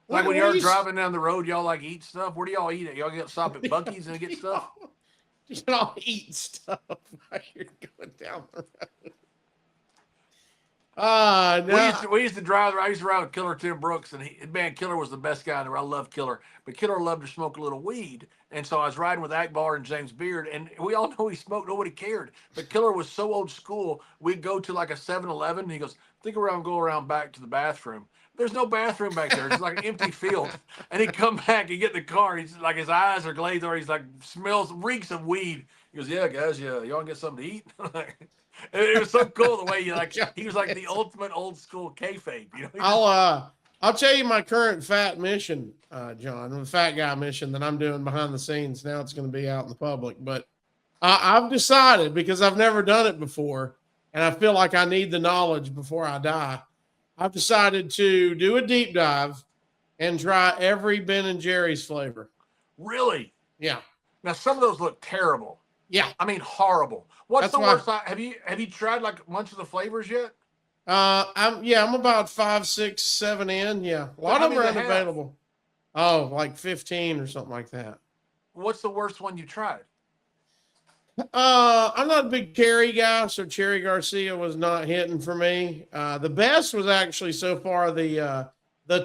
Like when you're driving down the road, y'all eat stuff? Where do y'all eat it? Y'all stop at Buc-ee's and get stuff? Y'all eat stuff while you're going down the road. No. We used to drive. I used to ride with Killer Tim Brooks, and Killer was the best guy in there. I love Killer, but Killer loved to smoke a little weed, and so I was riding with Akbar and James Beard, and we all know he smoked. Nobody cared, but Killer was so old school. We'd go to like a 7-Eleven, and he goes, go around back to the bathroom. There's no bathroom back there. It's like an empty field. And he'd come back and get in the car. He's like, his eyes are glazed, or he's like reeks of weed. He goes, "Yeah, guys, y'all want to get something to eat?" It was so cool the way he was like the ultimate old school kayfabe. I'll tell you my current fat mission, John, the fat guy mission that I'm doing behind the scenes. Now it's going to be out in the public, but I've decided, because I've never done it before, and I feel like I need the knowledge before I die. I've decided to do a deep dive and try every Ben & Jerry's flavor. Really? Yeah. Now some of those look terrible. Yeah. I mean, horrible. What's the worst? Have you tried like a bunch of the flavors yet? I'm about 5, 6, 7 in. Yeah. A lot of them are unavailable. Oh, like 15 or something like that. What's the worst one you tried? I'm not a big cherry guy, so Cherry Garcia was not hitting for me. The best was actually so far the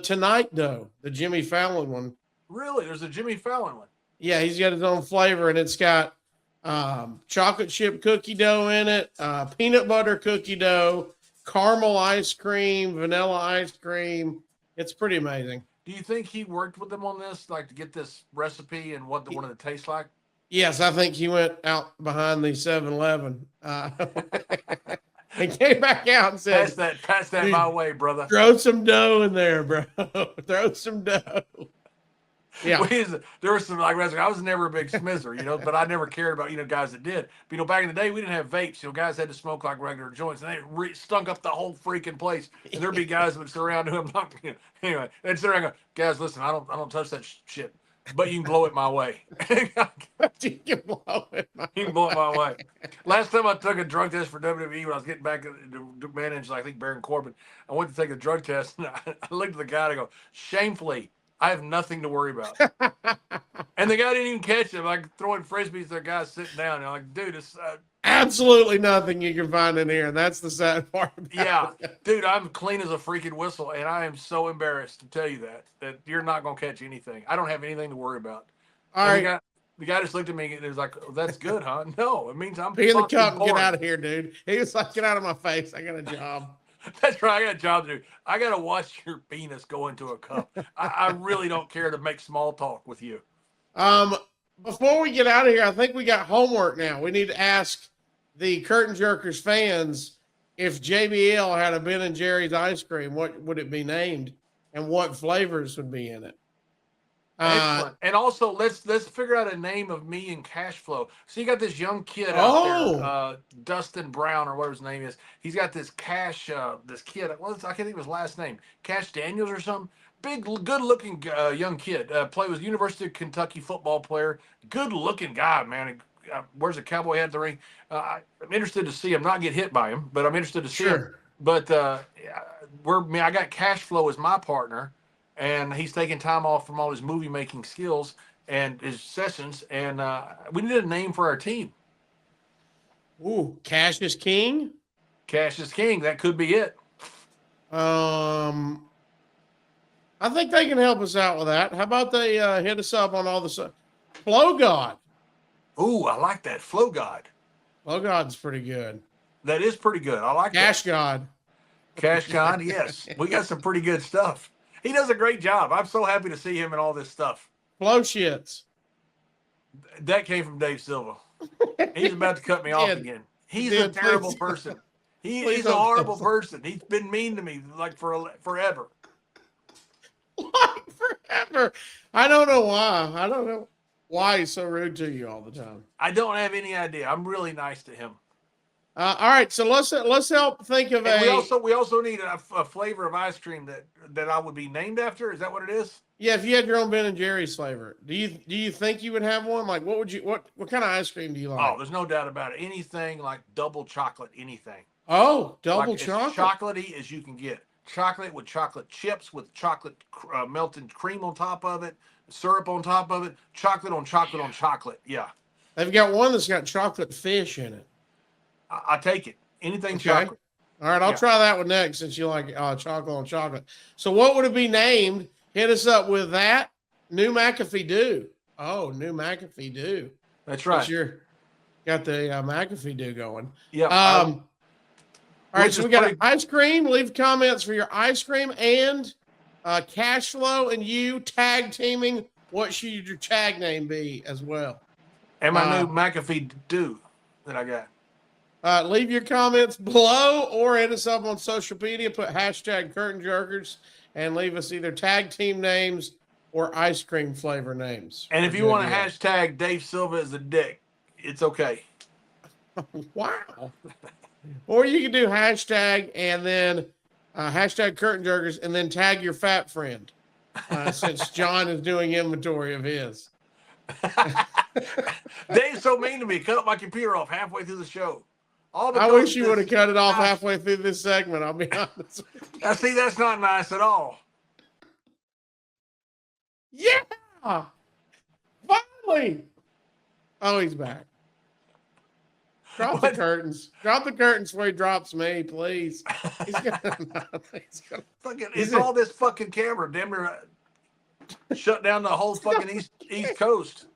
Tonight Dough, the Jimmy Fallon one. Really? There's a Jimmy Fallon one. Yeah, he's got his own flavor, and it's got chocolate chip cookie dough in it, peanut butter cookie dough, caramel ice cream, vanilla ice cream. It's pretty amazing. Do you think he worked with them on this, like to get this recipe and what it tastes like? Yes, I think he went out behind the 7-Eleven and came back out and said, pass that my way, brother. Throw some dough in there, bro. Throw some dough. Yeah. There was some I was never a big smisser, but I never cared about, guys that did. But, back in the day, we didn't have vapes. Guys had to smoke like regular joints, and they stunk up the whole freaking place. And there'd be guys that would sit around doing, anyway, they'd sit around and go, "Guys, listen, I don't touch that shit, but you can blow it my way." You can blow it my way. Last time I took a drug test for WWE when I was getting back to manage, I think, Baron Corbin, I went to take a drug test, and I looked at the guy and I go, shamefully, I have nothing to worry about. And the guy didn't even catch him. Like throwing frisbees, the guy sitting down. And I'm like, dude, it's absolutely nothing you can find in here. And that's the sad part. Yeah, dude, I'm clean as a freaking whistle, and I am so embarrassed to tell you that you're not going to catch anything. I don't have anything to worry about. All right. The guy just looked at me and was like, oh, that's good, huh? No, it means I'm Be in the fucking cup and get bored. out of here, dude. He was like, get out of my face. I got a job. That's right. I got a job to do. I got to watch your penis go into a cup. I really don't care to make small talk with you. Before we get out of here, I think we got homework now. We need to ask the Curtain Jerkers fans if JBL had a Ben & Jerry's ice cream, what would it be named and what flavors would be in it? Excellent. And also, let's figure out a name of me and Cash Flow. So you got this young kid out there, Dustin Brown or whatever his name is. He's got this Cash, this kid. Well, I can't think of his last name. Cash Daniels or something. Big, good-looking young kid. Was University of Kentucky football player. Good-looking guy, man. Wears a cowboy hat at the ring. I'm interested to see him. Not get hit by him, but I'm interested to see him. But I got Cash Flow as my partner. And he's taking time off from all his movie making skills and his sessions. And we need a name for our team. Ooh, Cash is King. Cash is King. That could be it. I think they can help us out with that. How about they hit us up on all the Flow God? Ooh, I like that. Flow God. Flow God's pretty good. That is pretty good. I like Cash that. God. Cash God. Yes, we got some pretty good stuff. He does a great job. I'm so happy to see him in all this stuff. Flow Shits. That came from Dave Silva. He's about to cut me off again. He's a terrible person. He's a horrible person. He's been mean to me like forever. Like forever. I don't know why. I don't know why he's so rude to you all the time. I don't have any idea. I'm really nice to him. All right, so let's help think of we also need a flavor of ice cream that I would be named after. Is that what it is? Yeah, if you had your own Ben & Jerry's flavor, do you think you would have one? Like, what kind of ice cream do you like? Oh, there's no doubt about it. Anything like double chocolate, anything. Oh, double like chocolate. As chocolatey as you can get. Chocolate with chocolate chips with chocolate melted cream on top of it, syrup on top of it, chocolate on chocolate on chocolate. Yeah. They've got one that's got chocolate fish in it. I take it. Anything chocolate. All right, I'll try that one next since you like chocolate on chocolate. So what would it be named? Hit us up with that. New McAfee Do. Oh, new McAfee Do. That's right. Sure. Got the McAfee Do going. Yeah. All right, so we got ice cream. Leave comments for your ice cream and Cash Flow and you tag teaming. What should your tag name be as well? And my new McAfee Do that I got. Leave your comments below or hit us up on social media. Put hashtag Curtain Jerkers and leave us either tag team names or ice cream flavor names. And if you want to hashtag Dave Silva as a dick, it's okay. Wow. Or you can do hashtag and then hashtag Curtain Jerkers and then tag your fat friend since John is doing inventory of his. Dave's so mean to me. Cut up my computer off halfway through the show. I wish you would have cut it off halfway through this segment. I'll be honest. Now, see, that's not nice at all. Yeah. Finally. Oh, he's back. Drop the curtains. Drop the curtains before he drops me, please. It's all this fucking camera. Denver shut down the whole fucking East Coast.